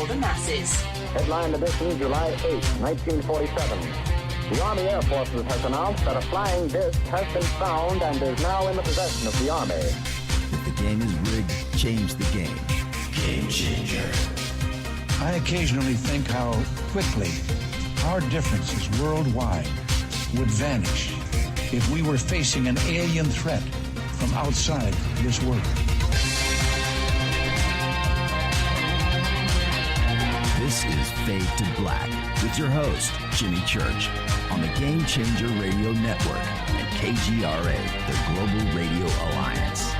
for the masses. Headline edition, July 8, 1947. The Army Air Forces has announced that a flying disc has been found and is now in the possession of the Army. If the game is rigged, change the game. Game changer. I occasionally think how quickly our differences worldwide would vanish if we were facing an alien threat from outside this world. This is Fade to Black with your host, Jimmy Church, on the Game Changer Radio Network and KGRA, the Global Radio Alliance.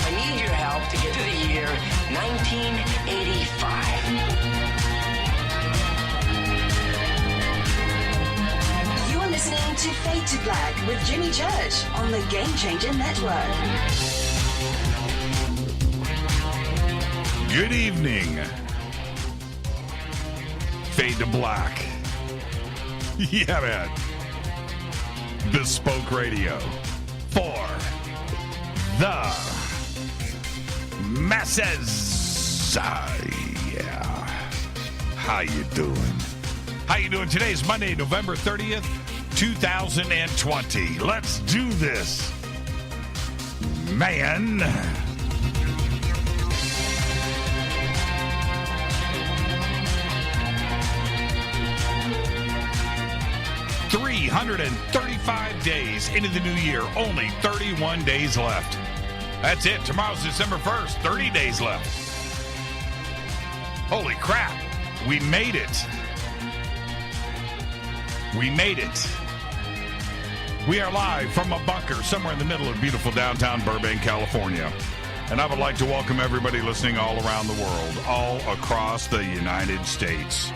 I need your help to get to the year 1985. You're listening to Fade to Black with Jimmy Church on the Game Changer Network. Good evening. Fade to Black. Yeah, man. Bespoke Radio for the masses. Yeah. How you doing? How you doing? Today's Monday, November 30th, 2020. Let's do this, man. 335 days into the new year. Only 31 days left. That's it. Tomorrow's December 1st. 30 days left. Holy crap. We made it. We made it. We are live from a bunker somewhere in the middle of beautiful downtown Burbank, California. And I would like to welcome everybody listening all around the world, all across the United States.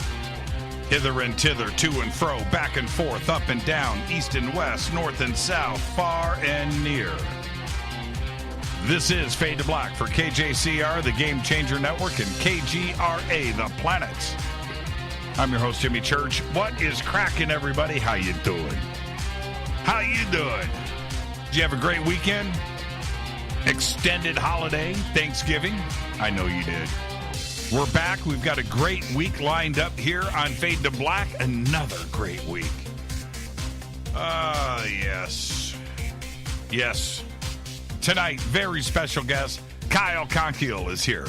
Hither and thither, to and fro, back and forth, up and down, east and west, north and south, far and near. This is Fade to Black for KJCR, the Game Changer Network, and KGRA, the Planet. I'm your host, Jimmy Church. What is cracking, everybody? How you doing? How you doing? Did you have a great weekend? Extended holiday, Thanksgiving? I know you did. We're back. We've got a great week lined up here on Fade to Black. Another great week. Yes. Yes. Tonight, very special guest, Kyle Konkiel is here.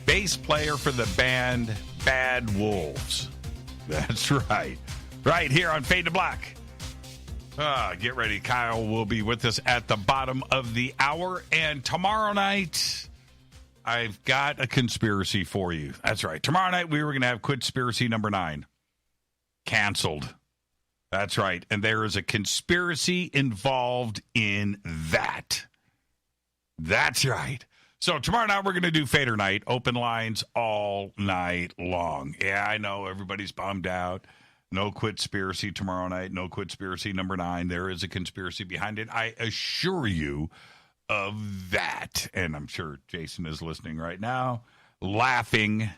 Bass player for the band Bad Wolves. That's right. Right here on Fade to Black. Get ready. Kyle will be with us at the bottom of the hour. And tomorrow night, I've got a conspiracy for you. That's right. Tomorrow night, we were going to have conspiracy number 9. Canceled. That's right. And there is a conspiracy involved in that. That's right. So tomorrow night, we're going to do Fader Night. Open lines all night long. Yeah, I know everybody's bummed out. No conspiracy tomorrow night. No conspiracy number 9. There is a conspiracy behind it. I assure you of that. And I'm sure Jason is listening right now, laughing.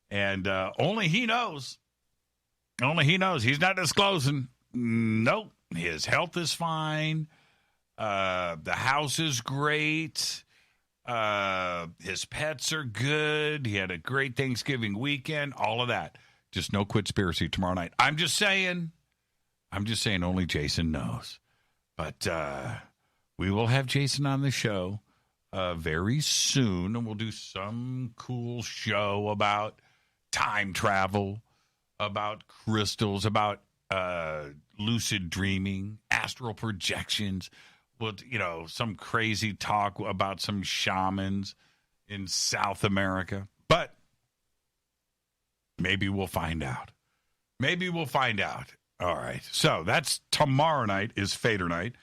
And only he knows. Only he knows. He's not disclosing. Nope. His health is fine. The house is great. His pets are good. He had a great Thanksgiving weekend. All of that. Just no conspiracy tomorrow night. I'm just saying only Jason knows. But we will have Jason on the show very soon, and we'll do some cool show about time travel, about crystals, about lucid dreaming, astral projections, with, some crazy talk about some shamans in South America. But maybe we'll find out. Maybe we'll find out. All right. So that's tomorrow night is Fader Night.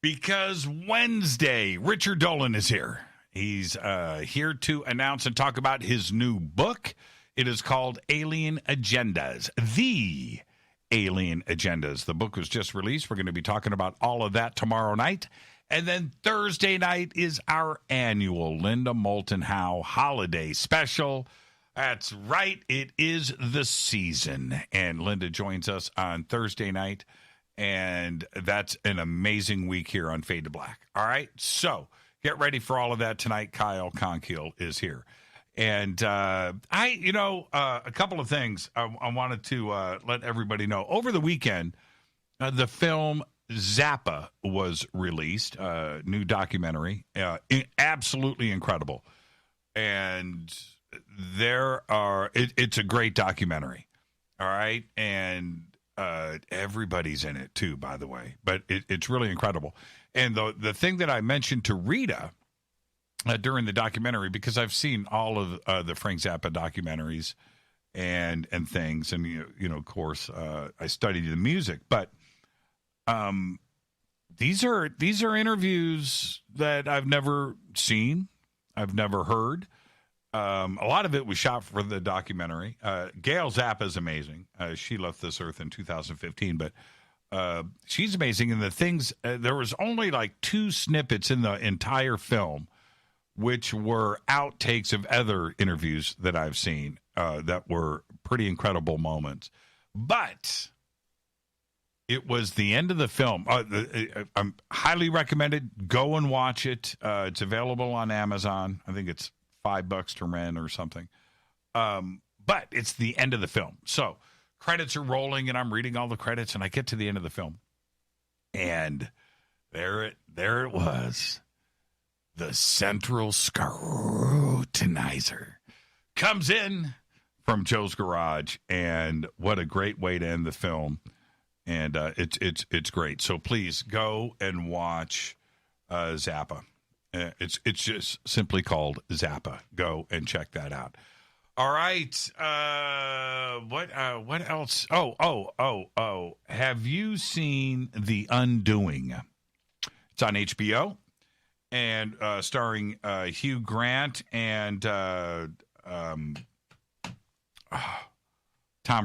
Because Wednesday, Richard Dolan is here. He's here to announce and talk about his new book. It is called Alien Agendas, The Alien Agendas. The book was just released. We're going to be talking about all of that tomorrow night. And then Thursday night is our annual Linda Moulton Howe holiday special. That's right. It is the season. And Linda joins us on Thursday night. And that's an amazing week here on Fade to Black. All right. So get ready for all of that tonight. Kyle Konkiel is here. And a couple of things I wanted to let everybody know. Over the weekend, the film Zappa was released, new documentary, absolutely incredible. And it's a great documentary, all right? And everybody's in it too, by the way. But it's really incredible. And the thing that I mentioned to Rita during the documentary, because I've seen all of the Frank Zappa documentaries and things, and of course, I studied the music, but these are interviews that I've never seen, I've never heard. A lot of it was shot for the documentary. Gail Zappa is amazing. She left this earth in 2015, but she's amazing. And the things, there was only like 2 snippets in the entire film, which were outtakes of other interviews that I've seen that were pretty incredible moments. But it was the end of the film. I'm highly recommended. Go and watch it. It's available on Amazon. I think it's $5 to rent or something. But it's the end of the film. So credits are rolling, and I'm reading all the credits, and I get to the end of the film. And there it was. The central scrutinizer comes in from Joe's garage, and what a great way to end the film. And it's great. So please go and watch Zappa. It's just simply called Zappa. Go and check that out. All right. What else? Oh. Have you seen The Undoing? It's on HBO. And starring Hugh Grant and Tom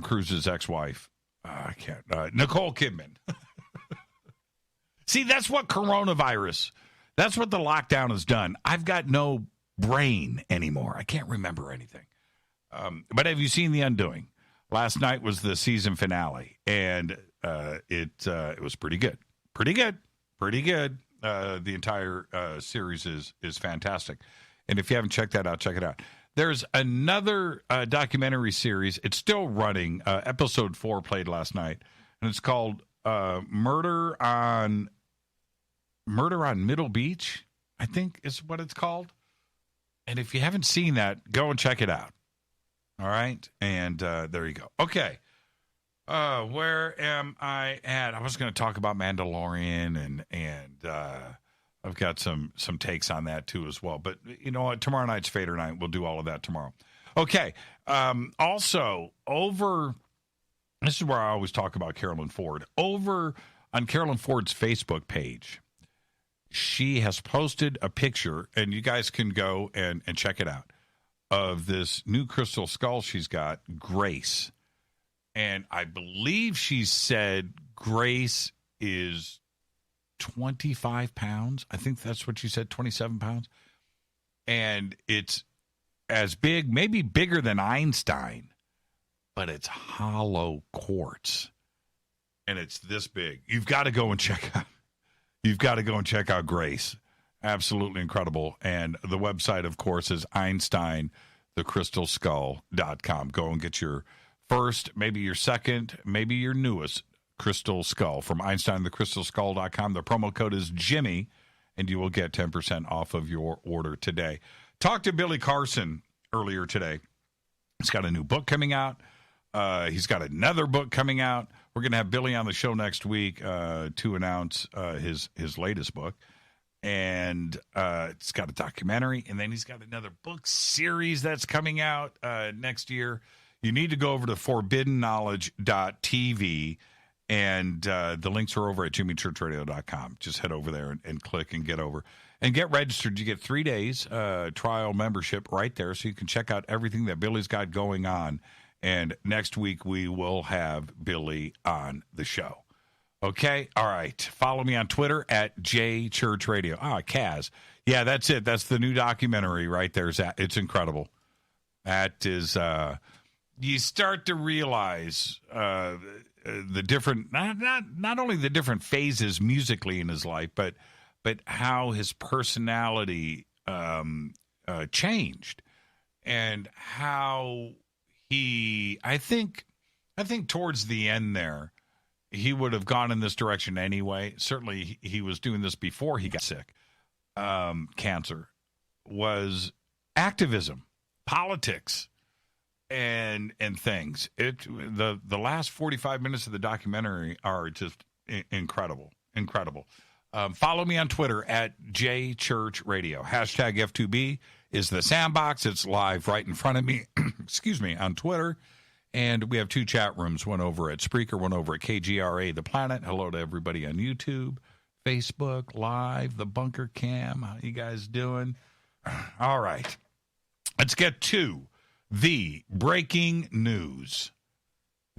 Cruise's ex-wife. Nicole Kidman. See, that's what coronavirus, that's what the lockdown has done. I've got no brain anymore. I can't remember anything. But have you seen The Undoing? Last night was the season finale, and it was pretty good. Pretty good. The entire series is fantastic. And if you haven't checked that out, check it out. There's another documentary series. It's still running. Episode 4 played last night, and it's called Murder on Middle Beach, I think is what it's called. And if you haven't seen that, go and check it out. All right? And there you go. Okay. Where am I at? I was going to talk about Mandalorian, and I've got some takes on that too as well. But you know what? Tomorrow night's Fader night. We'll do all of that tomorrow. Okay. Also, this is where I always talk about Carolyn Ford. Over on Carolyn Ford's Facebook page, she has posted a picture, and you guys can go and check it out, of this new crystal skull she's got, Grace. And I believe she said Grace is 25 pounds. I think that's what she said, 27 pounds. And it's as big, maybe bigger than Einstein, but it's hollow quartz. And it's this big. You've got to go and check out Grace. Absolutely incredible. And the website, of course, is EinsteinTheCrystalSkull.com. Go and get your first, maybe your second, maybe your newest crystal skull from EinsteinTheCrystalSkull.com. The promo code is Jimmy, and you will get 10% off of your order today. Talked to Billy Carson earlier today. He's got a new book coming out. He's got another book coming out. We're going to have Billy on the show next week to announce his latest book. And it's got a documentary, and then he's got another book series that's coming out next year. You need to go over to forbiddenknowledge.tv, and the links are over at jimmychurchradio.com. Just head over there and click and get over. And get registered. You get 3 days trial membership right there, so you can check out everything that Billy's got going on. And next week, we will have Billy on the show. Okay? All right. Follow me on Twitter at JChurchRadio. Kaz. Yeah, that's it. That's the new documentary right there. It's incredible. That is, you start to realize the different, not only the different phases musically in his life, but but how his personality changed, and how I think towards the end there, he would have gone in this direction anyway. Certainly, he was doing this before he got sick. Cancer was activism, politics, and things. The last 45 minutes of the documentary are just incredible. Follow me on Twitter at JChurchRadio. Hashtag F2B is the sandbox. It's live right in front of me. Excuse me, on Twitter. And we have 2 chat rooms, one over at Spreaker, one over at KGRA The Planet. Hello to everybody on YouTube, Facebook, Live, the Bunker Cam. How you guys doing? All right. Let's get to the breaking news.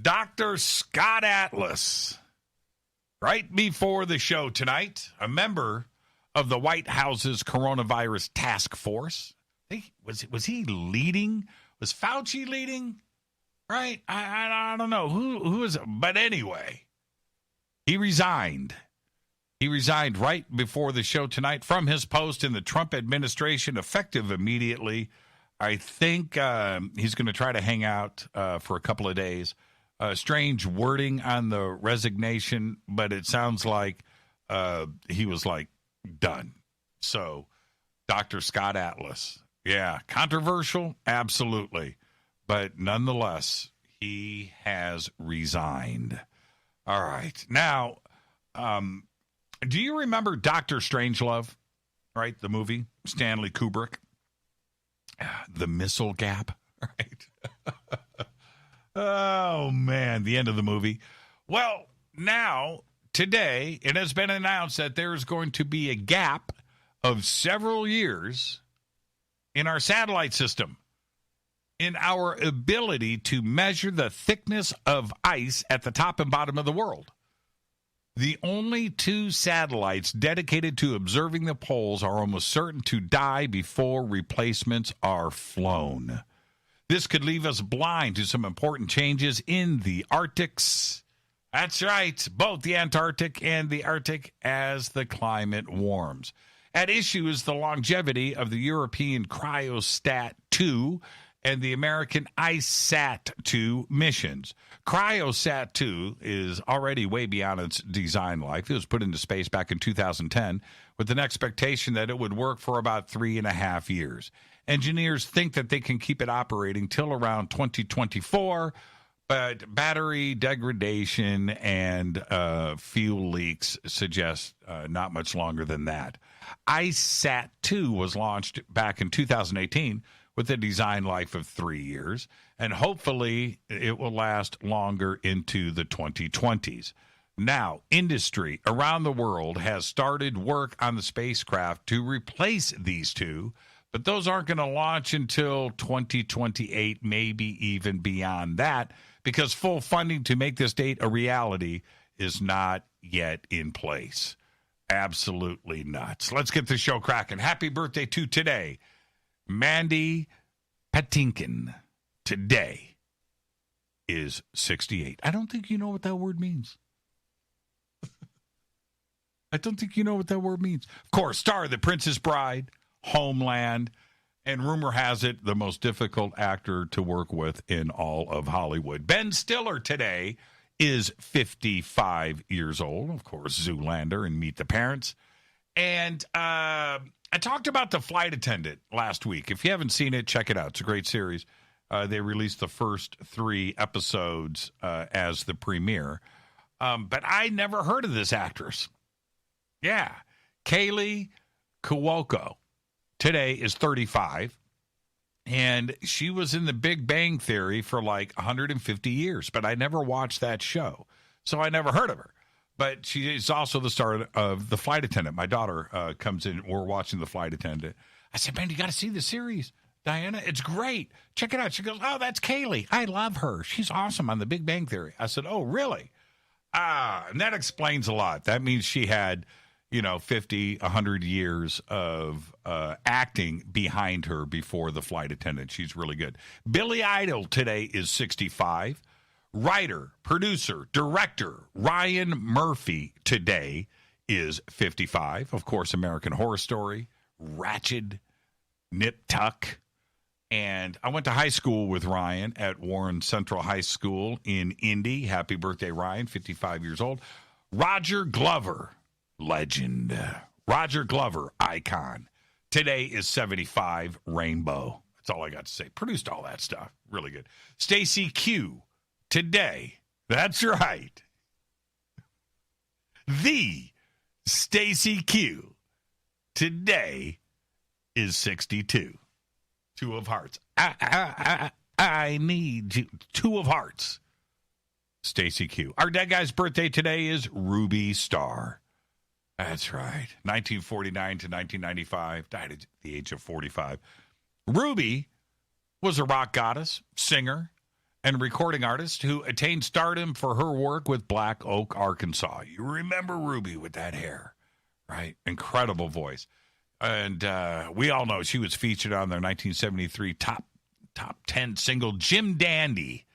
Dr. Scott Atlas, right before the show tonight, a member of the White House's coronavirus task force. Was he leading? Was Fauci leading? Right? I don't know. Who is it? But anyway, he resigned. He resigned right before the show tonight from his post in the Trump administration, effective immediately. I think he's going to try to hang out for a couple of days. Strange wording on the resignation, but it sounds like he was done. So, Dr. Scott Atlas. Yeah, controversial? Absolutely. But nonetheless, he has resigned. All right. Now, do you remember Dr. Strangelove, right? The movie, Stanley Kubrick, The Missile Gap, right? Oh, man, the end of the movie. Well, now, today, it has been announced that there's going to be a gap of several years in our satellite system, in our ability to measure the thickness of ice at the top and bottom of the world. The only 2 satellites dedicated to observing the poles are almost certain to die before replacements are flown. This could leave us blind to some important changes in the Arctics. That's right, both the Antarctic and the Arctic as the climate warms. At issue is the longevity of the European Cryostat 2 and the American ICESat-2 missions. Cryosat-2 is already way beyond its design life. It was put into space back in 2010 with an expectation that it would work for about 3.5 years. Engineers think that they can keep it operating till around 2024, but battery degradation and fuel leaks suggest not much longer than that. ICESat-2 was launched back in 2018 with a design life of 3 years, and hopefully it will last longer into the 2020s. Now, industry around the world has started work on the spacecraft to replace these 2, but those aren't going to launch until 2028, maybe even beyond that, because full funding to make this date a reality is not yet in place. Absolutely nuts. Let's get the show cracking. Happy birthday to today, Mandy Patinkin. Today is 68. I don't think you know what that word means. I don't think you know what that word means. Of course, star of The Princess Bride, Homeland, and rumor has it the most difficult actor to work with in all of Hollywood. Ben Stiller today is 55 years old. Of course, Zoolander and Meet the Parents. And I talked about The Flight Attendant last week. If you haven't seen it, check it out. It's a great series. They released the first 3 episodes as the premiere. But I never heard of this actress. Yeah. Kaylee Cuoco today is 35. And she was in The Big Bang Theory for like 150 years, but I never watched that show. So I never heard of her. But she is also the star of The Flight Attendant. My daughter comes in. We're watching The Flight Attendant. I said, man, you got to see the series, Diana. It's great. Check it out. She goes, oh, that's Kaylee. I love her. She's awesome on The Big Bang Theory. I said, oh, really? And that explains a lot. That means she had, 50, 100 years of acting behind her before The Flight Attendant. She's really good. Billy Idol today is 65. Writer, producer, director Ryan Murphy today is 55. Of course, American Horror Story, Ratched, Nip Tuck. And I went to high school with Ryan at Warren Central High School in Indy. Happy birthday, Ryan, 55 years old. Roger Glover, legend. Roger Glover, icon. Today is 75, Rainbow. That's all I got to say. Produced all that stuff. Really good. Stacy Q, today. That's right. The Stacy Q, today is 62. Two of Hearts. I need you. Two of Hearts. Stacy Q. Our dead guy's birthday today is Ruby Starr. That's right. 1949 to 1995. Died at the age of 45. Ruby was a rock goddess, singer, and recording artist who attained stardom for her work with Black Oak, Arkansas. You remember Ruby with that hair, right? Incredible voice. And we all know she was featured on their 1973 top 10 single, Jim Dandy,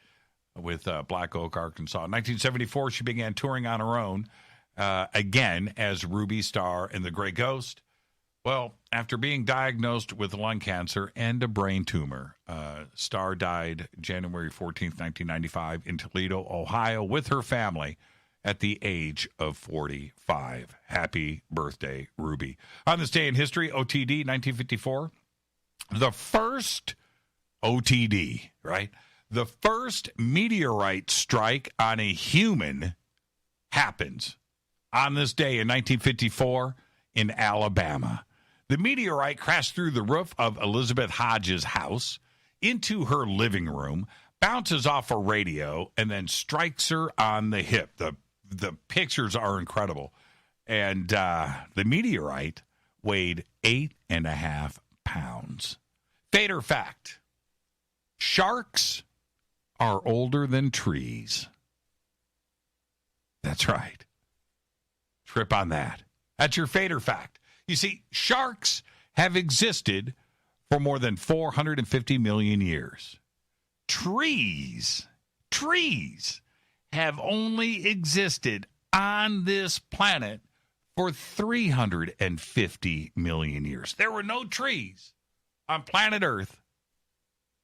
with Black Oak, Arkansas. In 1974, she began touring on her own, again, as Ruby Starr and the Gray Ghost. Well, after being diagnosed with lung cancer and a brain tumor, Starr died January 14th, 1995, in Toledo, Ohio, with her family at the age of 45. Happy birthday, Ruby. On this day in history, OTD, 1954, the first OTD, right? The first meteorite strike on a human happens on this day in 1954 in Alabama. The meteorite crashed through the roof of Elizabeth Hodges' house into her living room, bounces off a radio, and then strikes her on the hip. The pictures are incredible. And the meteorite weighed 8.5 pounds. Fate or fact, sharks are older than trees. That's right. Trip on that. That's your fate or fact. You see, sharks have existed for more than 450 million years. Trees have only existed on this planet for 350 million years. There were no trees on planet Earth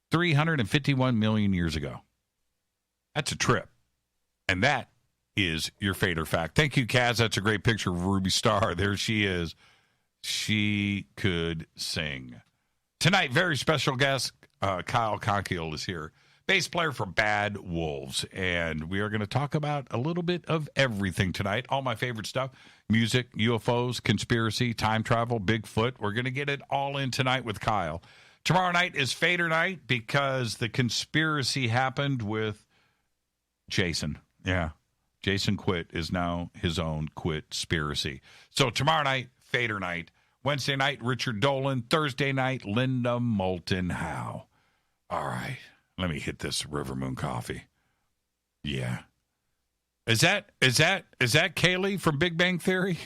351 million years ago. That's a trip. And that is your fate or fact. Thank you, Kaz. That's a great picture of Ruby Starr. There she is. She could sing. Tonight, very special guest, Kyle Konkiel is here. Bass player for Bad Wolves. And we are going to talk about a little bit of everything tonight. All my favorite stuff. Music, UFOs, conspiracy, time travel, Bigfoot. We're going to get it all in tonight with Kyle. Tomorrow night is Fader night because the conspiracy happened with Jason. Yeah. Jason Quit is now his own Quit-spiracy. So tomorrow night, Fader night. Wednesday night, Richard Dolan. Thursday night, Linda Moulton Howe. All right. Let me hit this River Moon coffee. Yeah. Is that Kaylee from Big Bang Theory? Is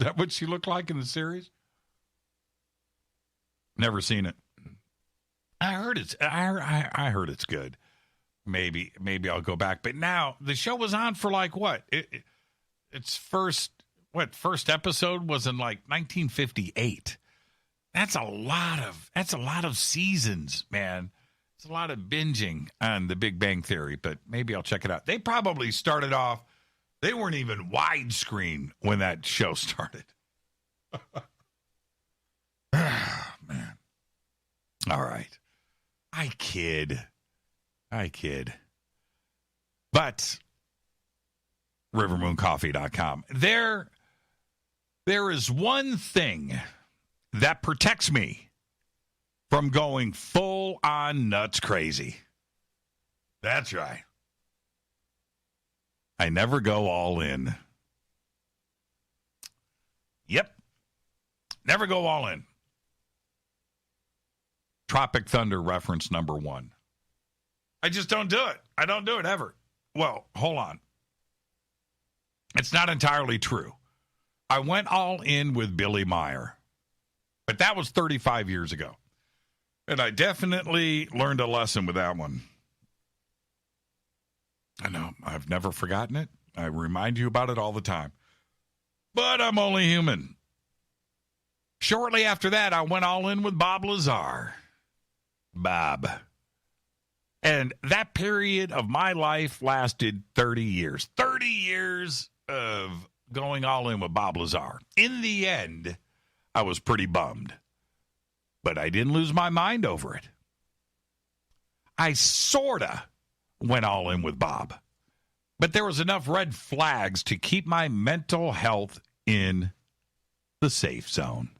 that what she looked like in the series? Never seen it. I heard it's good. Maybe I'll go back. But now the show was on for like what? Its first episode was in like 1958. That's a lot of seasons, man. It's a lot of binging on the Big Bang Theory, but maybe I'll check it out. They probably started off, they weren't even widescreen when that show started. Man. All right. I kid. But rivermooncoffee.com. There is one thing that protects me from going full on nuts crazy. That's right. I never go all in. Yep. Never go all in. Tropic Thunder reference number 1. I just don't do it. I don't do it ever. Well, hold on. It's not entirely true. I went all in with Billy Meyer, but that was 35 years ago. And I definitely learned a lesson with that one. I know. I've never forgotten it. I remind you about it all the time. but I'm only human. Shortly after that, I went all in with Bob Lazar. Bob. And that period of my life lasted 30 years. 30 years of going all in with Bob Lazar. In the end, I was pretty bummed. But I didn't lose my mind over it. I sorta went all in with Bob. But there was enough red flags to keep my mental health in the safe zone.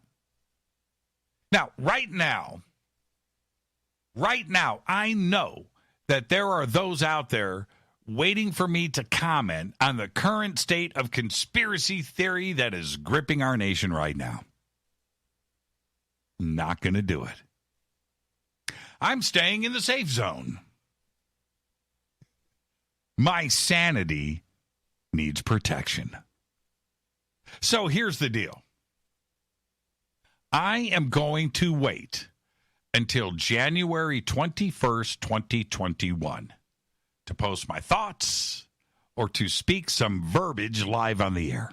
Now, right now, I know that there are those out there waiting for me to comment on the current state of conspiracy theory that is gripping our nation right now. Not going to do it. I'm staying in the safe zone. My sanity needs protection. So here's the deal. I am going to wait until January 21st, 2021 to post my thoughts or to speak some verbiage live on the air.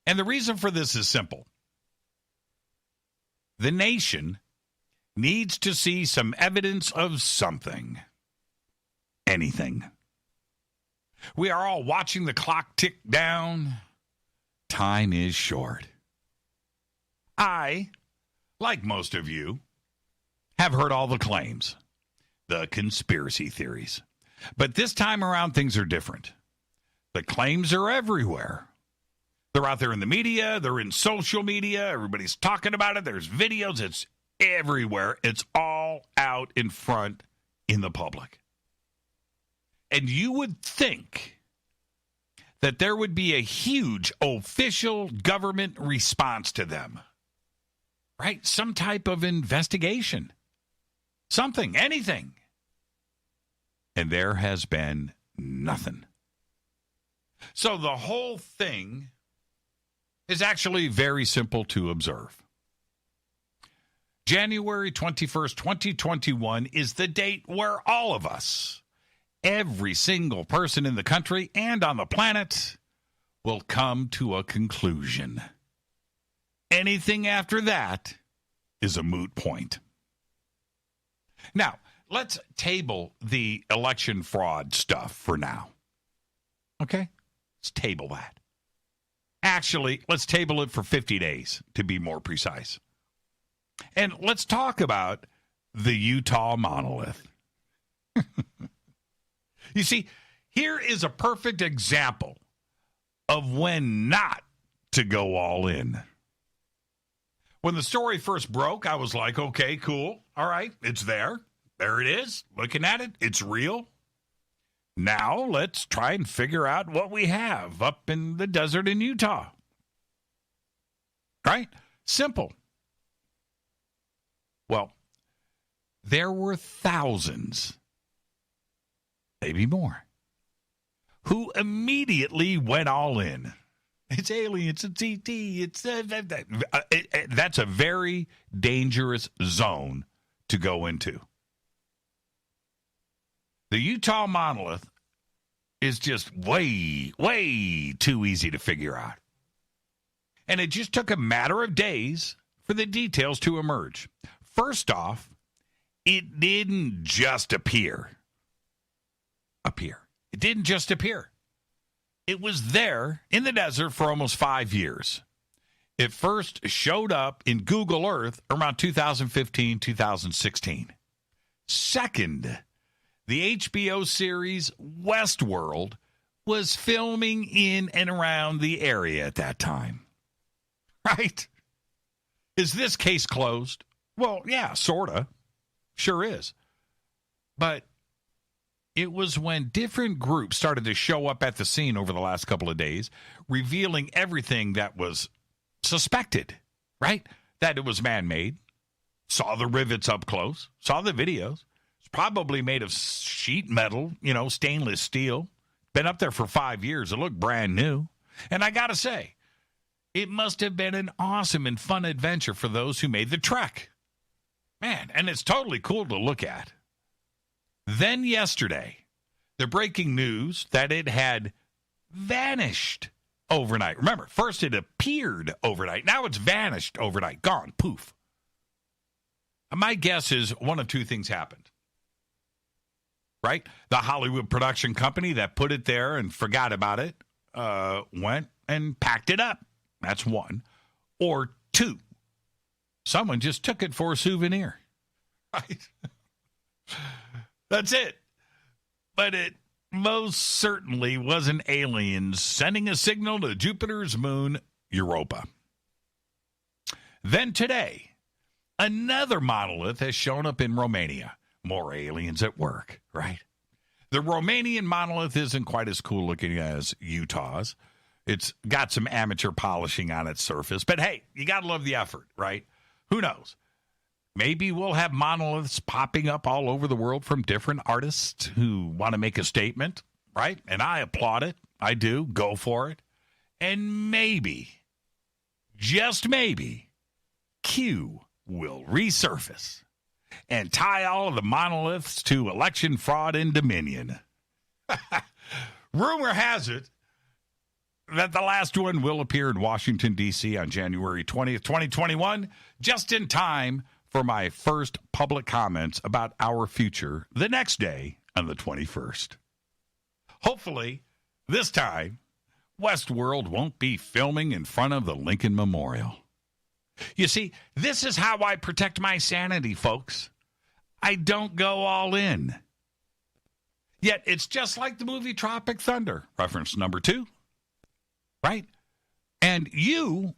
And the reason for this is simple. The nation needs to see some evidence of something. Anything. We are all watching the clock tick down. Time is short. I, like most of you, have heard all the claims, the conspiracy theories. But this time around, things are different. The claims are everywhere. They're out there in the media. They're in social media. Everybody's talking about it. There's videos. It's everywhere. It's all out in front in the public. And you would think that there would be a huge official government response to them. Right? Some type of investigation. Something, anything. And there has been nothing. So the whole thing is actually very simple to observe. January 21st, 2021 is the date where all of us, every single person in the country and on the planet, will come to a conclusion. Anything after that is a moot point. Now, let's table the election fraud stuff for now. Okay? Let's table that. Actually, let's table it for 50 days, to be more precise. And let's talk about the Utah monolith. You see, here is a perfect example of when not to go all in. When the story first broke, I was like, okay, cool. All right, it's there. There it is. Looking at it, it's real. Now let's try and figure out what we have up in the desert in Utah. Right? Simple. Well, there were thousands, maybe more, who immediately went all in. It's aliens, it's ET, it's that's a very dangerous zone to go into. The Utah monolith is just way, way too easy to figure out. And it just took a matter of days for the details to emerge. First off, it didn't just appear. It didn't just appear. It was there in the desert for almost 5 years. It first showed up in Google Earth around 2015, 2016. Second, the HBO series Westworld was filming in and around the area at that time. Right? Is this case closed? Well, yeah, sort of. Sure is. But it was when different groups started to show up at the scene over the last couple of days, revealing everything that was suspected, right? That it was man-made. Saw the rivets up close. Saw the videos. It's probably made of sheet metal, stainless steel. Been up there for 5 years. It looked brand new. And I got to say, it must have been an awesome and fun adventure for those who made the trek. Man, and it's totally cool to look at. Then yesterday, the breaking news that it had vanished overnight. Remember, first it appeared overnight. Now it's vanished overnight. Gone. Poof. My guess is one of two things happened. Right? The Hollywood production company that put it there and forgot about it went and packed it up. That's one. Or two, someone just took it for a souvenir. Right? That's it. But it most certainly wasn't aliens sending a signal to Jupiter's moon, Europa. Then today, another monolith has shown up in Romania. More aliens at work, right? The Romanian monolith isn't quite as cool looking as Utah's. It's got some amateur polishing on its surface. But hey, you got to love the effort, right? Who knows? Maybe we'll have monoliths popping up all over the world from different artists who want to make a statement, right? And I applaud it. I do. Go for it. And maybe, just maybe, Q will resurface and tie all of the monoliths to election fraud in Dominion. Rumor has it that the last one will appear in Washington, D.C. on January 20th, 2021, just in time for my first public comments about our future the next day on the 21st. Hopefully, this time, Westworld won't be filming in front of the Lincoln Memorial. You see, this is how I protect my sanity, folks. I don't go all in. Yet it's just like the movie Tropic Thunder, reference number 2, right? And you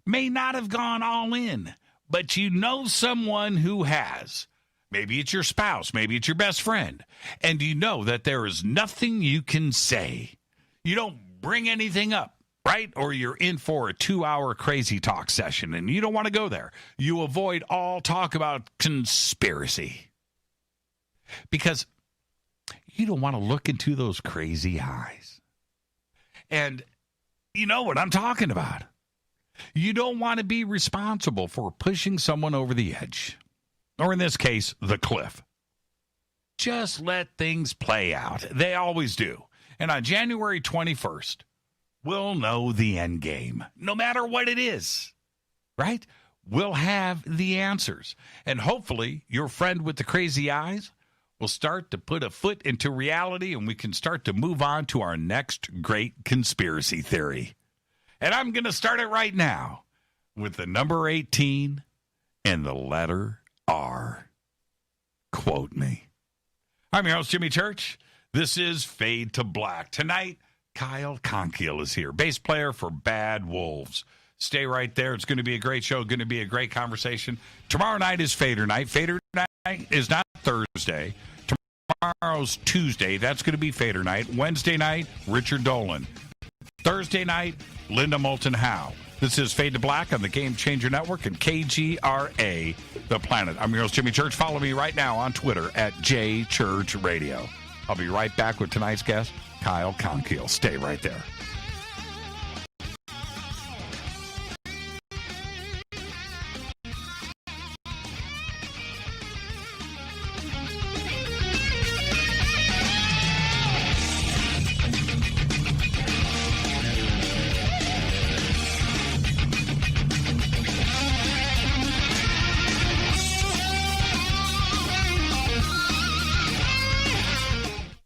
may not have gone all in, but you know someone who has. Maybe it's your spouse, maybe it's your best friend, and you know that there is nothing you can say. You don't bring anything up, right? Or you're in for a 2-hour crazy talk session and you don't want to go there. You avoid all talk about conspiracy because you don't want to look into those crazy eyes. And you know what I'm talking about. You don't want to be responsible for pushing someone over the edge, or in this case, the cliff. Just let things play out. They always do. And on January 21st, we'll know the end game, no matter what it is, right? We'll have the answers. And hopefully your friend with the crazy eyes will start to put a foot into reality and we can start to move on to our next great conspiracy theory. And I'm going to start it right now with the number 18 and the letter R. Quote me. I'm your host, Jimmy Church. This is Fade to Black. Tonight, Kyle Konkiel is here, bass player for Bad Wolves. Stay right there. It's going to be a great show, going to be a great conversation. Tomorrow night is Fader Night. Fader Night is not Thursday. Tomorrow's Tuesday. That's going to be Fader Night. Wednesday night, Richard Dolan. Thursday night, Linda Moulton Howe. This is Fade to Black on the Game Changer Network and KGRA, The Planet. I'm your host, Jimmy Church. Follow me right now on Twitter at JChurchRadio. I'll be right back with tonight's guest, Kyle Konkiel. Stay right there.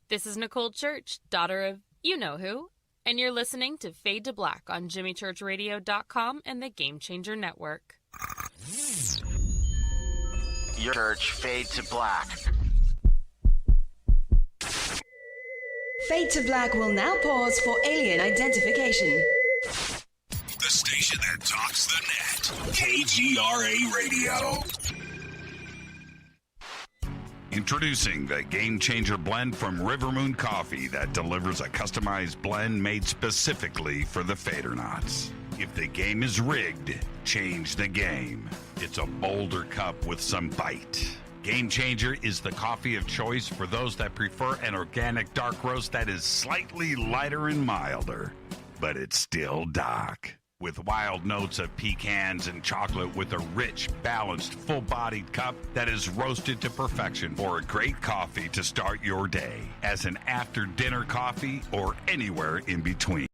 This is Nicole Church, daughter of you-know-who, and you're listening to Fade to Black on JimmyChurchRadio.com and the Game Changer Network. Your church, Fade to Black. Fade to Black will now pause for alien identification. The station that talks the net. KGRA Radio. Introducing the Game Changer blend from River Moon Coffee that delivers a customized blend made specifically for the Fadernauts. If the game is rigged, change the game. It's a bolder cup with some bite. Game Changer is the coffee of choice for those that prefer an organic dark roast that is slightly lighter and milder, but it's still dark. With wild notes of pecans and chocolate with a rich, balanced, full-bodied cup that is roasted to perfection for a great coffee to start your day, as an after-dinner coffee or anywhere in between.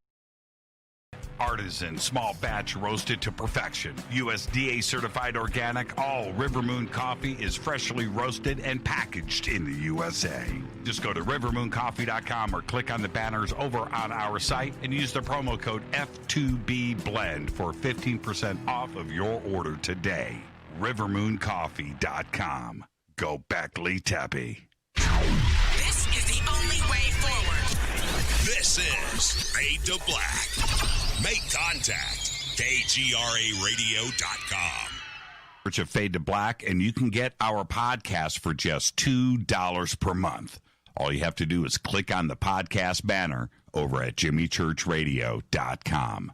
Artisan, small batch roasted to perfection. USDA certified organic, all River Moon coffee is freshly roasted and packaged in the USA. Just go to rivermooncoffee.com or click on the banners over on our site and use the promo code F2BBLEND for 15% off of your order today. rivermooncoffee.com. Go Beckley Tappy. This is the only way forward. This is Fade to Black. Make contact. KGRAradio.com. Search of Fade to Black, and you can get our podcast for just $2 per month. All you have to do is click on the podcast banner over at jimmychurchradio.com.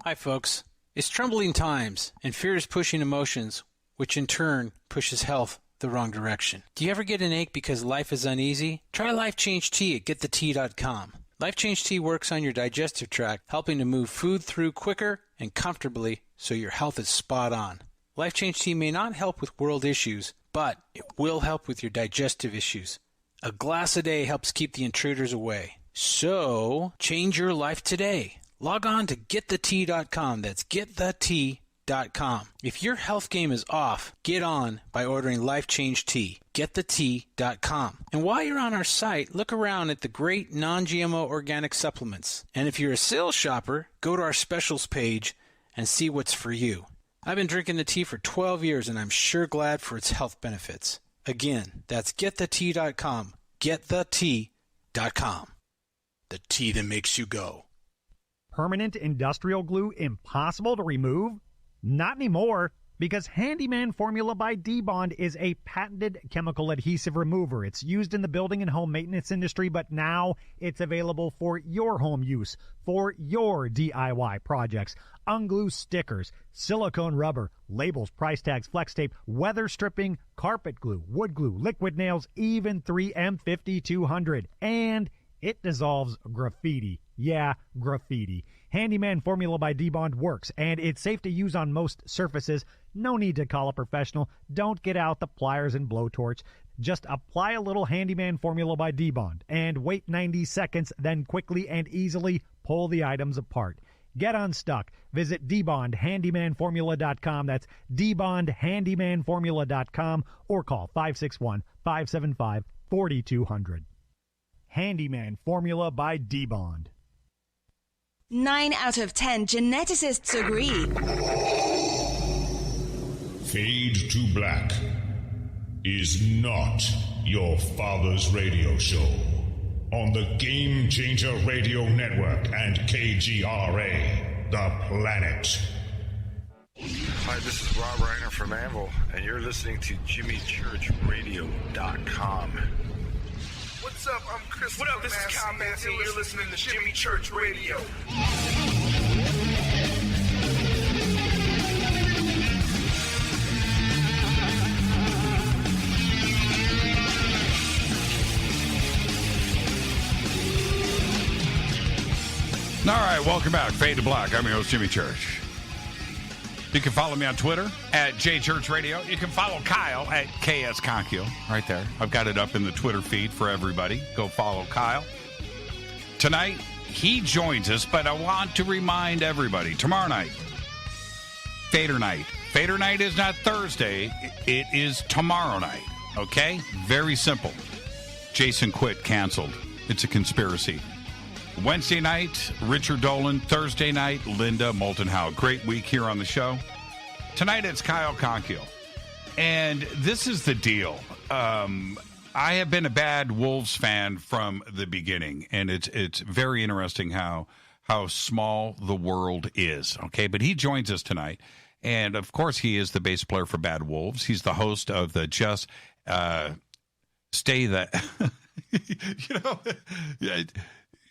Hi, folks. It's troubling times, and fear is pushing emotions, which in turn pushes health the wrong direction. Do you ever get an ache because life is uneasy? Try Life Change Tea at getthetea.com. Life Change Tea works on your digestive tract, helping to move food through quicker and comfortably so your health is spot on. Life Change Tea may not help with world issues, but it will help with your digestive issues. A glass a day helps keep the intruders away. So, change your life today. Log on to getthetea.com. That's getthetea.com. If your health game is off, get on by ordering Life Change Tea. Getthetea.com. And while you're on our site, look around at the great non-GMO organic supplements. And if you're a sales shopper, go to our specials page and see what's for you. I've been drinking the tea for 12 years, and I'm sure glad for its health benefits. Again, that's getthetea.com. Getthetea.com. The tea that makes you go. Permanent industrial glue impossible to remove? Not anymore, because Handyman Formula by D-Bond is a patented chemical adhesive remover. It's used in the building and home maintenance industry, but now it's available for your home use, for your DIY projects. Unglue stickers, silicone rubber, labels, price tags, flex tape, weather stripping, carpet glue, wood glue, liquid nails, even 3M 5200. And it dissolves graffiti. Yeah, graffiti. Handyman Formula by D-Bond works, and it's safe to use on most surfaces. No need to call a professional. Don't get out the pliers and blowtorch. Just apply a little Handyman Formula by D-Bond and wait 90 seconds, then quickly and easily pull the items apart. Get unstuck. Visit dbondhandymanformula.com. That's dbondhandymanformula.com or call 561-575-4200. Handyman Formula by D-Bond. 9 out of 10 geneticists agree. Fade to Black is not your father's radio show on the Game Changer Radio Network and KGRA, the planet. Hi, this is Rob Reiner from Anvil, and you're listening to JimmyChurchRadio.com. What's up? I'm Chris. What up? This is Kyle Konkiel. You're listening to Jimmy Church Radio. All right, welcome back. Fade to Black. I'm your host, Jimmy Church. You can follow me on Twitter at JChurchRadio. You can follow Kyle at KS Konkiel right there. I've got it up in the Twitter feed for everybody. Go follow Kyle. Tonight, he joins us, but I want to remind everybody, tomorrow night, Fader Night. Fader Night is not Thursday. It is tomorrow night, okay? Very simple. Jason quit, canceled. It's a conspiracy. Wednesday night, Richard Dolan. Thursday night, Linda Moulton-Howe. Great week here on the show. Tonight, it's Kyle Konkiel. And this is the deal. I have been a Bad Wolves fan from the beginning, and it's very interesting how small the world is, okay? But he joins us tonight, and, of course, he is the bass player for Bad Wolves. He's the host of the Just Stay the...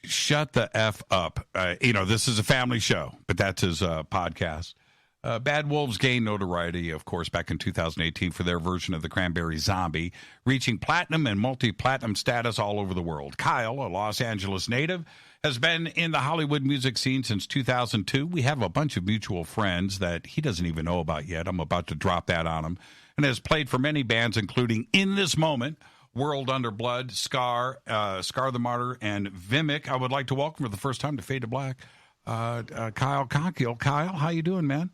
Shut the F up. This is a family show, but that's his podcast. Bad Wolves gained notoriety, of course, back in 2018 for their version of the Cranberries Zombie, reaching platinum and multi-platinum status all over the world. Kyle, a Los Angeles native, has been in the Hollywood music scene since 2002. We have a bunch of mutual friends that he doesn't even know about yet. I'm about to drop that on him. And has played for many bands, including In This Moment, World Under Blood, Scar the Martyr, and Vimic. I would like to welcome for the first time to Fade to Black, Kyle Konkiel. Kyle, how you doing, man?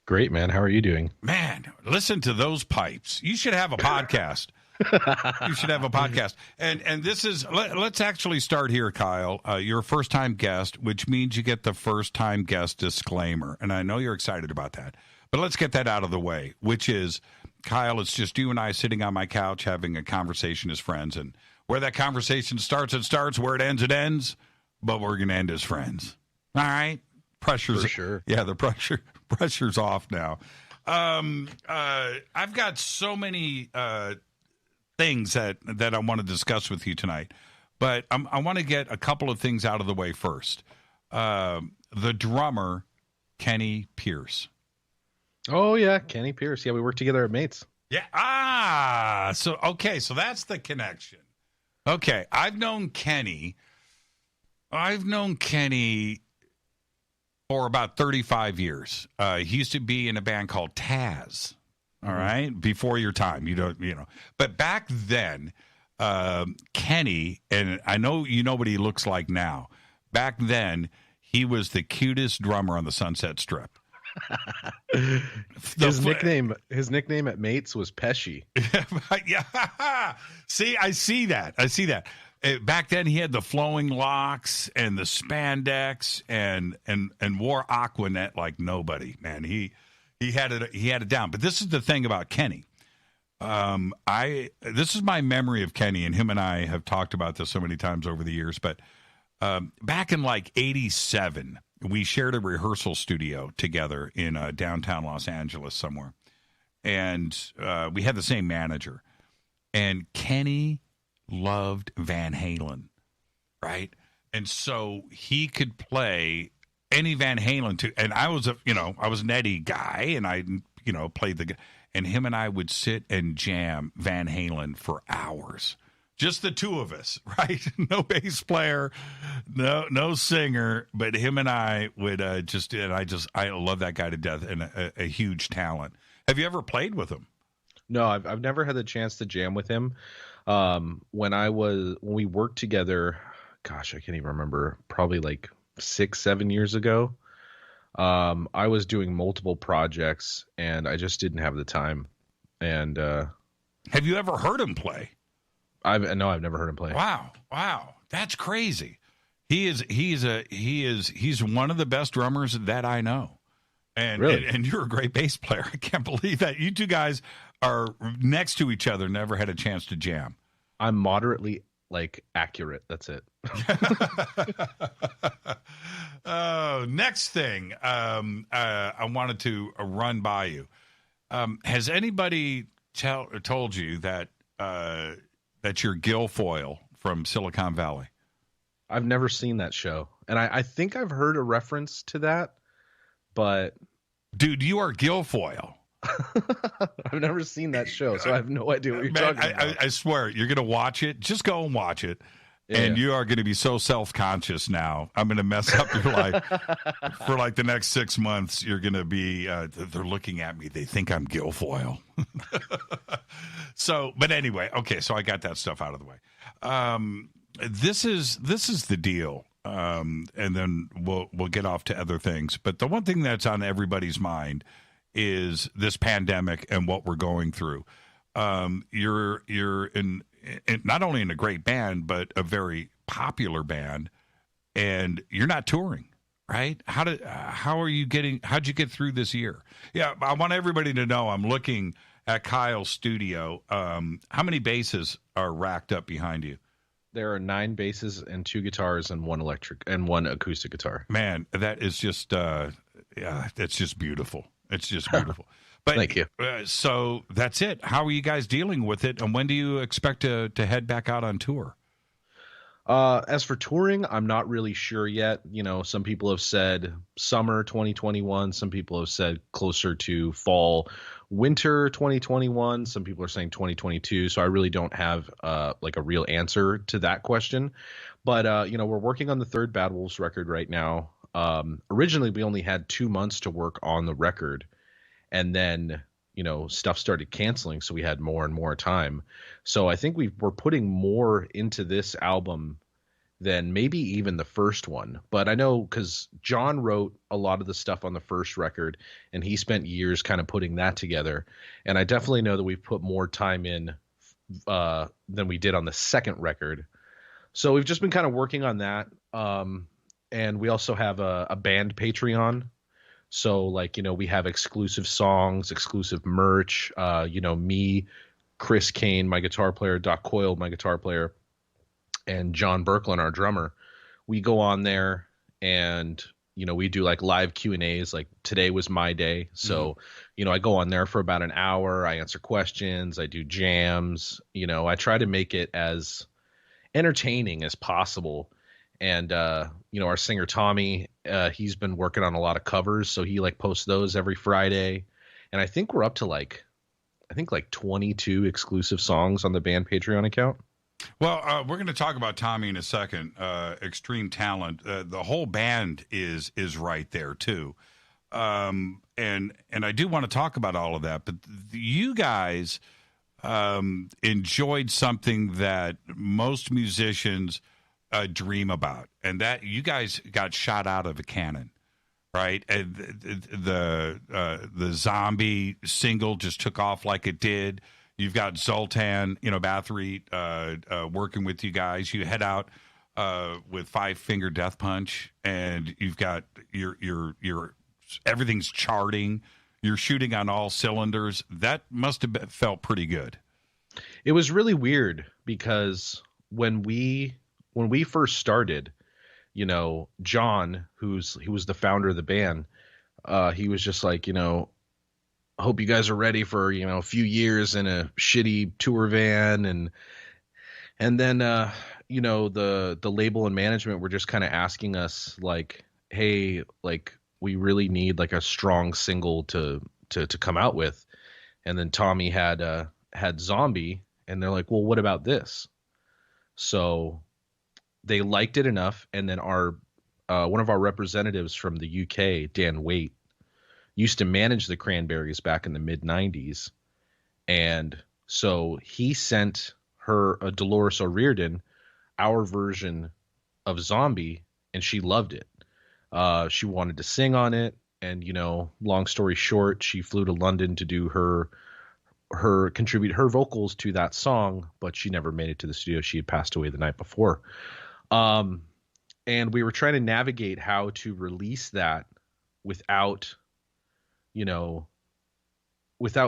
Great, man. How are you doing? Man, listen to those pipes. You should have a podcast. You should have a podcast. And this is, let's actually start here, Kyle. You're a first-time guest, which means you get the first-time guest disclaimer. And I know you're excited about that. But let's get that out of the way, which is, Kyle, it's just you and I sitting on my couch having a conversation as friends. And where that conversation starts, it starts. Where it ends. But we're going to end as friends. All right? Pressure's, for sure. Yeah, the pressure's off now. I've got so many things that I want to discuss with you tonight, but I want to get a couple of things out of the way first. The drummer, Kenny Pierce. Oh, yeah, Kenny Pierce. Yeah, we worked together at Mates. Yeah. So that's the connection. Okay, I've known Kenny for about 35 years. He used to be in a band called Taz. All right, before your time, But back then, Kenny, and I know you know what he looks like now. Back then, he was the cutest drummer on the Sunset Strip. His nickname at Mates was Pesci. Yeah. See, I see that. Back then, he had the flowing locks and the spandex and wore Aquanet like nobody. Man, he had it down. But this is the thing about Kenny. This is my memory of Kenny, and him and I have talked about this so many times over the years. But back in like '87, we shared a rehearsal studio together in downtown Los Angeles somewhere, and we had the same manager. And Kenny loved Van Halen, right? And so he could play any Van Halen too. And I was an Eddie guy, and I played and him and I would sit and jam Van Halen for hours. Just the two of us, right? No bass player, no singer, but him and I would I love that guy to death, and a huge talent. Have you ever played with him? No, I've never had the chance to jam with him. When we worked together, gosh, I can't even remember, probably like 6-7 years ago. I was doing multiple projects, and I just didn't have the time. And have you ever heard him play? I've never heard him play. Wow, that's crazy. He's one of the best drummers that I know. And, really? and you're a great bass player. I can't believe that. You two guys are next to each other, never had a chance to jam. I'm moderately accurate. That's it. Next thing I wanted to run by you. Has anybody told you that you're Guilfoyle from Silicon Valley? I've never seen that show, and I think I've heard a reference to that, but dude, you are Guilfoyle. I've never seen that show, so I have no idea what you're talking about. I swear, you're going to watch it. Just go and watch it. And you are going to be so self-conscious now. I'm going to mess up your life for like the next 6 months. You're going to be, they're looking at me. They think I'm Guilfoyle. But anyway, okay. So I got that stuff out of the way. This is the deal. And then we'll get off to other things. But the one thing that's on everybody's mind is this pandemic and what we're going through. You're in not only in a great band, but a very popular band, and you're not touring, right? How'd you get through this year? Yeah, I want everybody to know I'm looking at Kyle's studio. How many basses are racked up behind you? There are 9 basses and 2 guitars and 1 electric and 1 acoustic guitar. Man, that is just it's just beautiful. It's just beautiful. But, thank you. So that's it. How are you guys dealing with it, and when do you expect to head back out on tour? As for touring, I'm not really sure yet. Some people have said summer 2021. Some people have said closer to fall, winter 2021. Some people are saying 2022. So I really don't have a real answer to that question. But we're working on the 3rd Bad Wolves record right now. Originally, we only had 2 months to work on the record. And then, stuff started canceling, so we had more and more time. So I think we're putting more into this album than maybe even the first one. But I know because John wrote a lot of the stuff on the first record, and he spent years kind of putting that together. And I definitely know that we've put more time in than we did on the second record. So we've just been kind of working on that. And we also have a band Patreon. So like, we have exclusive songs, exclusive merch, me, Chris Kane, my guitar player, Doc Coyle, my guitar player, and John Berklin, our drummer. We go on there and, we do like live Q&As. Like today was my day. So, I go on there for about an hour. I answer questions. I do jams. I try to make it as entertaining as possible. And, our singer Tommy, he's been working on a lot of covers. So he like posts those every Friday. And I think we're up to like 22 exclusive songs on the band Patreon account. Well, we're going to talk about Tommy in a second. Extreme talent. The whole band is right there too. And I do want to talk about all of that, but you guys enjoyed something that most musicians dream about, and that you guys got shot out of a cannon, right? And the zombie single just took off like it did. You've got Zoltan, Bathory working with you guys. You head out with Five Finger Death Punch, and you've got your everything's charting. You're shooting on all cylinders. That must have felt pretty good. It was really weird because when we first started, John, he was the founder of the band, he was just like, I hope you guys are ready for, a few years in a shitty tour van. And then, the label and management were just kind of asking us like, hey, like we really need like a strong single to come out with. And then Tommy had Zombie, and they're like, well, what about this? So they liked it enough. And then our one of our representatives from the UK, Dan Waite, used to manage the Cranberries back in the mid-90s. And so he sent her, Dolores O'Riordan, our version of Zombie, and she loved it. She wanted to sing on it. And, long story short, she flew to London to do contribute her vocals to that song, but she never made it to the studio. She had passed away the night before. And we were trying to navigate how to release that without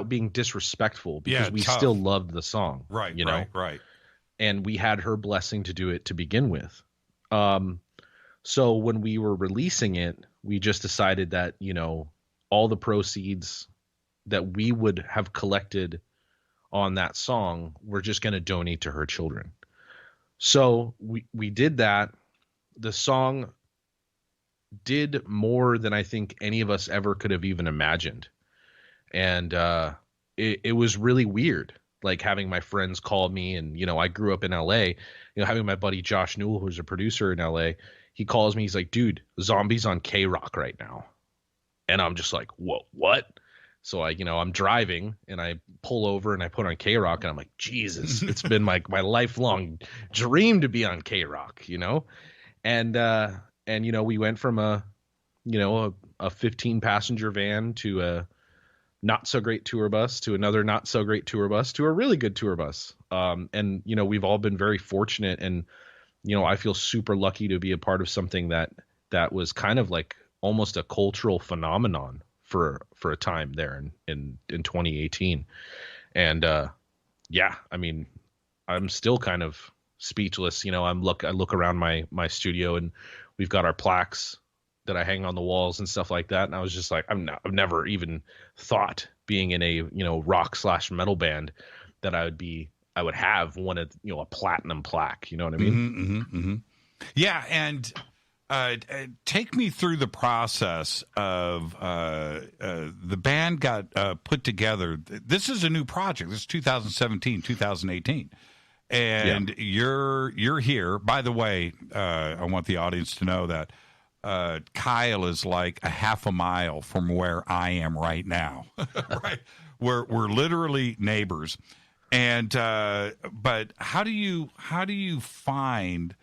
being disrespectful, because we still loved the song. Right. Right. And we had her blessing to do it to begin with. So when we were releasing it, we just decided that, all the proceeds that we would have collected on that song, we're just going to donate to her children. So we did that. The song did more than I think any of us ever could have even imagined. And it was really weird, like having my friends call me. And, I grew up in LA, having my buddy Josh Newell, who's a producer in LA, he calls me. He's like, dude, Zombie's on K-Rock right now. And I'm just like, whoa, what? So I'm driving and I pull over and I put on K-Rock, and I'm like, Jesus, it's been my lifelong dream to be on K-Rock, And we went from a 15 passenger van to a not so great tour bus to another not so great tour bus to a really good tour bus. And we've all been very fortunate, and I feel super lucky to be a part of something that was kind of like almost a cultural phenomenon for a time there in 2018. And I'm still kind of speechless. I look around my studio, and we've got our plaques that I hang on the walls and stuff like that. And I was just like, I've never even thought, being in a rock/metal band, that I would have one of a platinum plaque. You know what I mean? Mm-hmm, mm-hmm. Yeah, and take me through the process of the band got put together. This is a new project. This is 2017, 2018. And you're here. By the way, I want the audience to know that Kyle is like a half a mile from where I am right now. Right? We're literally neighbors. And but how do you find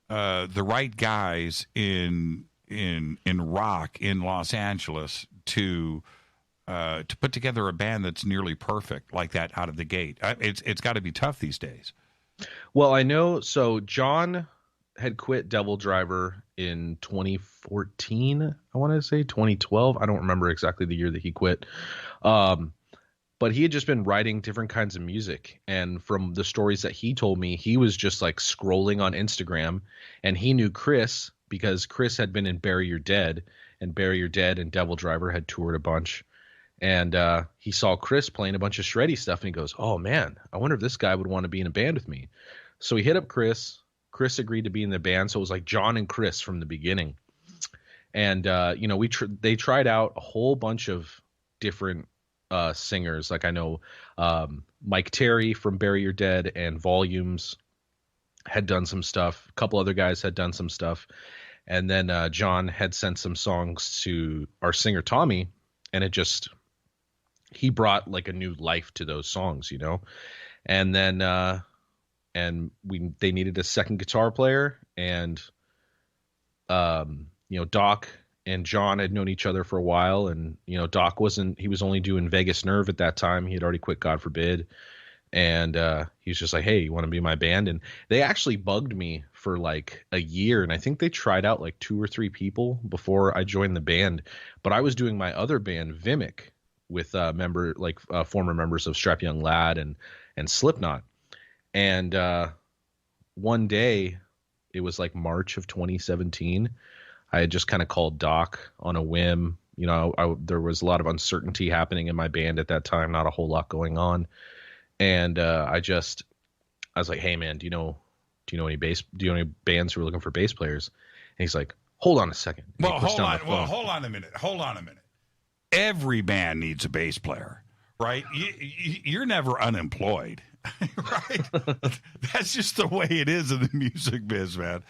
the right guys in rock in Los Angeles to put together a band that's nearly perfect like that out of the gate. It's got to be tough these days. Well, I know. So John had quit Devil Driver in 2014. I want to say 2012. I don't remember exactly the year that he quit. But he had just been writing different kinds of music. And from the stories that he told me, he was just like scrolling on Instagram, and he knew Chris because Chris had been in Bury Your Dead, and Bury Your Dead and Devil Driver had toured a bunch. And he saw Chris playing a bunch of shreddy stuff, and he goes, "Oh man, I wonder if this guy would want to be in a band with me." So he hit up Chris. Chris agreed to be in the band. So it was like John and Chris from the beginning. And, they tried out a whole bunch of different singers. Like I know Mike Terry from Bury Your Dead and Volumes had done some stuff. A couple other guys had done some stuff. And then John had sent some songs to our singer Tommy, and he brought like a new life to those songs, And then they needed a second guitar player, and Doc and John had known each other for a while, and Doc he was only doing Vegas Nerve at that time. He had already quit God Forbid, and he was just like, "Hey, you want to be my band?" And they actually bugged me for like a year, and I think they tried out like 2 or 3 people before I joined the band. But I was doing my other band, Vimic, with former members of Strap Young Lad and Slipknot. And one day, it was like March of 2017, I had just kind of called Doc on a whim. There was a lot of uncertainty happening in my band at that time, not a whole lot going on. And I was like, "Hey man, do you know any bands who are looking for bass players?" And he's like, "Hold on a second." Hold on a minute. Every band needs a bass player, right? You're never unemployed, right? That's just the way it is in the music biz, man.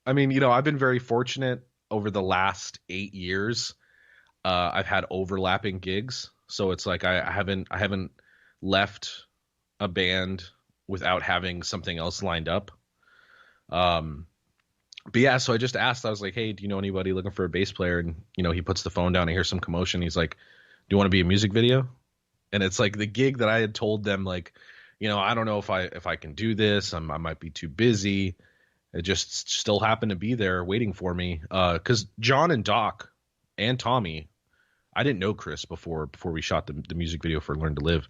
I mean, I've been very fortunate over the last 8 years. I've had overlapping gigs, so it's like I haven't left a band without having something else lined up. But yeah, so I just asked. I was like, "Hey, do you know anybody looking for a bass player?" And he puts the phone down. I hear some commotion. He's like, "Do you want to be a music video?" And it's like the gig that I had told them, like, I don't know if I can do this. I might be too busy. It just still happened to be there waiting for me. Because John and Doc and Tommy, I didn't know Chris before we shot the music video for Learn to Live.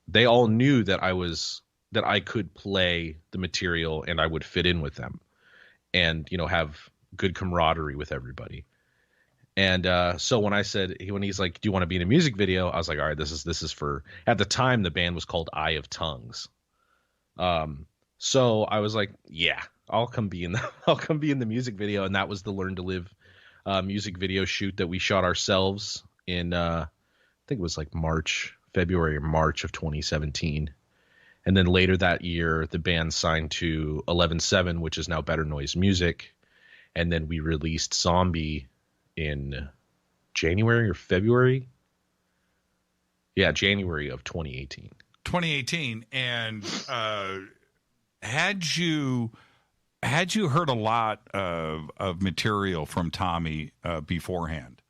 They all knew that I could play the material and I would fit in with them, and have good camaraderie with everybody. And so when he's like, "Do you want to be in a music video?" I was like, "All right, this is for." At the time, the band was called Eye of Tongues. So I was like, "Yeah, I'll come be in the music video." And that was the Learn to Live music video shoot that we shot ourselves in. I think it was like February or March of 2017. And then later that year, the band signed to 11/7, which is now Better Noise Music. And then we released Zombie in January or February. Yeah, January of 2018. 2018. And had you heard a lot of material from Tommy beforehand?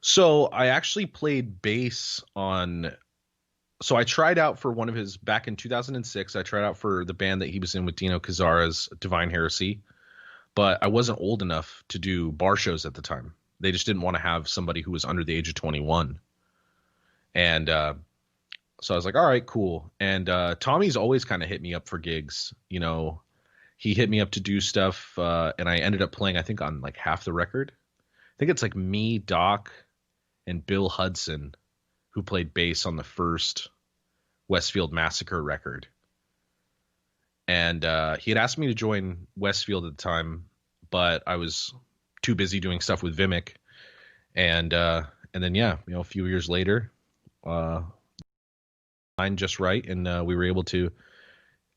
So I actually played bass on. So I tried out for one of his back in 2006. I tried out for the band that he was in with Dino Cazara's Divine Heresy, but I wasn't old enough to do bar shows at the time. They just didn't want to have somebody who was under the age of 21. And so I was like, all right, cool. And Tommy's always kind of hit me up for gigs. He hit me up to do stuff, and I ended up playing, I think, on like half the record. I think it's like me, Doc, and Bill Hudson, who played bass on the first Westfield Massacre record. And he had asked me to join Westfield at the time, but I was too busy doing stuff with Vimic. And then, a few years later, just right, and we were able to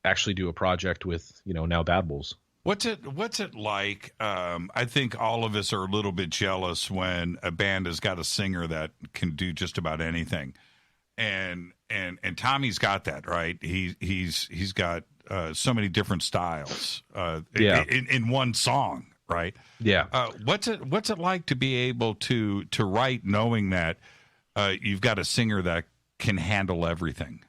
actually do a project with, now Bad Wolves. What's it like? I think all of us are a little bit jealous when a band has got a singer that can do just about anything, and Tommy's got that, right. He's got so many different styles Yeah. in one song, right? Yeah. What's it like to be able to write knowing that you've got a singer that can handle everything?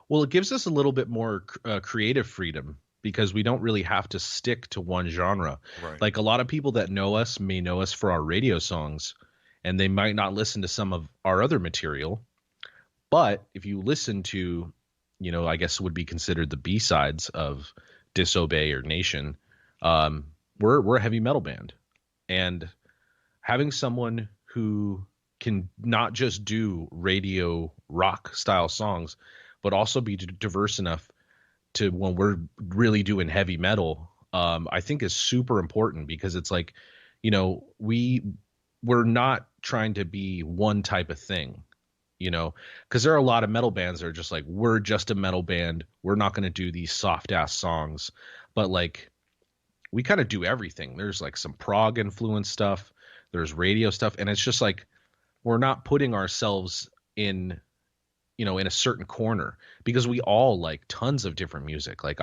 Well, it gives us a little bit more creative freedom because we don't really have to stick to one genre. Right. Like a lot of people that know us may know us for our radio songs, and they might not listen to some of our other material. But if you listen to, I guess would be considered the B-sides of Disobey or Nation, we're a heavy metal band. And having someone who can not just do radio rock style songs, but also be diverse enough to when we're really doing heavy metal, I think is super important because it's like, we're not trying to be one type of thing, because there are a lot of metal bands that are just like, we're just a metal band. We're not going to do these soft ass songs, but like we kind of do everything. There's like some prog influence stuff. There's radio stuff. And it's just like, we're not putting ourselves in in a certain corner because we all like tons of different music. Like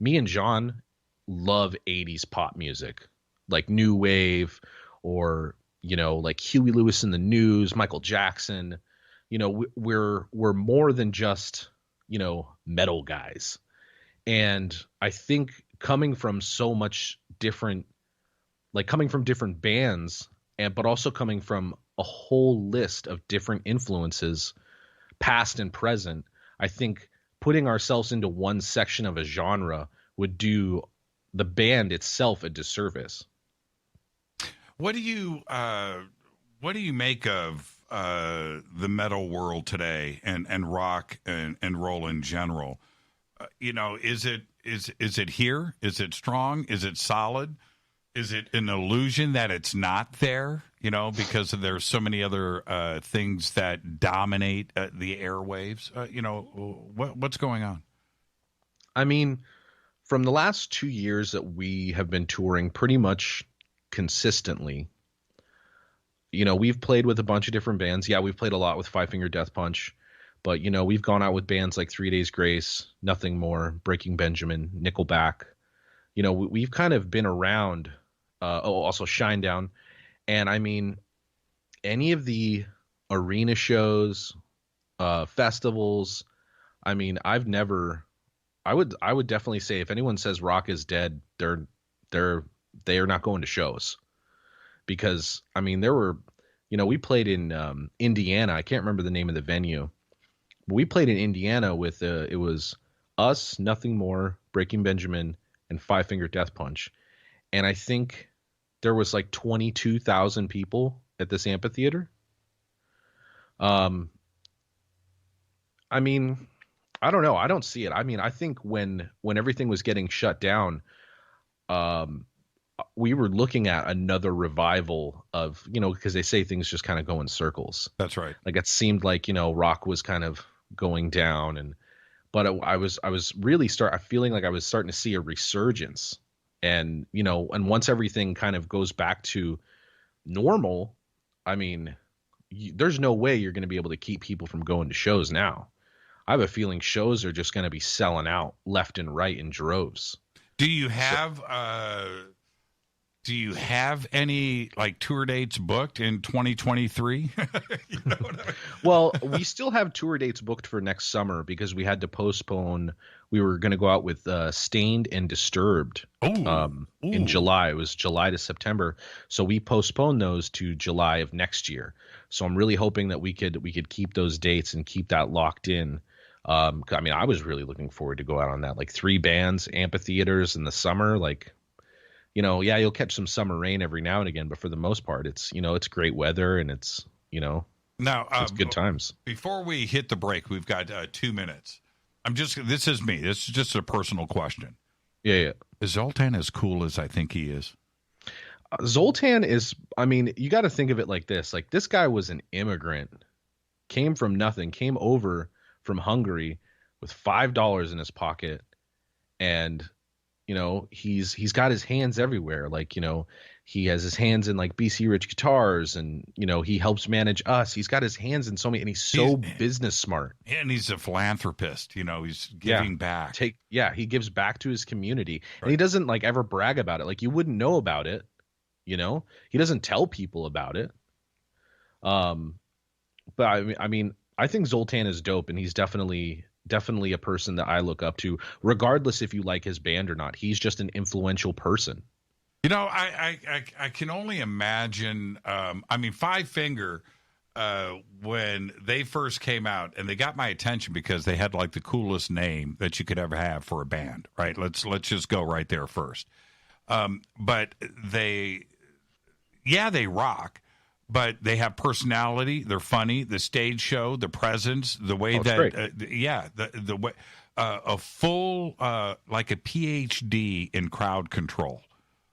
me and John love 80s pop music, like new wave or, like Huey Lewis and the News, Michael Jackson. We're more than just, metal guys. And I think coming from so much different, like coming from different bands but also coming from a whole list of different influences, past and present, I think putting ourselves into one section of a genre would do the band itself a disservice. What do you make of the metal world today and rock and roll in general? Is it here? Is it strong? Is it solid? Is it an illusion that it's not there? Because there's so many other things that dominate the airwaves. What's going on? I mean, from the last 2 years that we have been touring pretty much consistently, we've played with a bunch of different bands. Yeah, we've played a lot with Five Finger Death Punch, but we've gone out with bands like 3 Days Grace, Nothing More, Breaking Benjamin, Nickelback. We've kind of been around. Also Shinedown. And I mean, any of the arena shows, festivals, I mean, I would definitely say if anyone says rock is dead, they are not going to shows. Because I mean, there were, we played in Indiana. I can't remember the name of the venue. But we played in Indiana with it was us, Nothing More, Breaking Benjamin, and Five Finger Death Punch. And I think there was like 22,000 people at this amphitheater. I mean, I don't know. I don't see it. I mean, I think when everything was getting shut down, we were looking at another revival of, because they say things just kind of go in circles. That's right. Like it seemed like, rock was kind of going down but I was really feeling like I was starting to see a resurgence. And, and once everything kind of goes back to normal, I mean, there's no way you're going to be able to keep people from going to shows now. I have a feeling shows are just going to be selling out left and right in droves. Do you have any like tour dates booked in 2023? Well, we still have tour dates booked for next summer because we had to postpone. We were going to go out with Stained and Disturbed in July. It was July to September. So we postponed those to July of next year. So I'm really hoping that we could keep those dates and keep that locked in. I mean, I was really looking forward to go out on that, like 3 bands, amphitheaters in the summer. Like, yeah, you'll catch some summer rain every now and again, but for the most part, it's, it's great weather and it's, now it's good times. Before we hit the break, we've got 2 minutes. This is me. This is just a personal question. Yeah. Is Zoltan as cool as I think he is? Zoltan is, I mean, you got to think of it like this. Like this guy was an immigrant, came from nothing, came over from Hungary with $5 in his pocket. And, he's got his hands everywhere. Like, he has his hands in like BC Rich Guitars, and he helps manage us. He's got his hands in so many, and he's business smart. And he's a philanthropist. He's giving back. He gives back to his community, and he doesn't like ever brag about it. Like you wouldn't know about it. He doesn't tell people about it. But I mean, I think Zoltan is dope, and he's definitely a person that I look up to, regardless if you like his band or not. He's just an influential person. I can only imagine. Five Finger, when they first came out, and they got my attention because they had like the coolest name that you could ever have for a band. Right? Let's just go right there first. But they rock. But they have personality. They're funny. The stage show, the presence, the way the way a full like a PhD in crowd control.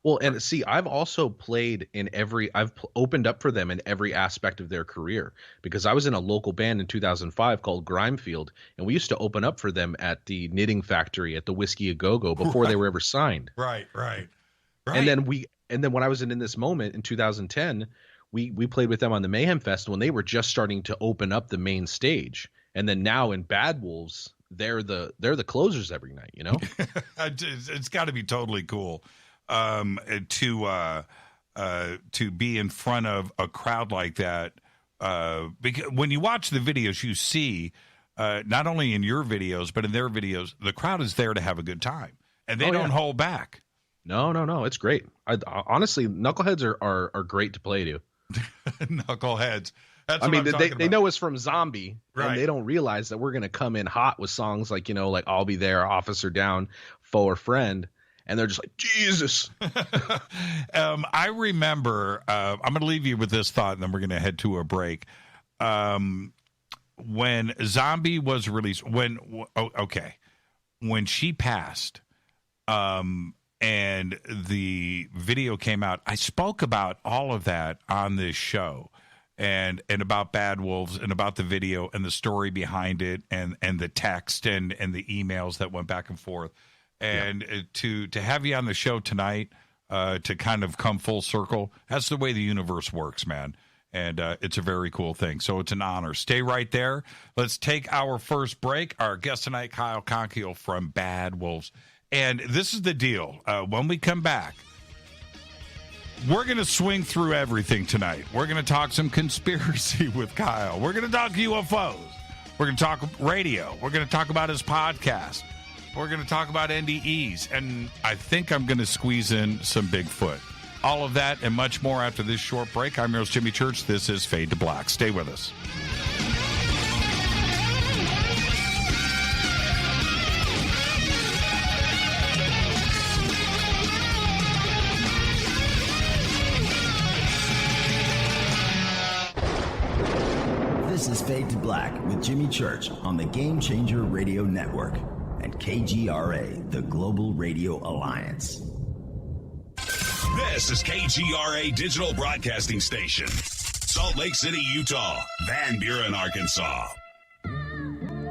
Well, and see, I've also played in I've opened up for them in every aspect of their career, because I was in a local band in 2005 called Grimefield, and we used to open up for them at the Knitting Factory at the Whiskey A Go-Go before they were ever signed. Right. And then when I was in This Moment in 2010. We played with them on the Mayhem Festival, and they were just starting to open up the main stage. And then now in Bad Wolves, they're the closers every night. It's got to be totally cool to be in front of a crowd like that. Because when you watch the videos, you see not only in your videos but in their videos, the crowd is there to have a good time, and they don't hold back. No, it's great. Honestly, Knuckleheads are great to play to. Knuckleheads. That's they know us from Zombie, right? And they don't realize that we're gonna come in hot with songs like like I'll Be There, Officer Down, Foe or Friend, and they're just like, Jesus. I remember. I'm gonna leave you with this thought, and then we're gonna head to a break. When Zombie was released, when she passed, and the video came out, I spoke about all of that on this shoto and about Bad Wolves and about the video and the story behind it and the text and the emails that went back and forth. And to have you on the show tonight, to kind of come full circle, that's the way the universe works, man. And it's a very cool thing. So it's an honor. Stay right there. Let's take our first break. Our guest tonight, Kyle Konkiel from Bad Wolves. And this is the deal. When we come back, we're going to swing through everything tonight. We're going to talk some conspiracy with Kyle. We're going to talk UFOs. We're going to talk radio. We're going to talk about his podcast. We're going to talk about NDEs. And I think I'm going to squeeze in some Bigfoot. All of that and much more after this short break. I'm your host, Jimmy Church. This is Fade to Black. Stay with us. This is Fade to Black with Jimmy Church on the Game Changer Radio Network and KGRA, the Global Radio Alliance. This is KGRA Digital Broadcasting Station, Salt Lake City, Utah, Van Buren, Arkansas.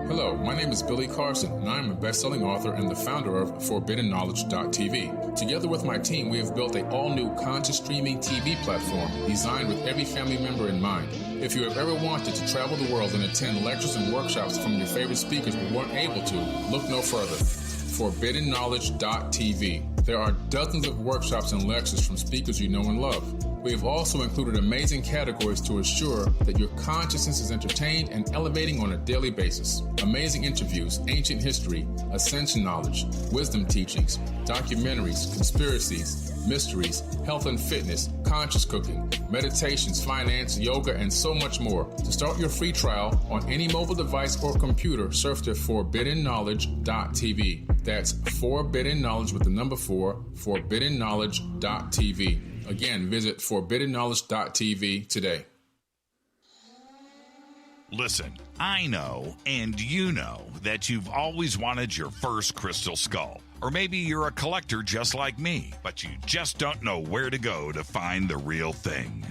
Hello, my name is Billy Carson, and I am a best-selling author and the founder of ForbiddenKnowledge.tv. Together with my team, we have built an all-new conscious streaming TV platform designed with every family member in mind. If you have ever wanted to travel the world and attend lectures and workshops from your favorite speakers but weren't able to, look no further. ForbiddenKnowledge.tv. There are dozens of workshops and lectures from speakers you know and love. We have also included amazing categories to assure that your consciousness is entertained and elevating on a daily basis. Amazing interviews, ancient history, ascension knowledge, wisdom teachings, documentaries, conspiracies, mysteries, health and fitness, conscious cooking, meditations, finance, yoga, and so much more. To start your free trial on any mobile device or computer, surf to ForbiddenKnowledge.tv. That's Forbidden Knowledge with the number 4, ForbiddenKnowledge.tv. Again, visit ForbiddenKnowledge.tv today. Listen, I know, and you know, that you've always wanted your first crystal skull. Or maybe you're a collector just like me, but you just don't know where to go to find the real thing.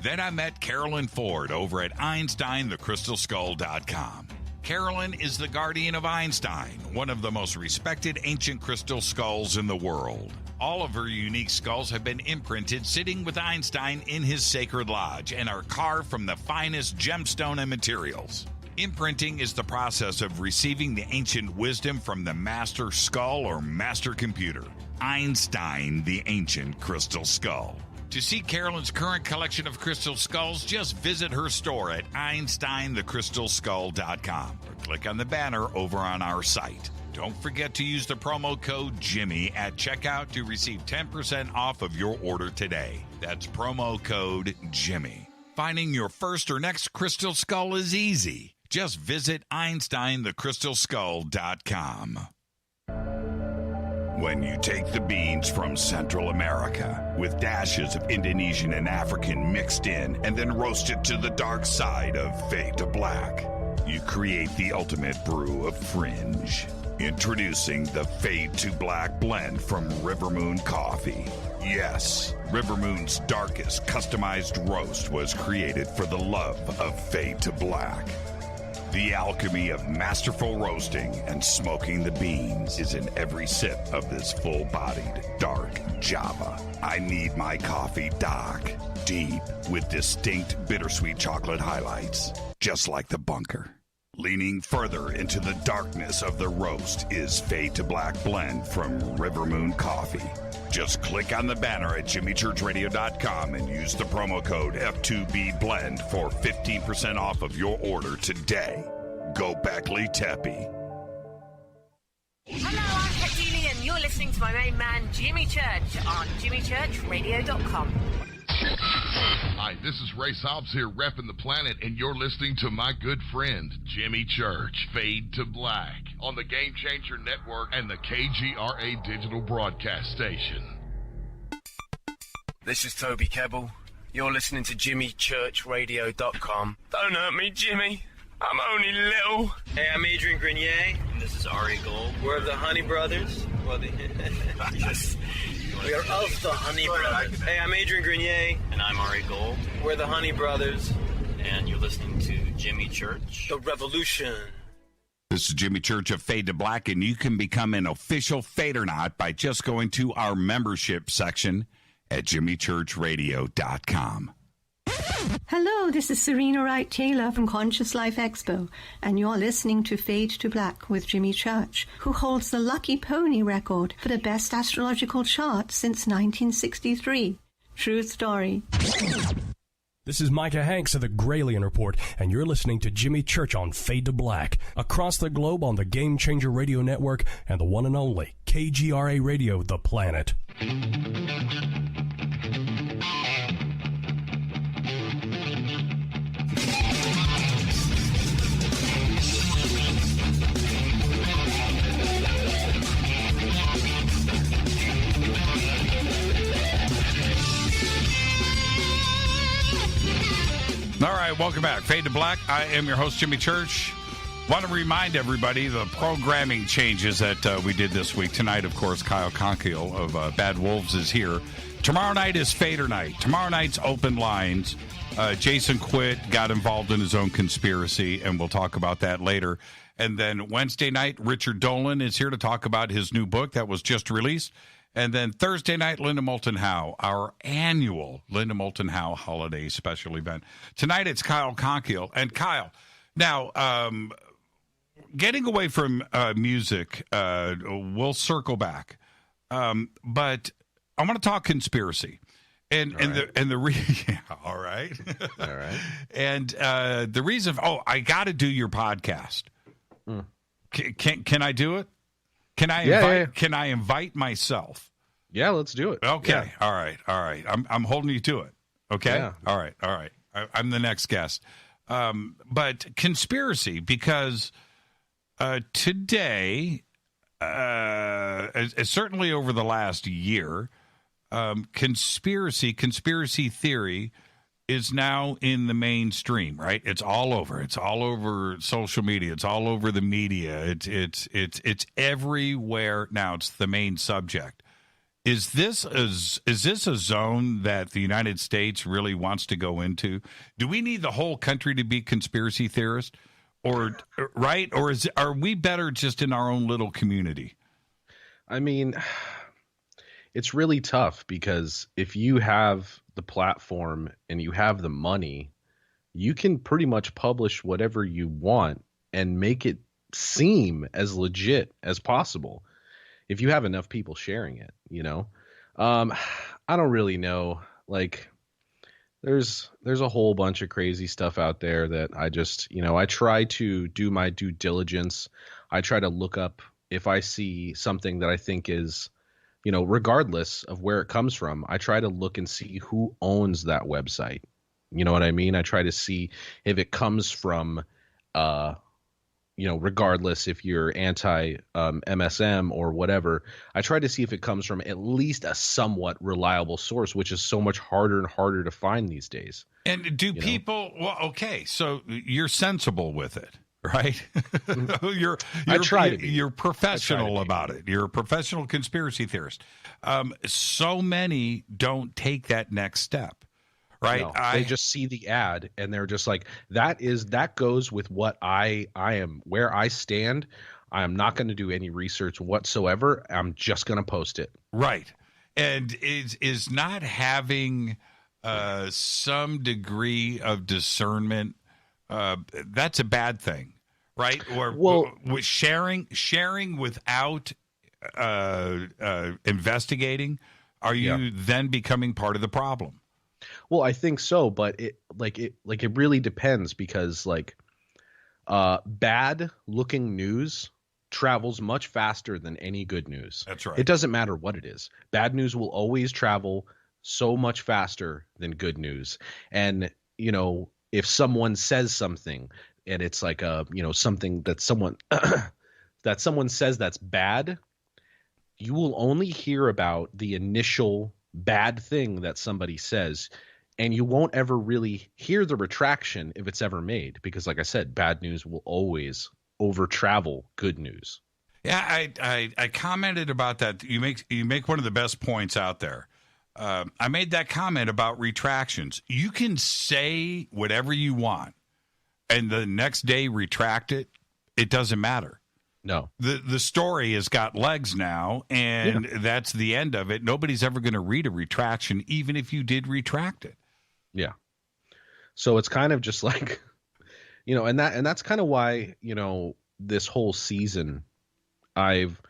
Then I met Carolyn Ford over at EinsteinTheCrystalSkull.com. Carolyn is the guardian of Einstein, one of the most respected ancient crystal skulls in the world. All of her unique skulls have been imprinted sitting with Einstein in his sacred lodge and are carved from the finest gemstone and materials. Imprinting is the process of receiving the ancient wisdom from the master skull or master computer. Einstein, the ancient crystal skull. To see Carolyn's current collection of crystal skulls, just visit her store at EinsteinTheCrystalSkull.com or click on the banner over on our site. Don't forget to use the promo code Jimmy at checkout to receive 10% off of your order today. That's promo code Jimmy. Finding your first or next crystal skull is easy. Just visit EinsteinTheCrystalSkull.com. When you take the beans from Central America with dashes of Indonesian and African mixed in and then roast it to the dark side of fade to black, you create the ultimate brew of fringe. Introducing the Fade to Black blend from Rivermoon Coffee. Yes, Rivermoon's darkest customized roast was created for the love of Fade to Black. The alchemy of masterful roasting and smoking the beans is in every sip of this full-bodied, dark Java. I need my coffee dark, deep, with distinct bittersweet chocolate highlights, just like the bunker. Leaning further into the darkness of the roast is Fade to Black blend from Rivermoon Coffee. Just click on the banner at jimmychurchradio.com and use the promo code F2BBLEND for 15% off of your order today. Go Beckley Teppy. Hello, I'm Katie and you're listening to my main man, Jimmy Church, on jimmychurchradio.com. Hi, this is Ray Hobbs here, repping the planet, and you're listening to my good friend, Jimmy Church, Fade to Black, on the Game Changer Network and the KGRA digital broadcast station. This is Toby Kebbell. You're listening to jimmychurchradio.com. Don't hurt me, Jimmy. I'm only little. Hey, I'm Adrian Grenier. And this is Ari Gold. We're the Honey Brothers. Well, we are of the Honey Brothers. Hey, I'm Adrian Grenier. And I'm Ari Gold. We're the Honey Brothers. And you're listening to Jimmy Church. The Revolution. This is Jimmy Church of Fade to Black, and you can become an official Fadernaut by just going to our membership section at jimmychurchradio.com. Hello, this is Serena Wright Taylor from Conscious Life Expo, and you're listening to Fade to Black with Jimmy Church, who holds the Lucky Pony record for the best astrological chart since 1963. True story. This is Micah Hanks of the Gralien Report, and you're listening to Jimmy Church on Fade to Black, across the globe on the Game Changer Radio Network and the one and only KGRA Radio, The Planet. All right, welcome back. Fade to Black. I am your host, Jimmy Church. Want to remind everybody the programming changes that we did this week. Tonight, of course, Kyle Konkiel of Bad Wolves is here. Tomorrow night is Fader night. Tomorrow night's open lines. Jason Quitt got involved in his own conspiracy, and we'll talk about that later. And then Wednesday night, Richard Dolan is here to talk about his new book that was just released. And then Thursday night, Linda Moulton Howe, our annual Linda Moulton Howe holiday special event. Tonight, it's Kyle Konkiel. And Kyle, now, getting away from music, we'll circle back. But I want to talk conspiracy. And the all right. All right. And the reason, I got to do your podcast. Can I do it? Can I invite myself? Yeah, let's do it. Okay. Yeah. All right. I'm holding you to it. Okay. Yeah. All right. I'm the next guest. But conspiracy, because today, certainly over the last year, conspiracy theory is now in the mainstream, right? It's all over. It's all over social media. It's all over the media. It's everywhere now. It's the main subject. Is this a zone that the United States really wants to go into? Do we need the whole country to be conspiracy theorists, or right? Or are we better just in our own little community? I mean, it's really tough because if you have the platform and you have the money, you can pretty much publish whatever you want and make it seem as legit as possible if you have enough people sharing it, you know? I don't really know. Like, there's a whole bunch of crazy stuff out there that I just, I try to do my due diligence. I try to look up if I see something that I think is, regardless of where it comes from, I try to look and see who owns that website. You know what I mean? I try to see if it comes from, regardless if you're anti MSM or whatever, I try to see if it comes from at least a somewhat reliable source, which is so much harder and harder to find these days. And do people, well, okay, so you're sensible with it, right? I try to be. You're professional about it. You're a professional conspiracy theorist. So many don't take that next step. Right. No, they just see the ad and they're just like, that goes with what I am, where I stand. I am not going to do any research whatsoever. I'm just going to post it. Right. And is not having some degree of discernment, that's a bad thing. Right. Or with sharing without investigating, are you then becoming part of the problem? Well, I think so, but it really depends because bad looking news travels much faster than any good news. That's right. It doesn't matter what it is. Bad news will always travel so much faster than good news. And, if someone says something and it's like something that someone that someone says that's bad, you will only hear about the initial bad thing that somebody says, and you won't ever really hear the retraction if it's ever made, because like I said, bad news will always over travel good news. Yeah, I commented about that. You make one of the best points out there. I made that comment about retractions. You can say whatever you want and the next day retract it. It doesn't matter. No. The story has got legs now, and that's the end of it. Nobody's ever going to read a retraction, even if you did retract it. Yeah. So it's kind of just like, and that's kind of why, this whole season, I've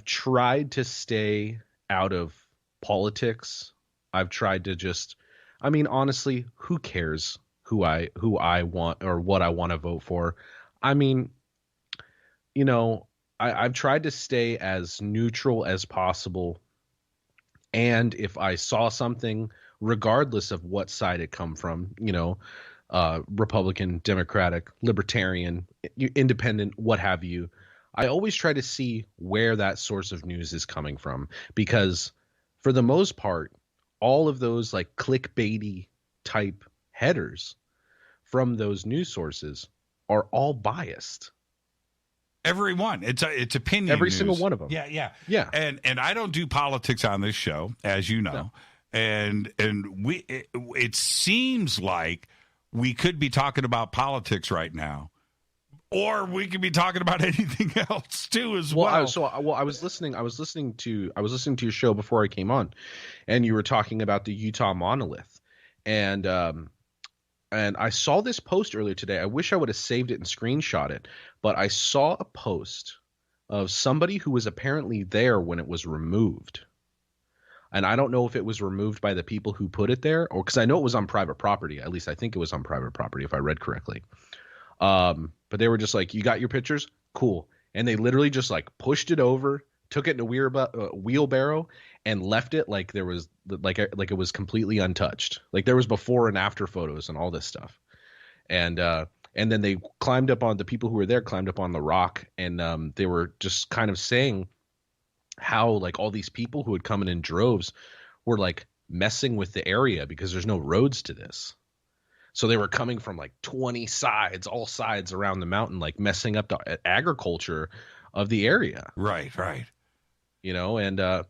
tried to stay out of politics. I've tried to just, honestly, who cares who I want or what I want to vote for? I've tried to stay as neutral as possible. And if I saw something, regardless of what side it come from, Republican, Democratic, Libertarian, Independent, what have you, I always try to see where that source of news is coming from. Because for the most part, all of those like clickbaity type headers from those news sources are all biased. Everyone. It's opinion. Every news. single one of them. Yeah. Yeah. And I don't do politics on this show, as you know. No. And it seems like we could be talking about politics right now, or we could be talking about anything else too as well. I was listening to your show before I came on, and you were talking about the Utah monolith, and I saw this post earlier today. I wish I would have saved it and screenshot it, but I saw a post of somebody who was apparently there when it was removed. And I don't know if it was removed by the people who put it there, or because I know it was on private property. At least I think it was on private property, if I read correctly. But they were just like, "You got your pictures? Cool." And they literally just like pushed it over, took it in a wheelbarrow, and left it like there was like it was completely untouched. Like there was before and after photos and all this stuff. And then they climbed up on the people who were there, climbed up on the rock, and they were just kind of saying how like all these people who had come in droves were like messing with the area because there's no roads to this. So they were coming from like 20 sides, all sides around the mountain, like messing up the agriculture of the area. Right. And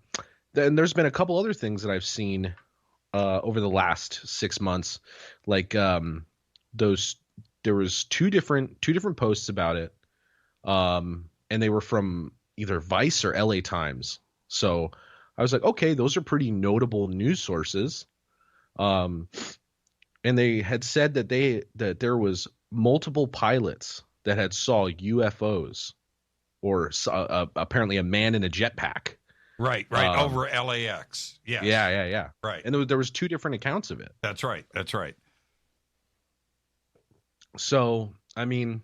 then there's been a couple other things that I've seen over the last 6 months. Like there was two different posts about it. And they were from either Vice or LA Times. So I was like, okay, those are pretty notable news sources. And they had said that there was multiple pilots that had saw UFOs or apparently a man in a jetpack. Right. Over LAX. Yes. Yeah. Right. And there was 2 different accounts of it. That's right. So, I mean,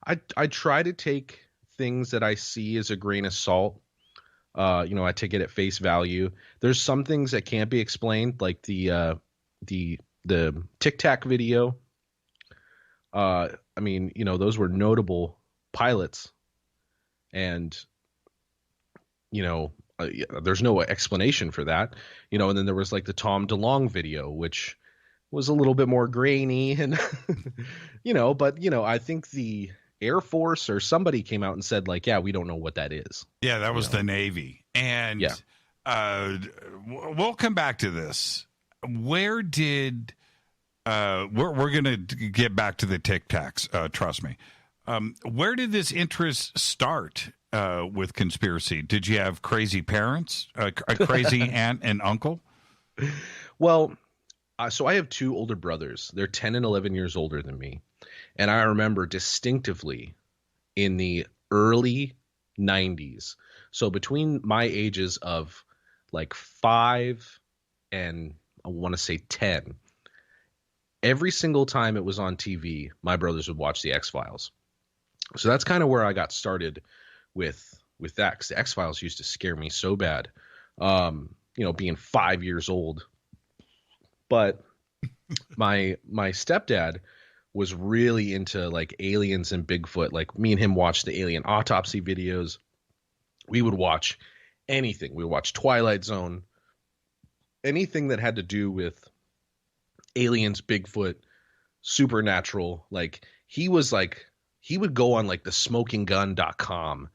I try to take things that I see as a grain of salt. I take it at face value. There's some things that can't be explained, like the Tic Tac video. I mean, those were notable pilots, and there's no explanation for that. And then there was like the Tom DeLonge video, which was a little bit more grainy, and I think the Air Force or somebody came out and said, like, yeah, we don't know what that is. Yeah, that was the Navy. And we'll come back to this. Where did we're going to get back to the Tic Tacs, trust me. Where did this interest start with conspiracy? Did you have crazy parents, a crazy aunt and uncle? Well, so I have 2 older brothers. They're 10 and 11 years older than me. And I remember distinctively in the early 90s, so between my ages of like 5 and I want to say 10, every single time it was on TV, my brothers would watch the X-Files. So that's kind of where I got started with that, because the X-Files used to scare me so bad, being 5 years old. But my stepdad was really into like aliens and Bigfoot. Like me and him watched the alien autopsy videos. We would watch anything. We would watch Twilight Zone, anything that had to do with aliens, Bigfoot, supernatural. Like he would go on like the smokinggun.com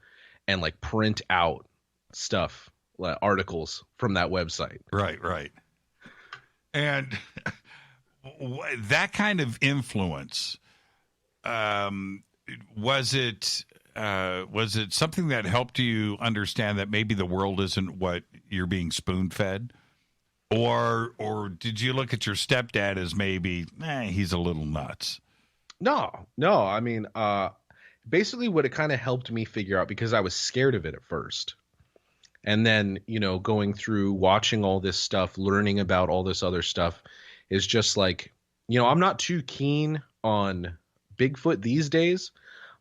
and like print out stuff, like articles from that website. Right. And that kind of influence, was it something that helped you understand that maybe the world isn't what you're being spoon-fed? Or did you look at your stepdad as maybe, he's a little nuts? No. I mean, basically what it kind of helped me figure out, because I was scared of it at first. And then, going through watching all this stuff, learning about all this other stuff is just like, I'm not too keen on Bigfoot these days,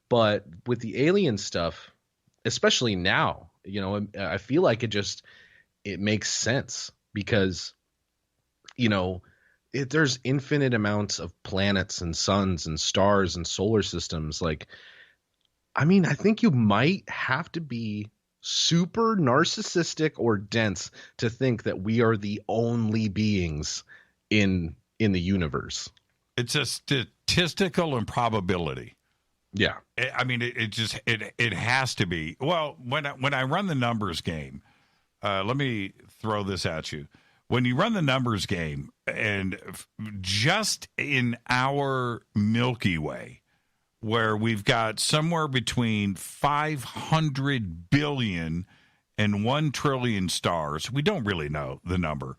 but with the alien stuff, especially now, I feel like it makes sense because, there's infinite amounts of planets and suns and stars and solar systems. Like, I mean, I think you might have to be super narcissistic or dense to think that we are the only beings in the universe. It's a statistical improbability. Yeah. I mean, it has to be. Well, when I run the numbers game, let me throw this at you. When you run the numbers game, and just in our Milky Way, where we've got somewhere between 500 billion and 1 trillion stars. We don't really know the number.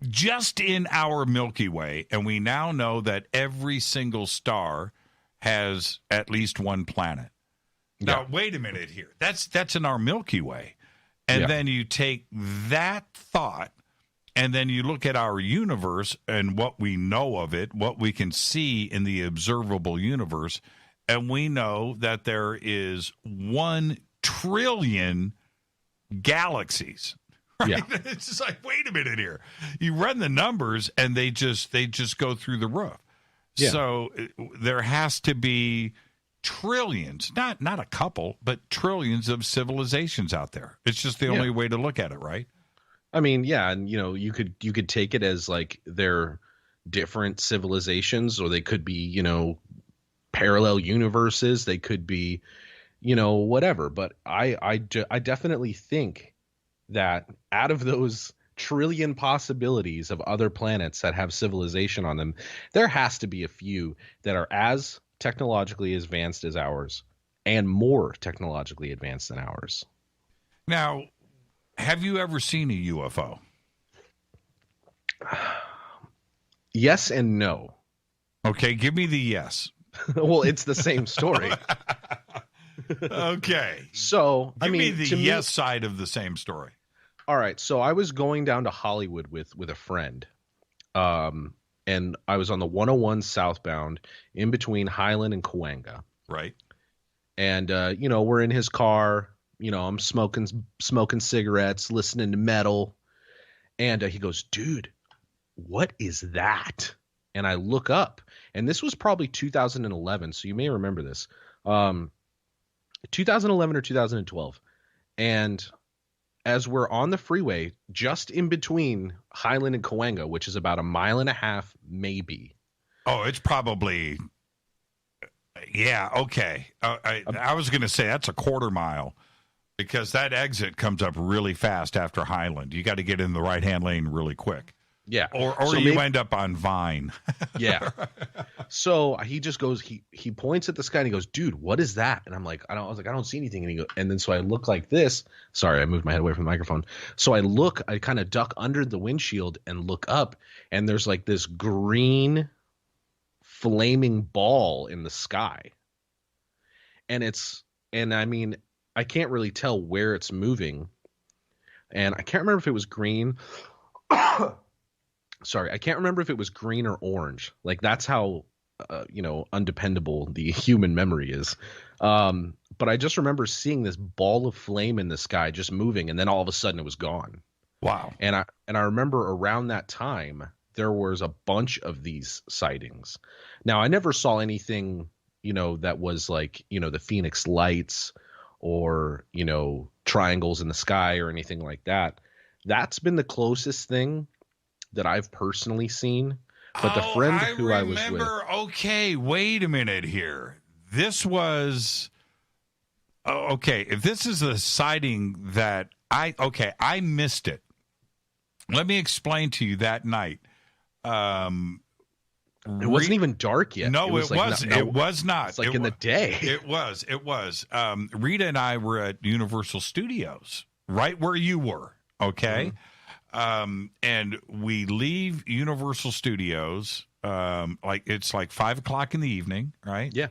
Just in our Milky Way, and we now know that every single star has at least one planet. Now, wait a minute here. That's in our Milky Way. And then you take that thought, and then you look at our universe and what we know of it, what we can see in the observable universe, and we know that there is 1 trillion galaxies. Right? Yeah. It's just like, wait a minute here. You run the numbers, and they just go through the roof. Yeah. So there has to be trillions, not a couple, but trillions of civilizations out there. It's just the only way to look at it, right? I mean, yeah, and you could take it as like they're different civilizations, or they could be, parallel universes. They could be, whatever. But I definitely think that out of those trillion possibilities of other planets that have civilization on them, there has to be a few that are as technologically advanced as ours and more technologically advanced than ours. Now, Have you ever seen a UFO? Yes and no. Okay, give me the yes. Well, it's the same story. Okay. So, give me the yes side of the same story. All right. So I was going down to Hollywood with a friend. And I was on the 101 southbound in between Highland and Cahuenga. Right. And, we're in his car. I'm smoking cigarettes, listening to metal. And he goes, dude, what is that? And I look up. And this was probably 2011. So you may remember this. 2011 or 2012. And as we're on the freeway, just in between Highland and Cahuenga, which is about 1.5 miles, maybe. Oh, it's probably, yeah, okay. I was going to say that's a 1/4 mile because that exit comes up really fast after Highland. You got to get in the right-hand lane really quick. Yeah. Or so you end up on Vine. Yeah. So he just goes, he points at the sky and he goes, dude, what is that? And I'm like, I was like, I don't see anything. And then so I look like this. Sorry, I moved my head away from the microphone. So I kind of duck under the windshield and look up, and there's like this green flaming ball in the sky. And I can't really tell where it's moving. And I can't remember if it was green. Sorry, I can't remember if it was green or orange. Like, that's how, undependable the human memory is. But I just remember seeing this ball of flame in the sky just moving, and then all of a sudden it was gone. Wow. And I remember around that time, there was a bunch of these sightings. Now, I never saw anything, that was like, the Phoenix Lights or, triangles in the sky or anything like that. That's been the closest thing that I've personally seen. But the friend who I was with. Okay, wait a minute here. This was okay. If this is a sighting that I missed it. Let me explain to you that night. It wasn't even dark yet. No, it was not. It's like in the day. It was. Rita and I were at Universal Studios, right where you were. Okay. Mm-hmm. And we leave Universal Studios, it's like 5:00 in the evening, right? Yeah.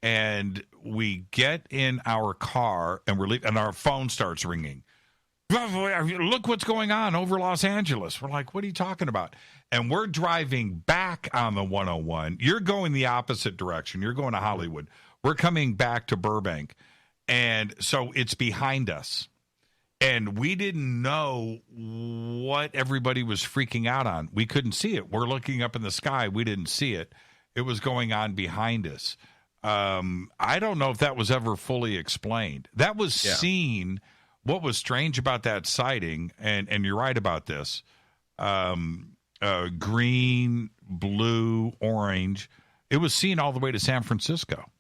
And we get in our car and and our phone starts ringing. Look what's going on over Los Angeles. We're like, what are you talking about? And we're driving back on the 101. You're going the opposite direction. You're going to Hollywood. We're coming back to Burbank. And so it's behind us. And we didn't know what everybody was freaking out on. We couldn't see it. We're looking up in the sky. We didn't see it. It was going on behind us. I don't know if that was ever fully explained. That was seen. What was strange about that sighting, and you're right about this, green, blue, orange, it was seen all the way to San Francisco.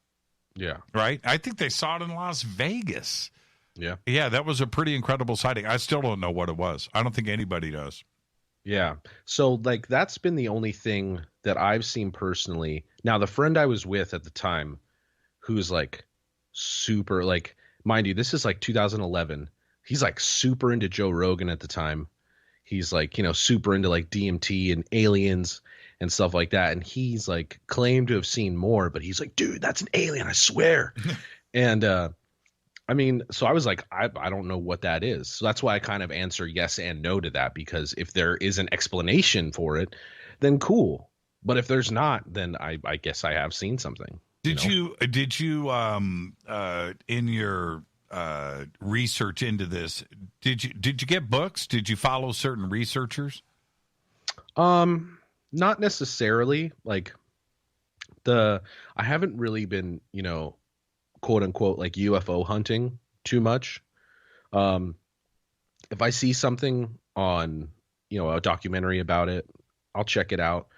Yeah. Right? I think they saw it in Las Vegas. Yeah. Yeah, that was a pretty incredible sighting. I still don't know what it was. I don't think anybody does. Yeah. So, that's been the only thing that I've seen personally. Now, the friend I was with at the time, who's super, mind you, this is 2011. He's super into Joe Rogan at the time. He's super into DMT and aliens and stuff like that. And he's claimed to have seen more, but he's like, dude, that's an alien, I swear. And, so I was like, I don't know what that is. So that's why I kind of answer yes and no to that, because if there is an explanation for it, then cool. But if there's not, then I guess I have seen something. Did you in your research into this, did you get books? Did you follow certain researchers? Not necessarily. I haven't really been, quote unquote, UFO hunting too much. If I see something on, a documentary about it, I'll check it out.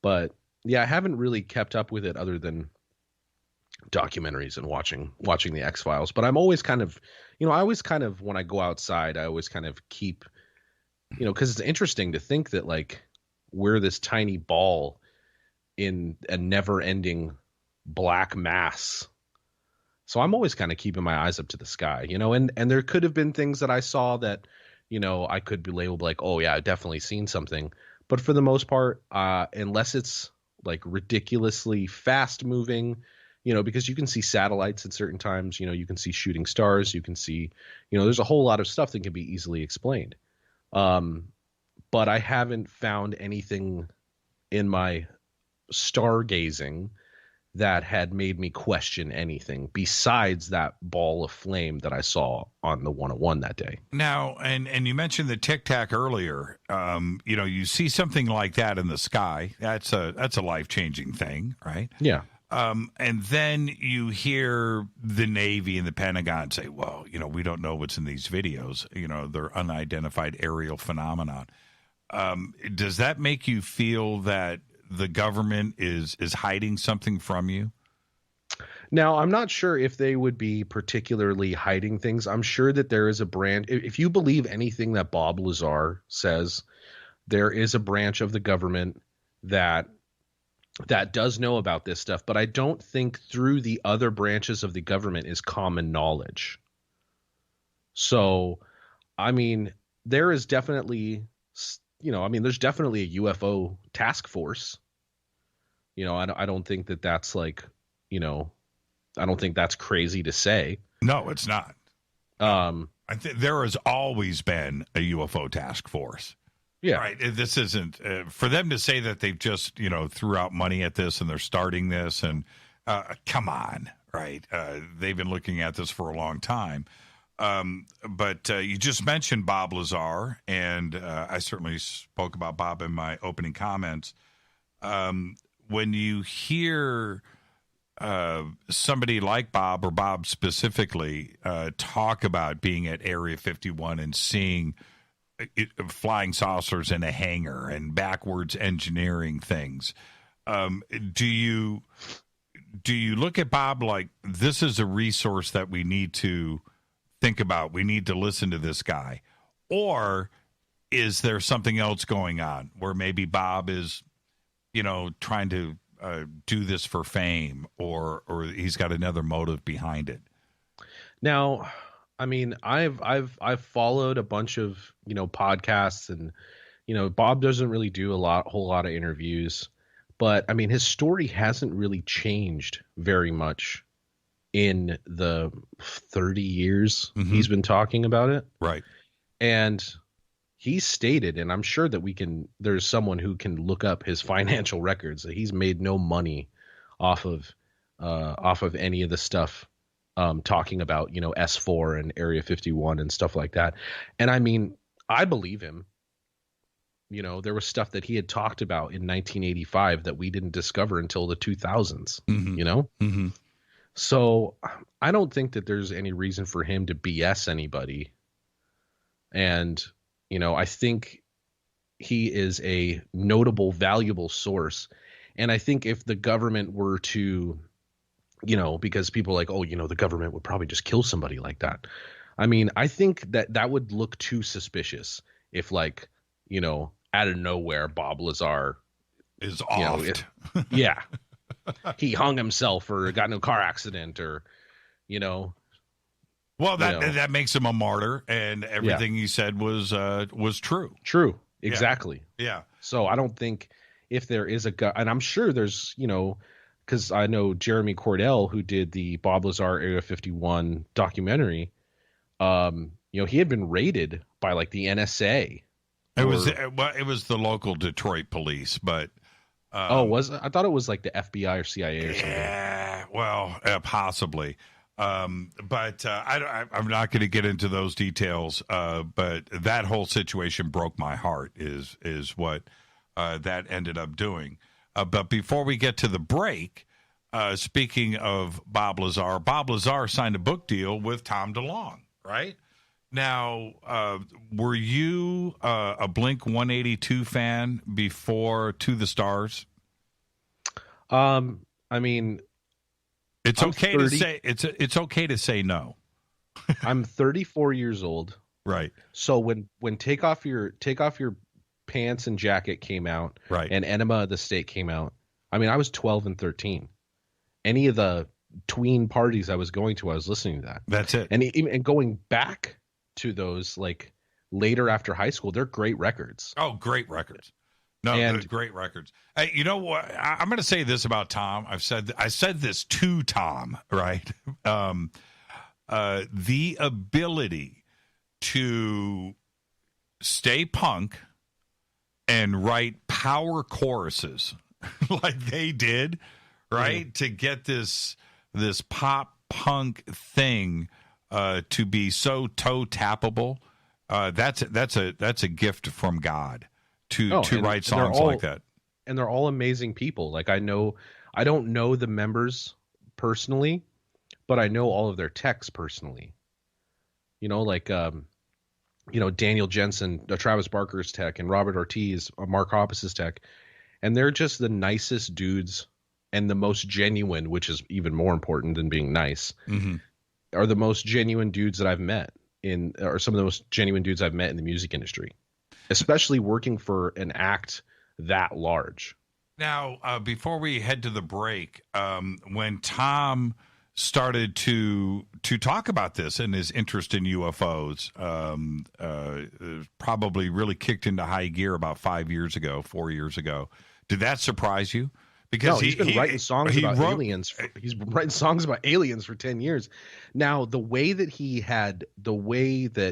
But yeah, I haven't really kept up with it other than documentaries and watching the X-Files. But I'm always kind of, when I go outside, I always kind of keep, because it's interesting to think that we're this tiny ball in a never-ending black mass. So I'm always kind of keeping my eyes up to the sky, and there could have been things that I saw that I could be labeled like, oh yeah, I've definitely seen something. But for the most part, unless it's like ridiculously fast moving, because you can see satellites at certain times, you can see shooting stars, you can see, there's a whole lot of stuff that can be easily explained. But I haven't found anything in my stargazing that had made me question anything besides that ball of flame that I saw on the 101 that day. Now, and you mentioned the Tic Tac earlier. You see something like that in the sky. That's a life-changing thing, right? Yeah. And then you hear the Navy and the Pentagon say, well, we don't know what's in these videos. They're unidentified aerial phenomenon. Does that make you feel that the government is hiding something from you? Now, I'm not sure if they would be particularly hiding things. I'm sure that there is a branch. If you believe anything that Bob Lazar says, there is a branch of the government that does know about this stuff. But I don't think through the other branches of the government is common knowledge. So, I mean, there is definitely, there's definitely a UFO task force. I don't think that's like, I don't think that's crazy to say. No, it's not. I think there has always been a UFO task force. Yeah. Right. This isn't for them to say that they've just, threw out money at this and they're starting this. And come on. Right. They've been looking at this for a long time. But you just mentioned Bob Lazar, and I certainly spoke about Bob in my opening comments. When you hear somebody like Bob, or Bob specifically, talk about being at Area 51 and seeing flying saucers in a hangar and backwards engineering things, do you look at Bob like this is a resource that we need to think about? We need to listen to this guy, or is there something else going on where maybe Bob is, trying to do this for fame, or he's got another motive behind it? Now, I mean, I've followed a bunch of podcasts, and Bob doesn't really do a whole lot of interviews, but I mean, his story hasn't really changed very much in the 30 years he's been talking about it. Right. And he stated, and I'm sure that there's someone who can look up his financial records, that he's made no money off of any of the stuff talking about, S4 and Area 51 and stuff like that. And I mean, I believe him. There was stuff that he had talked about in 1985 that we didn't discover until the 2000s, Mm-hmm. So I don't think that there's any reason for him to BS anybody. And, I think he is a notable, valuable source. And I think if the government were to, because people are like, oh, the government would probably just kill somebody like that. I mean, I think that would look too suspicious if, like, out of nowhere, Bob Lazar is offed. Yeah. He hung himself or got in a car accident, or, Well, that makes him a martyr, and everything he said was true. True. Exactly. Yeah. So I don't think if there is and I'm sure there's, because I know Jeremy Cordell, who did the Bob Lazar Area 51 documentary, he had been raided by like the NSA. It was the local Detroit police, but was it? I thought it was like the FBI or CIA or something. Yeah, well, possibly. But I'm not going to get into those details. But that whole situation broke my heart. Is what that ended up doing. But before we get to the break, speaking of Bob Lazar signed a book deal with Tom DeLonge, right? Now, were you a Blink 182 fan before To the Stars? I mean, it's okay to say it's okay to say no. I'm 34 years old. Right. So when Take Off Your Pants and Jacket came out, right, and Enema of the State came out, I mean, I was 12 and 13. Any of the tween parties I was going to, I was listening to that. That's it. And going back to those like later after high school, they're great records. Oh, great records. No, And- great records. Hey, you know what? I'm going to say this about Tom. I said this to Tom, right? The ability to stay punk and write power choruses like they did, right? To get this pop punk thing to be so toe tappable, that's a gift from God to write songs like that. And they're all amazing people. Like I don't know the members personally, but I know all of their techs personally. You know, like Daniel Jensen, Travis Barker's tech, and Robert Ortiz, Mark Hoppus's tech, and they're just the nicest dudes and the most genuine, which is even more important than being nice. Mm-hmm. Are the most genuine dudes that I've met or some of the most genuine dudes I've met in the music industry, especially working for an act that large. Now, before we head to the break, when Tom started to talk about this and his interest in UFOs, probably really kicked into high gear about 4 years ago. Did that surprise you? Because he's been writing songs about aliens. He's been writing songs about aliens for 10 years. Now, the way that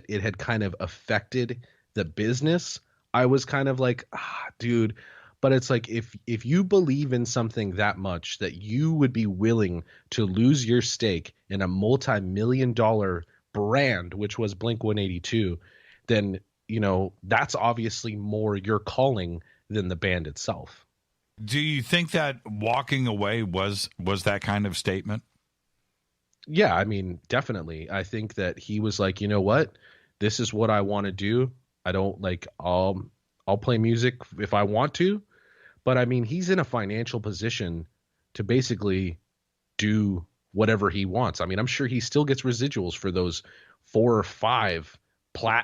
it had kind of affected the business, I was kind of like, dude. But it's like if you believe in something that much that you would be willing to lose your stake in a multi-million-dollar brand, which was Blink-182, then that's obviously more your calling than the band itself. Do you think that walking away was that kind of statement? Yeah, I mean, definitely. I think that he was like, you know what? This is what I want to do. I don't like I'll play music if I want to. But I mean, he's in a financial position to basically do whatever he wants. I mean, I'm sure he still gets residuals for those 4 or 5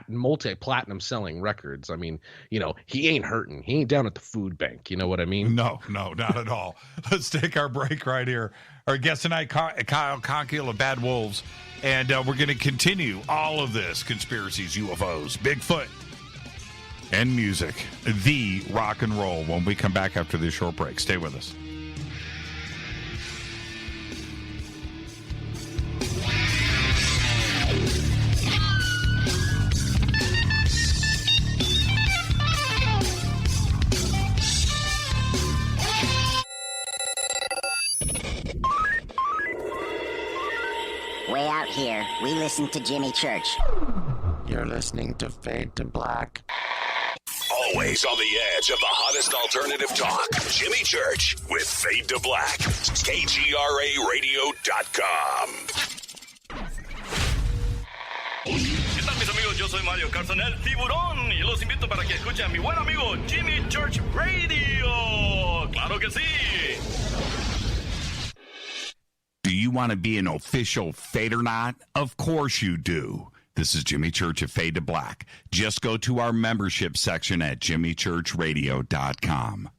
multi-platinum selling records. I mean, he ain't hurting. He ain't down at the food bank. You know what I mean? No, not at all. Let's take our break right here. Our guest tonight, Kyle Konkiel of Bad Wolves. And we're going to continue all of this: conspiracies, UFOs, Bigfoot, and music, the rock and roll, when we come back after this short break. Stay with us. Way out here, we listen to Jimmy Church. You're listening to Fade to Black. Always on the edge of the hottest alternative talk. Jimmy Church with Fade to Black. KGRARadio.com. ¿Qué tal, mis amigos? Yo soy Mario Carson, el tiburón, y los invito para que escuchen a mi buen amigo Jimmy Church Radio. ¡Claro que sí! Do you want to be an official Fadernaut? Of course you do. This is Jimmy Church of Fade to Black. Just go to our membership section at jimmychurchradio.com.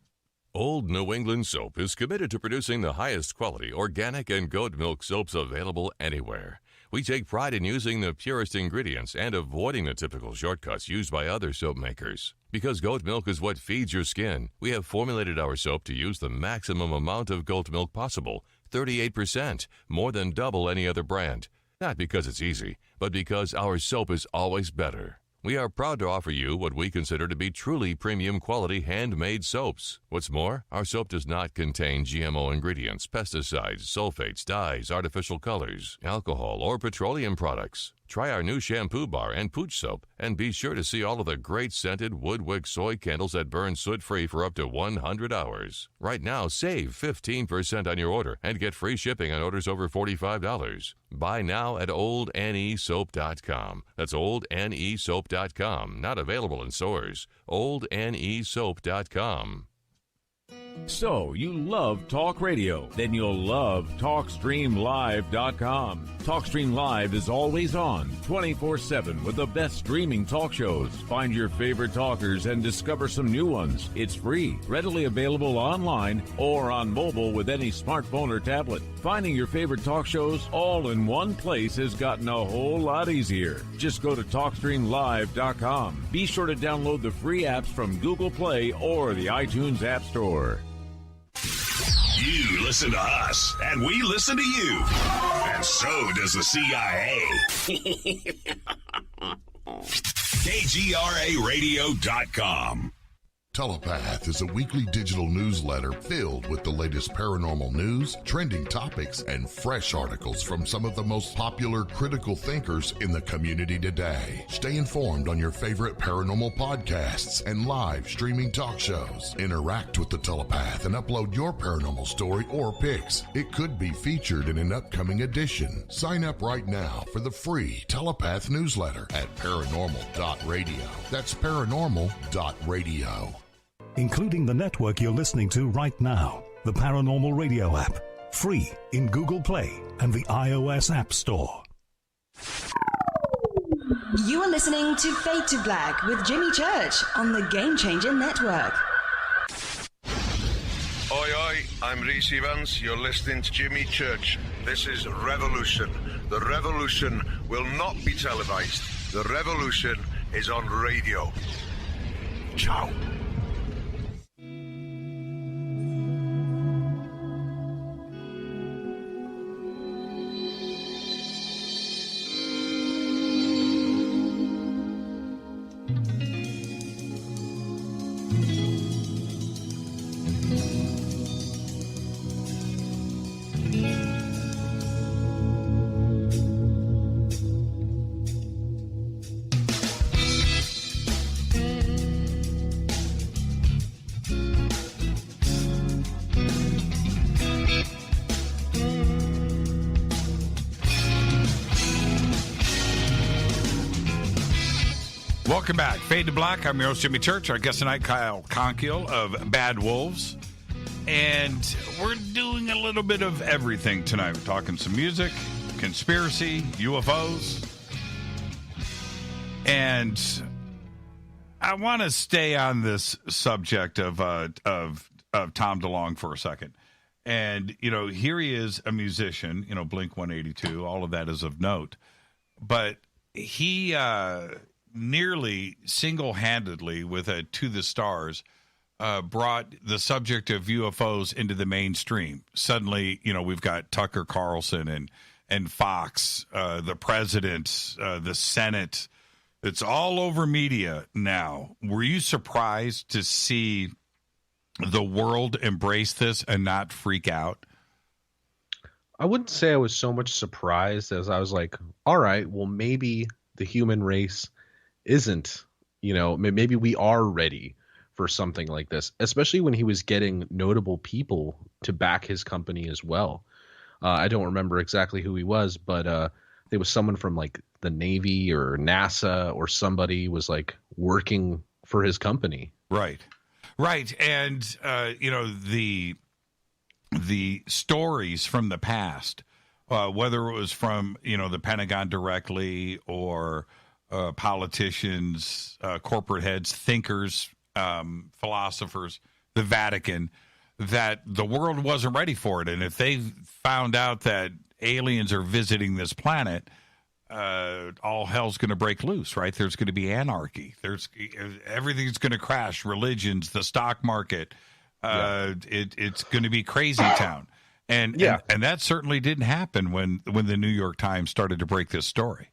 Old New England Soap is committed to producing the highest quality organic and goat milk soaps available anywhere. We take pride in using the purest ingredients and avoiding the typical shortcuts used by other soap makers. Because goat milk is what feeds your skin, we have formulated our soap to use the maximum amount of goat milk possible, 38%, more than double any other brand. Not because it's easy, but because our soap is always better. We are proud to offer you what we consider to be truly premium quality handmade soaps. What's more, our soap does not contain GMO ingredients, pesticides, sulfates, dyes, artificial colors, alcohol, or petroleum products. Try our new shampoo bar and pooch soap, and be sure to see all of the great scented Woodwick soy candles that burn soot-free for up to 100 hours. Right now, save 15% on your order and get free shipping on orders over $45. Buy now at oldnesoap.com. That's oldnesoap.com. Not available in stores. oldnesoap.com. So, you love talk radio? Then you'll love TalkStreamLive.com. TalkStream Live is always on, 24/7 with the best streaming talk shows. Find your favorite talkers and discover some new ones. It's free, readily available online or on mobile with any smartphone or tablet. Finding your favorite talk shows all in one place has gotten a whole lot easier. Just go to TalkStreamLive.com. Be sure to download the free apps from Google Play or the iTunes App Store. You listen to us, and we listen to you. And so does the CIA. KGRARadio.com. Telepath is a weekly digital newsletter filled with the latest paranormal news, trending topics, and fresh articles from some of the most popular critical thinkers in the community today. Stay informed on your favorite paranormal podcasts and live streaming talk shows. Interact with the Telepath and upload your paranormal story or pics. It could be featured in an upcoming edition. Sign up right now for the free Telepath newsletter at paranormal.radio. That's paranormal.radio. Including the network you're listening to right now, the Paranormal Radio app, free in Google Play and the iOS App Store. You are listening to Fade to Black with Jimmy Church on the Game Changer Network. Oi, oi, I'm Reese Evans. You're listening to Jimmy Church. This is Revolution. The revolution will not be televised. The revolution is on radio. Ciao. Welcome back. Fade to Black. I'm your host, Jimmy Church. Our guest tonight, Kyle Konkiel of Bad Wolves. And we're doing a little bit of everything tonight. We're talking some music, conspiracy, UFOs. And I want to stay on this subject of Tom DeLonge for a second. And, you know, here he is, a musician, you know, Blink 182, all of that is of note. But he nearly single-handedly with a To the Stars brought the subject of UFOs into the mainstream. Suddenly, you know, we've got Tucker Carlson and Fox, the president, the Senate. It's all over media now. Were you surprised to see the world embrace this and not freak out? I wouldn't say I was so much surprised as I was like, all right, well, maybe the human race isn't, you know, maybe we are ready for something like this, especially when he was getting notable people to back his company as well. I don't remember exactly who he was, but there was someone from like the Navy or NASA or somebody was like working for his company. Right. And, you know, the stories from the past, whether it was from, you know, the Pentagon directly or politicians, corporate heads, thinkers, philosophers, the Vatican, that the world wasn't ready for it. And if they found out that aliens are visiting this planet, all hell's going to break loose, right? There's going to be anarchy. Everything's going to crash. Religions, the stock market, it's going to be crazy town. And that certainly didn't happen when the New York Times started to break this story.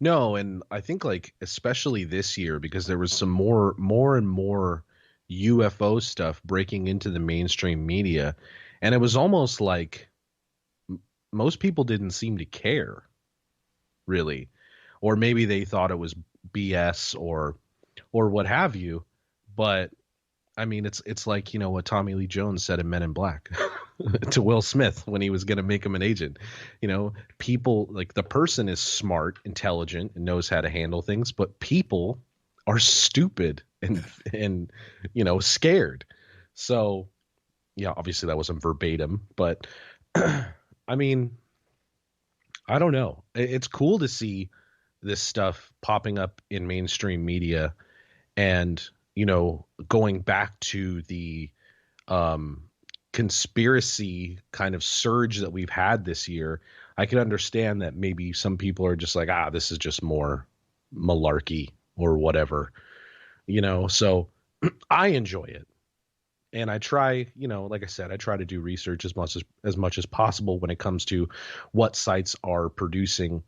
No, and I think like especially this year because there was some more and more UFO stuff breaking into the mainstream media, and it was almost like most people didn't seem to care, really, or maybe they thought it was BS or what have you. But I mean, it's like, you know, what Tommy Lee Jones said in Men in Black to Will Smith when he was going to make him an agent. You know, people, like, the person is smart, intelligent, and knows how to handle things, but people are stupid and you know, scared. So Yeah, obviously that wasn't verbatim, but I mean, I don't know. It's cool to see this stuff popping up in mainstream media, and, you know, going back to the conspiracy kind of surge that we've had this year. I can understand that maybe some people are just like, this is just more malarkey or whatever, you know. So I enjoy it. And I try, you know, like I said, I try to do research as much as possible when it comes to what sites are producing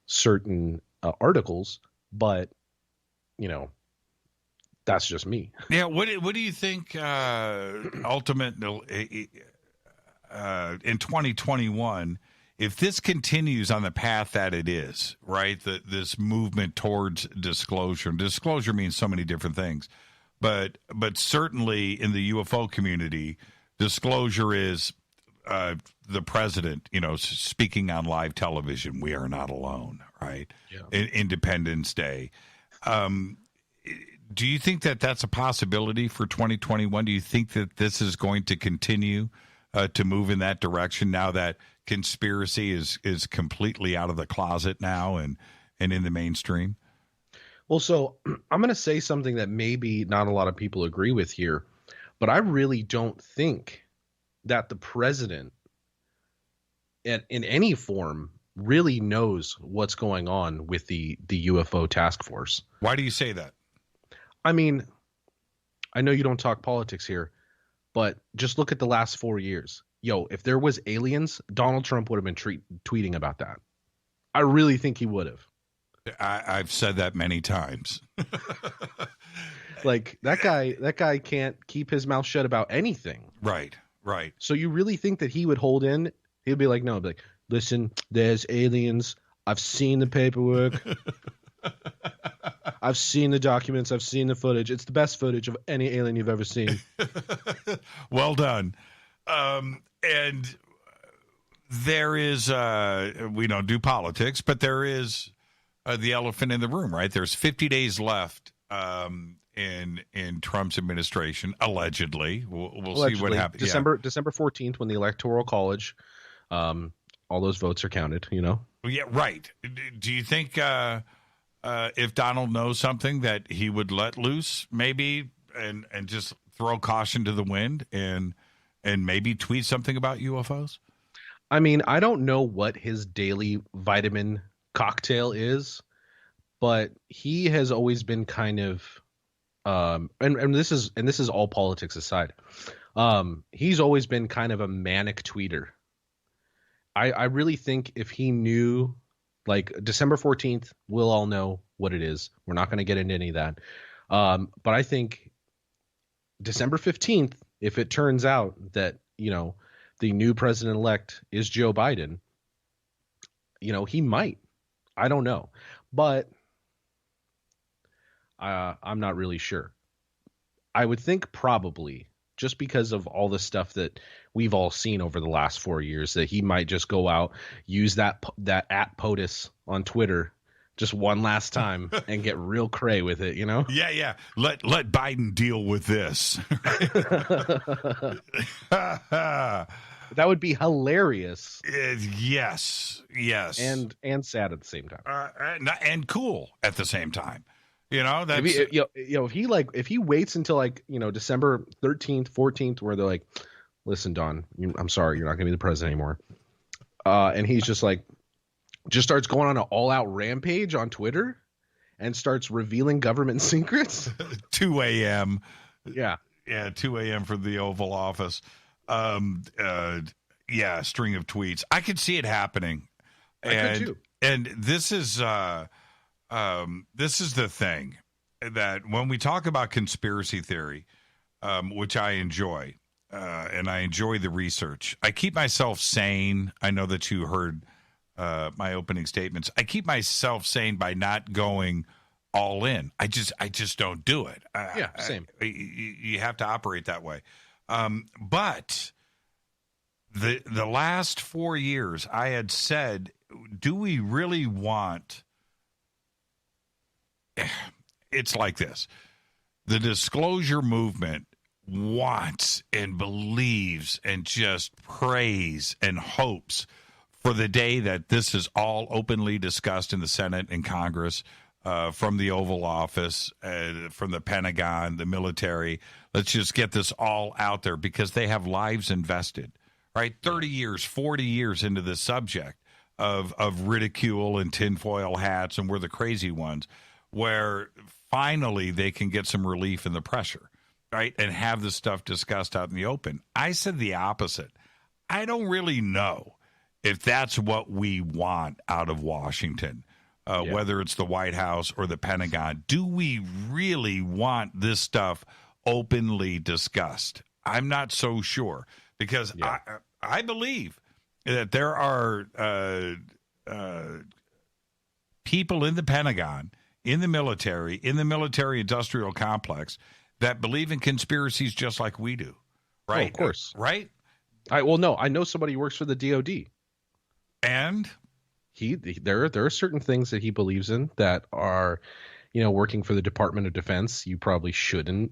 certain articles. But, you know, that's just me. Yeah. What do you think? Ultimate in 2021, if this continues on the path that it is, right? This movement towards disclosure. Disclosure means so many different things. But certainly in the UFO community, disclosure is the president, you know, speaking on live television. We are not alone, right? Yeah. Independence Day. Do you think that that's a possibility for 2021? Do you think that this is going to continue to move in that direction now that conspiracy is completely out of the closet now and in the mainstream? Well, so I'm going to say something that maybe not a lot of people agree with here, but I really don't think that the president in any form really knows what's going on with the UFO task force. Why do you say that? I mean, I know you don't talk politics here, but just look at the last 4 years. Yo, if there was aliens, Donald Trump would have been tweeting about that. I really think he would have. I've said that many times. Like that guy can't keep his mouth shut about anything. Right. So you really think that he would hold in? He'd be like, no, I'd be like, listen, there's aliens. I've seen the paperwork. I've seen the documents. I've seen the footage. It's the best footage of any alien you've ever seen. Well done. And there is, we don't do politics, but there is the elephant in the room, right? There's 50 days left in Trump's administration, allegedly. We'll see what happens. December 14th, when the Electoral College, all those votes are counted, you know? Yeah, right. Do you think if Donald knows something that he would let loose maybe and just throw caution to the wind and maybe tweet something about UFOs? I mean, I don't know what his daily vitamin cocktail is, but he has always been kind of and this is all politics aside. He's always been kind of a manic tweeter. I really think if he knew, like, December 14th, we'll all know what it is. We're not going to get into any of that. But I think December 15th, if it turns out that, you know, the new president-elect is Joe Biden, you know, he might. I don't know. But I'm not really sure. I would think probably, just because of all the stuff that we've all seen over the last 4 years, that he might just go out, use that at POTUS on Twitter just one last time and get real cray with it, you know? Yeah. Let Biden deal with this. That would be hilarious. Yes. And sad at the same time. And cool at the same time. You know, that's if he waits until, like, you know, December 13th, 14th, where they're like, listen, Don, I'm sorry, you're not going to be the president anymore. And he's just like, just starts going on an all-out rampage on Twitter and starts revealing government secrets. 2 a.m. Yeah, 2 a.m. for the Oval Office. String of tweets. I could see it happening. I could too. And this is the thing, that when we talk about conspiracy theory, which I enjoy, and I enjoy the research, I keep myself sane. I know that you heard my opening statements. I keep myself sane by not going all in. I just don't do it. Same. You have to operate that way. But the last 4 years, I had said, do we really want... It's like this. The disclosure movement wants and believes and just prays and hopes for the day that this is all openly discussed in the Senate and Congress, from the Oval Office, from the Pentagon, the military. Let's just get this all out there because they have lives invested, right? 30 years, 40 years into this subject of ridicule and tinfoil hats, and we're the crazy ones, where finally they can get some relief in the pressure, right? And have this stuff discussed out in the open. I said the opposite. I don't really know if that's what we want out of Washington. Whether it's the White House or the Pentagon. Do we really want this stuff openly discussed? I'm not so sure because I believe that there are people in the Pentagon, in the military industrial complex that believe in conspiracies just like we do. Right? Oh, of course. Right? I know somebody who works for the DOD. And there are certain things that he believes in that are, working for the Department of Defense. You probably shouldn't.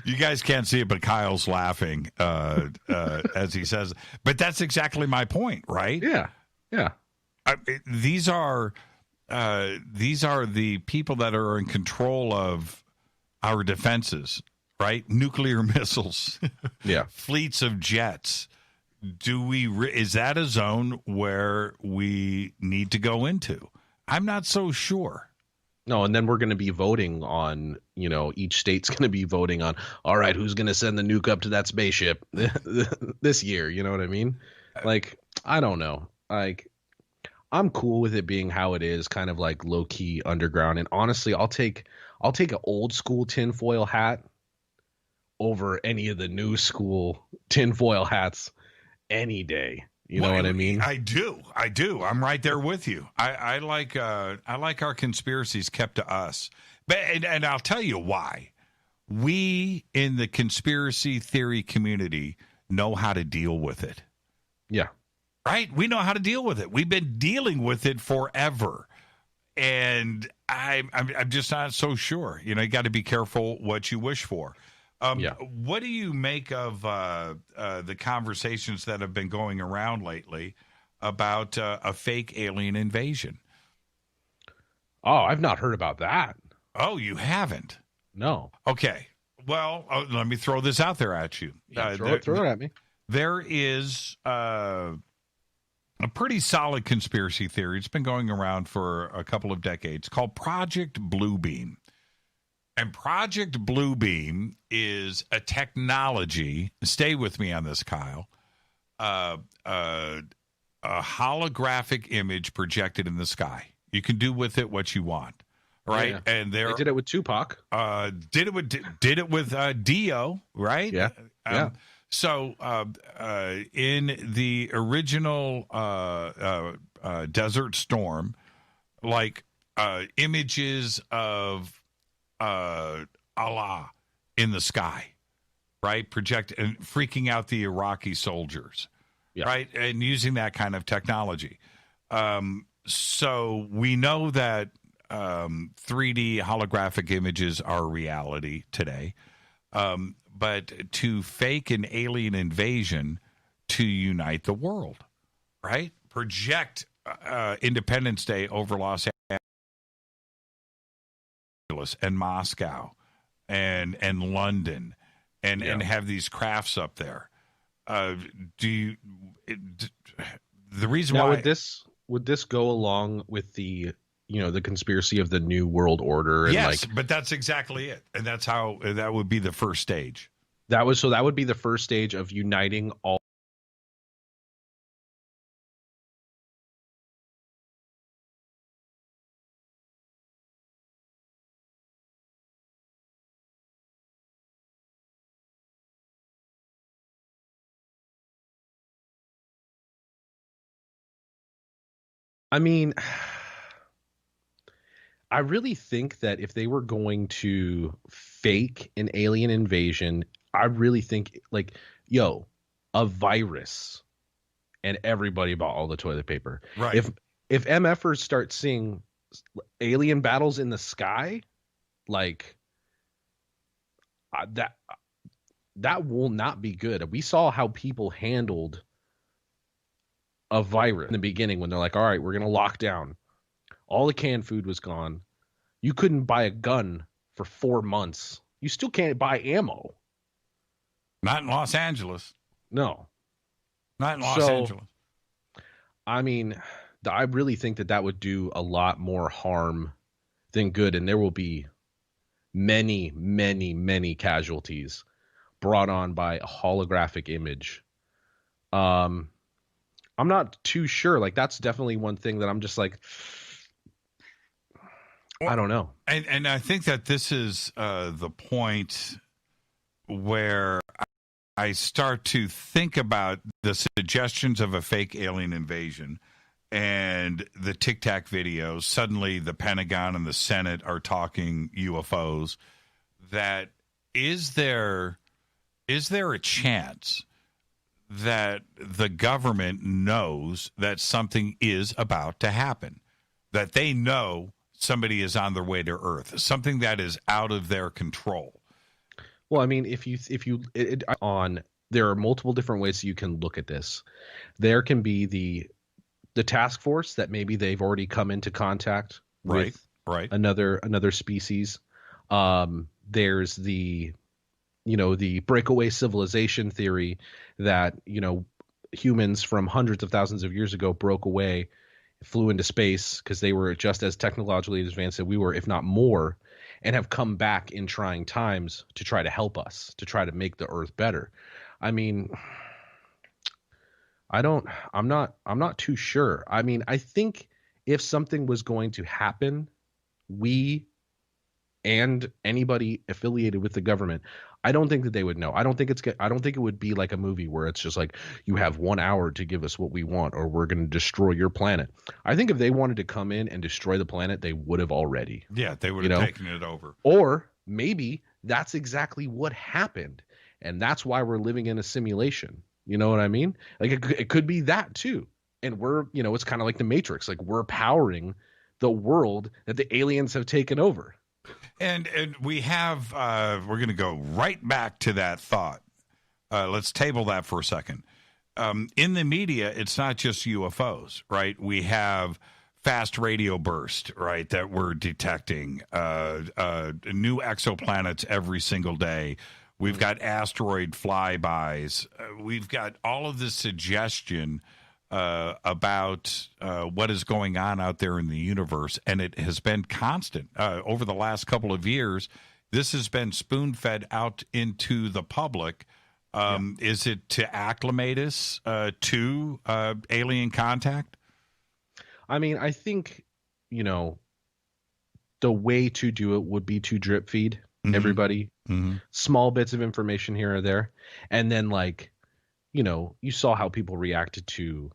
You guys can't see it, but Kyle's laughing as he says. But that's exactly my point, right? Yeah. These are the people that are in control of our defenses, right? Nuclear missiles, fleets of jets. Is that a zone where we need to go into? I'm not so sure. No, and then we're going to be voting on, each state's going to be voting on, all right, who's going to send the nuke up to that spaceship this year? You know what I mean? Like, I don't know. Like, I'm cool with it being how it is, kind of like low key underground. And honestly, I'll take an old school tinfoil hat over any of the new school tinfoil hats any day. You know what I mean? I do. I'm right there with you. I like our conspiracies kept to us. But and I'll tell you why. We in the conspiracy theory community know how to deal with it. Yeah. Right? We know how to deal with it. We've been dealing with it forever. And I'm just not so sure. You got to be careful what you wish for. What do you make of the conversations that have been going around lately about a fake alien invasion? Oh, I've not heard about that. Oh, you haven't? No. Okay. Well, let me throw this out there at you. Throw it at me. There is a pretty solid conspiracy theory. It's been going around for a couple of decades called Project Bluebeam. And Project Bluebeam is a technology, stay with me on this, Kyle, a holographic image projected in the sky. You can do with it what you want, right? Yeah. And they did it with Tupac. Did it with Dio, right? Yeah. So in the original Desert Storm, like images of Allah in the sky, right? Project and freaking out the Iraqi soldiers, right? And using that kind of technology. So we know that 3D holographic images are reality today. But to fake an alien invasion to unite the world, right? Project Independence Day over Los Angeles and Moscow and London and have these crafts up there. The reason now, why would this go along with the the conspiracy of the New World Order? And yes, but that's exactly it, and that's how that would be the first stage. That would be the first stage of uniting all. I mean, I really think that if they were going to fake an alien invasion, I really think a virus, and everybody bought all the toilet paper. Right. If MFers start seeing alien battles in the sky, like that will not be good. We saw how people handled a virus in the beginning when they're like, all right, we're going to lock down. All the canned food was gone. You couldn't buy a gun for 4 months. You still can't buy ammo. Not in Los Angeles. No. Not in Los Angeles. I mean, I really think that would do a lot more harm than good. And there will be many, many, many casualties brought on by a holographic image. I'm not too sure. Like, that's definitely one thing that I'm just like, I don't know. And I think that this is the point where I start to think about the suggestions of a fake alien invasion and the Tic Tac videos. Suddenly the Pentagon and the Senate are talking UFOs. That is there a chance that the government knows that something is about to happen, that they know somebody is on their way to Earth, something that is out of their control? Well, I mean, there are multiple different ways you can look at this. There can be the task force that maybe they've already come into contact with another species. There's the breakaway civilization theory that, humans from hundreds of thousands of years ago broke away, flew into space because they were just as technologically advanced as we were, if not more, and have come back in trying times to try to help us, to try to make the Earth better. I mean, I'm not too sure. I mean, I think if something was going to happen, we and anybody affiliated with the government, I don't think that they would know. I don't think it would be like a movie where it's just like, you have 1 hour to give us what we want, or we're going to destroy your planet. I think if they wanted to come in and destroy the planet, they would have already. Yeah, they would have taken it over. Or maybe that's exactly what happened, and that's why we're living in a simulation. You know what I mean? Like, it could be that too. And we're, it's kind of like the Matrix. Like, we're powering the world that the aliens have taken over. And we have, we're going to go right back to that thought. Let's table that for a second. In the media, it's not just UFOs, right? We have fast radio burst, right, that we're detecting, new exoplanets every single day. We've got asteroid flybys. We've got all of this suggestion about what is going on out there in the universe, and it has been constant over the last couple of years. This has been spoon-fed out into the public. Is it to acclimate us to alien contact? I mean, I think, the way to do it would be to drip feed everybody small bits of information here or there. And then, like, you saw how people reacted to,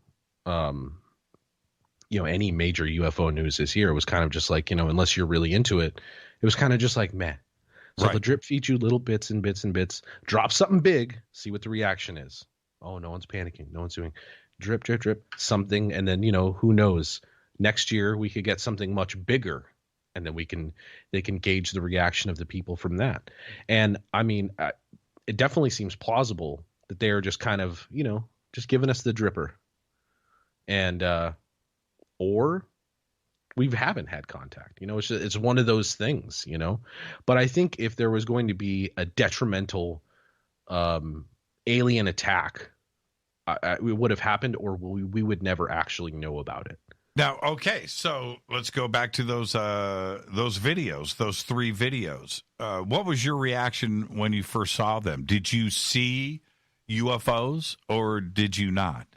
any major UFO news this year. It was kind of just like, unless you're really into it, it was kind of just like, meh. So the drip feed you little bits and bits and bits, drop something big, see what the reaction is. Oh, no one's panicking. No one's doing drip, drip, drip, something. And then, who knows, next year we could get something much bigger, and then they can gauge the reaction of the people from that. And I mean, it definitely seems plausible that they are just kind of, just giving us the dripper, and or we haven't had contact. It's one of those things, But I think if there was going to be a detrimental alien attack, it would have happened, or we would never actually know about it. Now, okay, so let's go back to those videos, those 3 videos. What was your reaction when you first saw them? Did you see UFOs or did you not?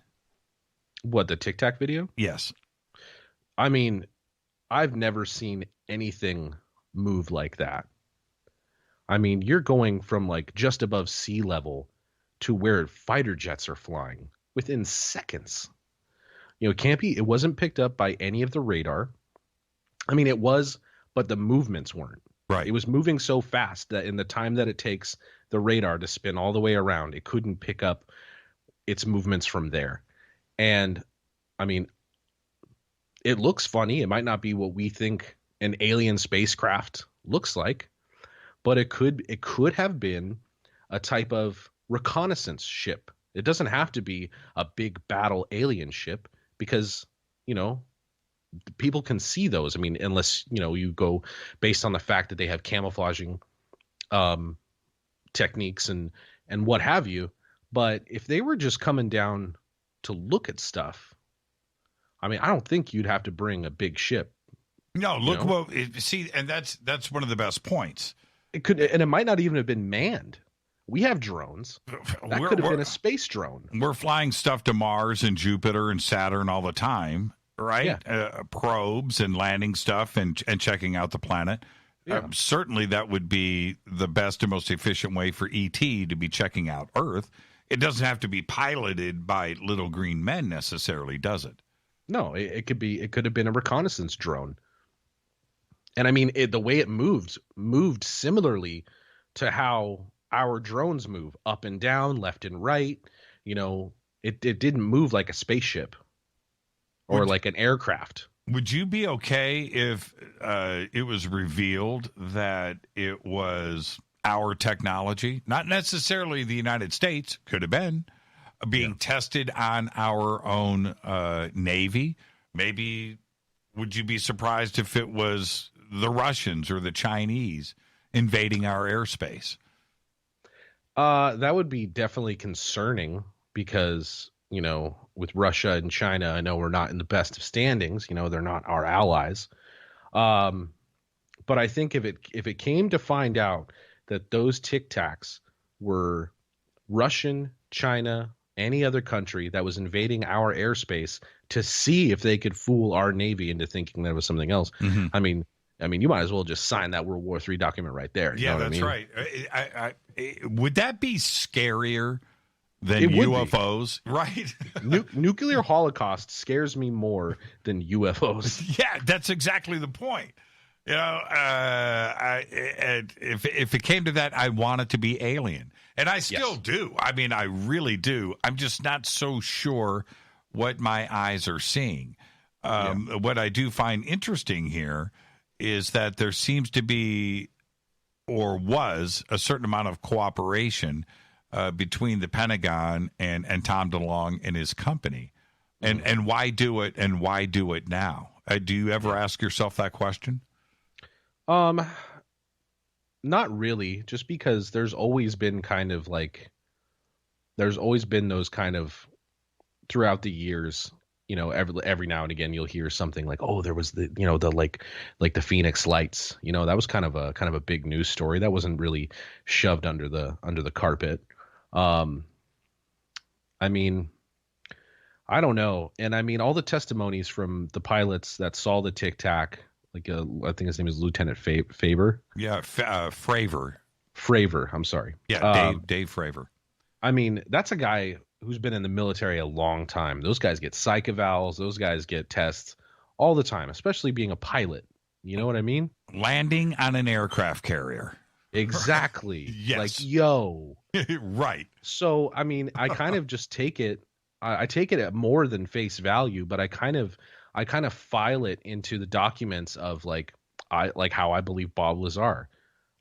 What, the Tic Tac video? Yes. I mean, I've never seen anything move like that. I mean, you're going from like just above sea level to where fighter jets are flying within seconds. It wasn't picked up by any of the radar. I mean, it was, but the movements weren't. Right. It was moving so fast that in the time that it takes the radar to spin all the way around, it couldn't pick up its movements from there. And I mean, it looks funny. It might not be what we think an alien spacecraft looks like, but it could have been a type of reconnaissance ship. It doesn't have to be a big battle alien ship because, people can see those. I mean, unless, you go based on the fact that they have camouflaging techniques and what have you. But if they were just coming down to look at stuff, I mean, I don't think you'd have to bring a big ship. No, look, and that's one of the best points. It could, and it might not even have been manned. We have drones. That could have been a space drone. We're flying stuff to Mars and Jupiter and Saturn all the time, right? Yeah. Probes and landing stuff and checking out the planet. Yeah. Certainly that would be the best and most efficient way for ET to be checking out Earth. It doesn't have to be piloted by little green men necessarily, does it? No, it could have been a reconnaissance drone. And I mean, the way it moved similarly to how our drones move, up and down, left and right. It didn't move like a spaceship or like an aircraft. Would you be okay if it was revealed that it was our technology, not necessarily the United States, could have been, being tested on our own Navy? Maybe would you be surprised if it was the Russians or the Chinese invading our airspace? That would be definitely concerning because, with Russia and China, I know we're not in the best of standings. They're not our allies. But I think if it came to find out that those Tic Tacs were Russian, China, any other country that was invading our airspace to see if they could fool our Navy into thinking that it was something else. Mm-hmm. I mean, you might as well just sign that World War III document right there. You know what that's I mean? Right. Would that be scarier than UFOs? Right. Nuclear holocaust scares me more than UFOs. Yeah, that's exactly the point. If it came to that, I want it to be alien. And I still do. I mean, I really do. I'm just not so sure what my eyes are seeing. What I do find interesting here is that there seems to be, or was, a certain amount of cooperation between the Pentagon and Tom DeLonge and his company. And why do it, and why do it now? Do you ever ask yourself that question? Not really, just because there's always been those kind of throughout the years, every now and again you'll hear something like, oh, there was the the Phoenix Lights, that was kind of a big news story that wasn't really shoved under the carpet. I mean, I don't know. And I mean, all the testimonies from the pilots that saw the Tic Tac, I think his name is Lieutenant Faber. Yeah, Fravor. I'm sorry. Yeah, Dave Fravor. I mean, that's a guy who's been in the military a long time. Those guys get psych evals. Those guys get tests all the time, especially being a pilot. You know what I mean? Landing on an aircraft carrier. Exactly. Yes. Like, yo. Right. So, I mean, I kind of just take it. I take it at more than face value, but I kind of file it into the documents of how I believe Bob Lazar.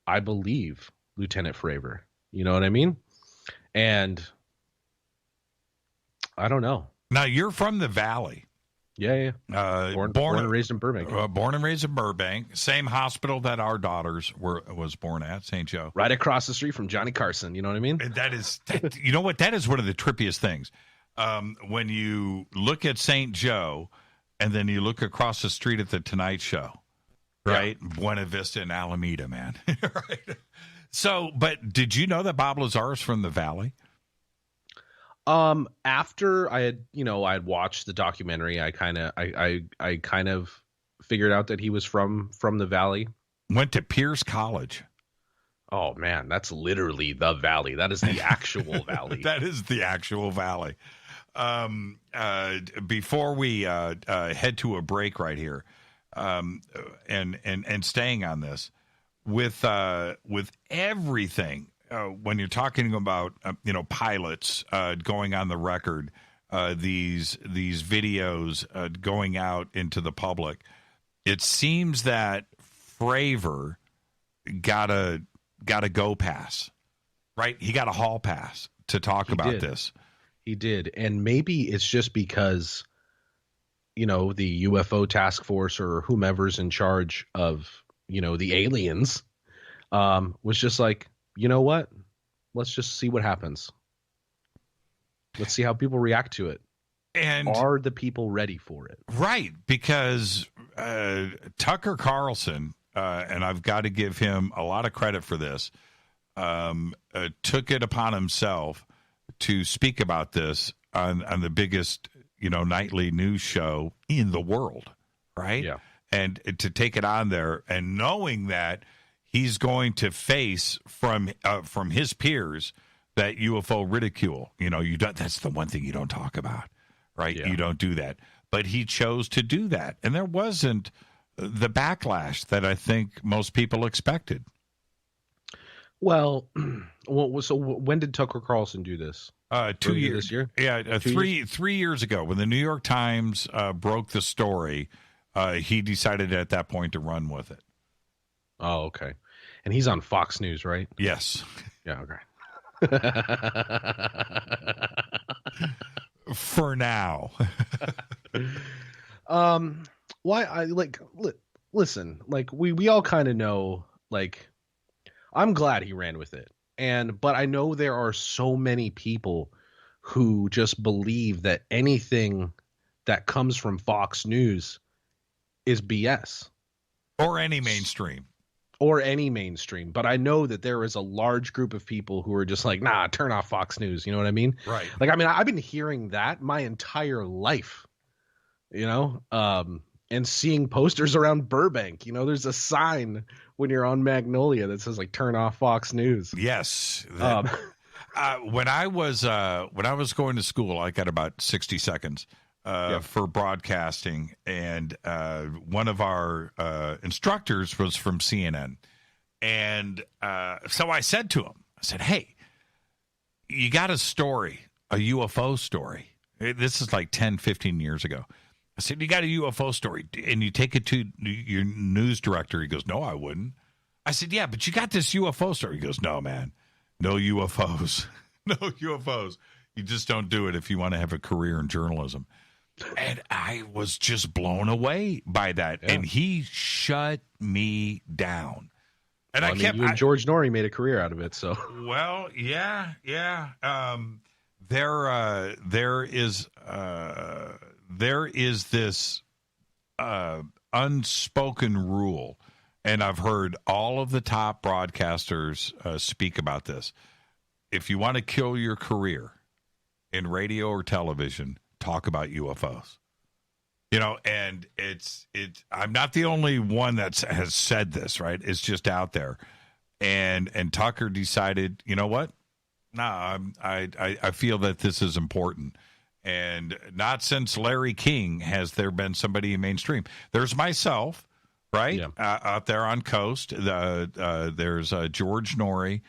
I believe Lieutenant Fravor. You know what I mean? And I don't know. Now, you're from the Valley. Yeah. Born and raised in Burbank. Born and raised in Burbank. Same hospital that our daughters was born at, St. Joe. Right across the street from Johnny Carson. You know what I mean? You know what? That is one of the trippiest things. When you look at St. Joe and then you look across the street at the Tonight Show, right? Yeah. Buena Vista and Alameda, man. Right. So, but did you know that Bob Lazar is from the Valley? After I had watched the documentary, I kind of figured out that he was from the Valley. Went to Pierce College. Oh man, that's literally the Valley. That is the actual Valley. That is the actual Valley. Before we head to a break right here, and staying on this with everything. When you're talking about pilots going on the record, these videos going out into the public, it seems that Fravor got a go pass, right? He got a hall pass to talk about this. He did. And maybe it's just because, the UFO task force or whomever's in charge of, the aliens was just like, you know what? Let's just see what happens. Let's see how people react to it. And are the people ready for it? Right, because Tucker Carlson, and I've got to give him a lot of credit for this, took it upon himself to speak about this on the biggest, nightly news show in the world, right? Yeah. And to take it on there and knowing that he's going to face from his peers that UFO ridicule. That's the one thing you don't talk about. Right? Yeah. You don't do that. But he chose to do that. And there wasn't the backlash that I think most people expected. Well, so when did Tucker Carlson do this? 2 years. This year? Yeah, 3 years ago. When the New York Times broke the story, he decided at that point to run with it. Oh, okay. And he's on Fox News, right? Yes. Yeah, okay. For now. Why I listen, we all kind of know, I'm glad he ran with it. But I know there are so many people who just believe that anything that comes from Fox News is BS. Or any mainstream. But I know that there is a large group of people who are just like, nah, turn off Fox News. You know what I mean? Right. I've been hearing that my entire life, and seeing posters around Burbank. There's a sign when you're on Magnolia that says turn off Fox News. Yes. When I was going to school, I got about 60 seconds for broadcasting, and one of our instructors was from CNN. And so I said to him, hey, you got a story, a UFO story. This is 10, 15 years ago. I said, you got a UFO story, and you take it to your news director. He goes, no, I wouldn't. I said, yeah, but you got this UFO story. He goes, no, man, no UFOs. No UFOs. You just don't do it if you want to have a career in journalism. And I was just blown away by that. Yeah. And he shut me down. And George Norrie made a career out of it. So, well, yeah. There is this unspoken rule, and I've heard all of the top broadcasters speak about this. If you want to kill your career in radio or television, talk about UFOs. And it's I'm not the only one that has said this, right? It's just out there. And Tucker decided, you know what? No, I feel that this is important. And not since Larry King has there been somebody in mainstream. There's myself, right? Yeah. Out there on Coast. There's George Norrie,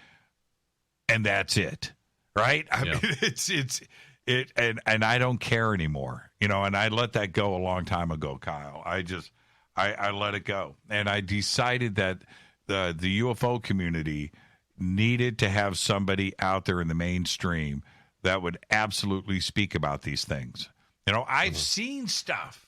and that's it, right? I mean, it's and I don't care anymore, and I let that go a long time ago, Kyle. I let it go, and I decided that the UFO community needed to have somebody out there in the mainstream that would absolutely speak about these things. I've seen stuff,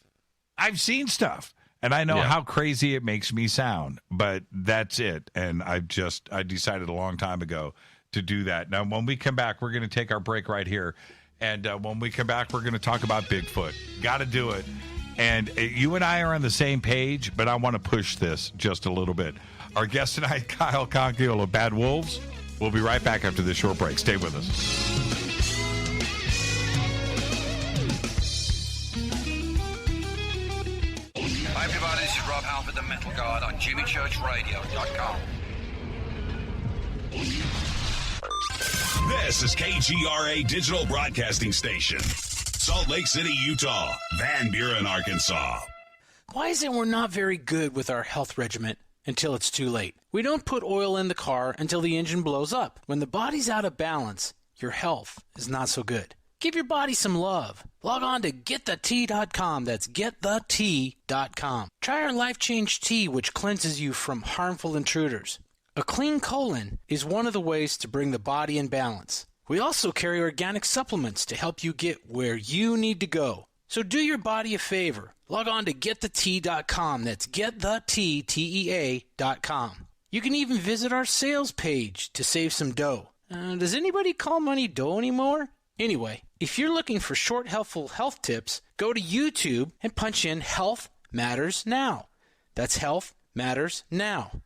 and I know how crazy it makes me sound, but that's it. And I decided a long time ago to do that. Now, when we come back, we're going to take our break right here. And when we come back, we're going to talk about Bigfoot. Got to do it. And you and I are on the same page, but I want to push this just a little bit. Our guest tonight, Kyle Konkiel of Bad Wolves. We'll be right back after this short break. Stay with us. Hi, everybody. This is Rob Halford, the Metal Guard on JimmyChurchRadio.com. This is KGRA Digital Broadcasting Station, Salt Lake City, Utah, Van Buren, Arkansas. Why is it we're not very good with our health regimen until it's too late? We don't put oil in the car until the engine blows up. When the body's out of balance, your health is not so good. Give your body some love. Log on to GetTheT.com. That's GetTheT.com. Try our Life Change Tea, which cleanses you from harmful intruders. A clean colon is one of the ways to bring the body in balance. We also carry organic supplements to help you get where you need to go. So do your body a favor. Log on to getthetea.com. That's getthetea.com. You can even visit our sales page to save some dough. Does anybody call money dough anymore? Anyway, if you're looking for short, helpful health tips, go to YouTube and punch in Health Matters Now. That's Health Matters Now.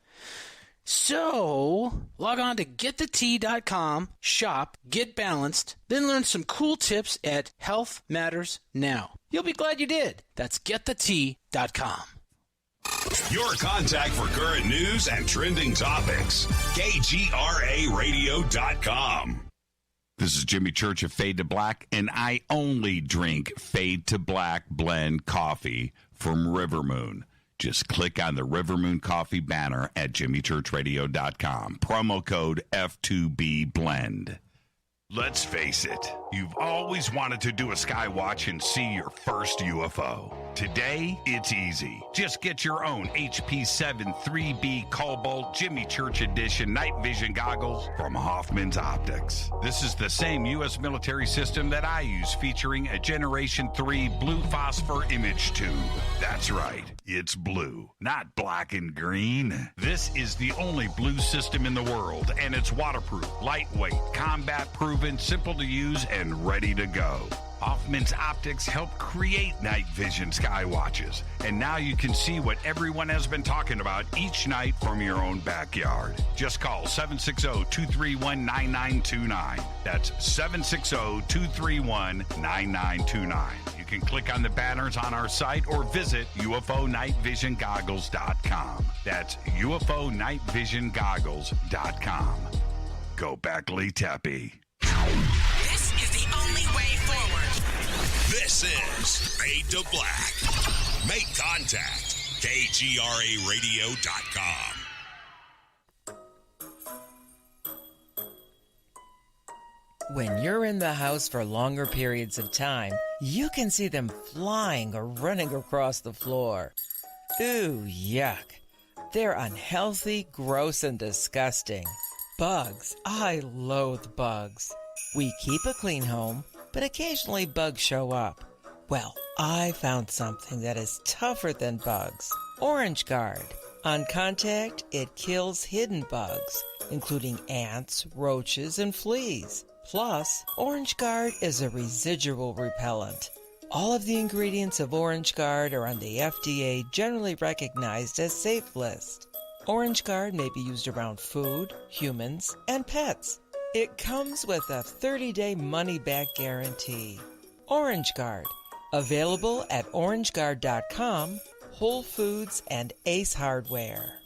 So, log on to getthetea.com, shop, get balanced, then learn some cool tips at Health Matters Now. You'll be glad you did. That's getthetea.com. Your contact for current news and trending topics. KGRAradio.com. This is Jimmy Church of Fade to Black, and I only drink Fade to Black blend coffee from River Moon. Just click on the River Moon Coffee banner at jimmychurchradio.com. Promo code F2B Blend. Let's face it, you've always wanted to do a sky watch and see your first UFO. Today, it's easy. Just get your own HP7 3B Cobalt Jimmy Church Edition night vision goggles from Hoffman's Optics. This is the same U.S. military system that I use, featuring a Generation 3 blue phosphor image tube. That's right, it's blue, not black and green. This is the only blue system in the world, and it's waterproof, lightweight, combat-proof, simple to use, and ready to go. Hoffman's Optics help create night vision sky watches, and now you can see what everyone has been talking about each night from your own backyard. Just call 760-231-9929. That's 760-231-9929. You can click on the banners on our site or visit UFOnightvisiongoggles.com. That's UFOnightvisiongoggles.com. Go back, Lee Tappy. This is the only way forward. This is Fade to Black. Make contact. KGRAradio.com. When you're in the house for longer periods of time, you can see them flying or running across the floor. Ooh, yuck. They're unhealthy, gross, and disgusting. Bugs. I loathe bugs. We keep a clean home, but occasionally bugs show up. Well, I found something that is tougher than bugs. Orange Guard. On contact, it kills hidden bugs, including ants, roaches, and fleas. Plus, Orange Guard is a residual repellent. All of the ingredients of Orange Guard are on the FDA generally recognized as safe list. Orange Guard may be used around food, humans, and pets. It comes with a 30-day money-back guarantee. Orange Guard. Available at orangeguard.com, Whole Foods, and Ace Hardware.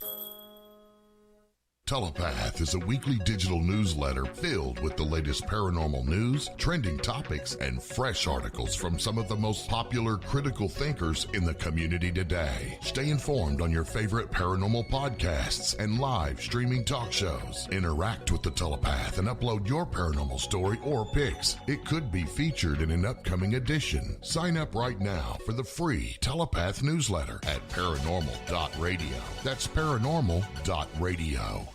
Telepath is a weekly digital newsletter filled with the latest paranormal news, trending topics, and fresh articles from some of the most popular critical thinkers in the community today. Stay informed on your favorite paranormal podcasts and live streaming talk shows. Interact with the Telepath and upload your paranormal story or pics. It could be featured in an upcoming edition. Sign up right now for the free Telepath newsletter at paranormal.radio. That's paranormal.radio.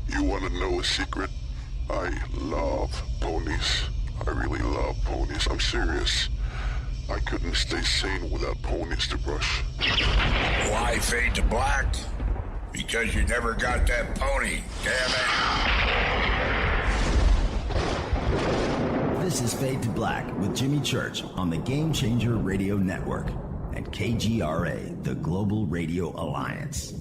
You want to know a secret? I love ponies. I really love ponies. I'm serious. I couldn't stay sane without ponies to brush. Why fade to black? Because you never got that pony, damn it. This is Fade to Black with Jimmy Church on the Game Changer Radio Network and KGRA, the Global Radio Alliance.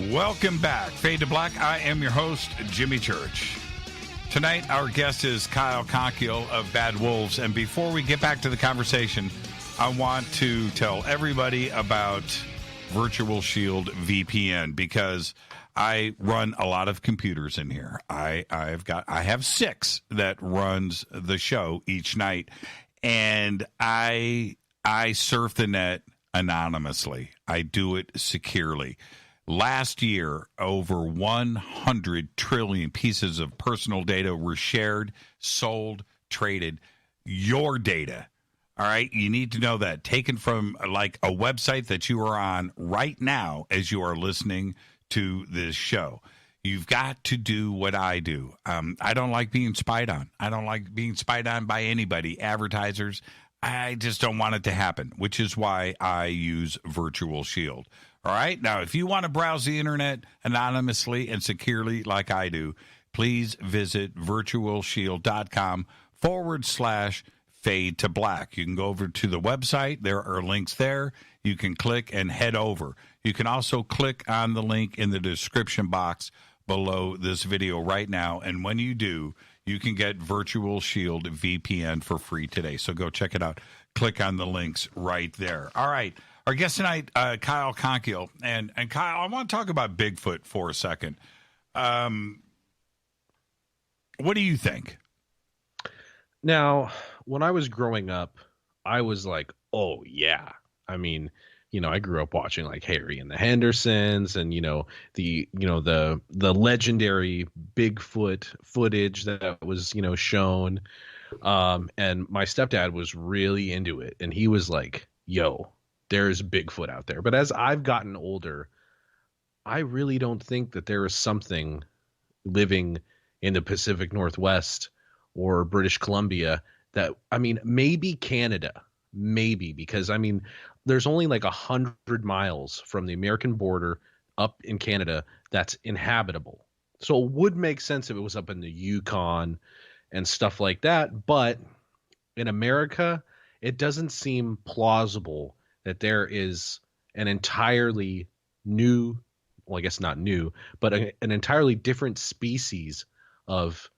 Welcome back. Fade to Black. I am your host, Jimmy Church. Tonight, our guest is Kyle Konkiel of Bad Wolves. And before we get back to the conversation, I want to tell everybody about Virtual Shield VPN because I run a lot of computers in here. I have 6 that runs the show each night. And I I surf the net anonymously. I do it securely. Last year, over 100 trillion pieces of personal data were shared, sold, traded. Your data. All right, you need to know that. Taken from like a website that you are on right now as you are listening to this show. You've got to do what I do. I don't like being spied on. I don't like being spied on by anybody, advertisers. I just don't want it to happen, which is why I use Virtual Shield. All right, now if you want to browse the internet anonymously and securely like I do, please visit virtualshield.com/fade to black. You can go over to the website. There are links there. You can click and head over. You can also click on the link in the description box below this video right now. And when you do, you can get Virtual Shield VPN for free today. So go check it out. Click on the links right there. All right. Our guest tonight, Kyle Konkiel. And Kyle, I want to talk about Bigfoot for a second. What do you think? Now, when I was growing up, I was like, oh, yeah. I mean, I grew up watching like Harry and the Hendersons and, the legendary Bigfoot footage that was, shown. And my stepdad was really into it. And he was like, yo, there's Bigfoot out there. But as I've gotten older, I really don't think that there is something living in the Pacific Northwest or British Columbia that, maybe Canada, because there's only like 100 miles from the American border up in Canada that's inhabitable. So it would make sense if it was up in the Yukon and stuff like that. But in America, it doesn't seem plausible that there is an entirely new, well, I guess not new, but an entirely different species of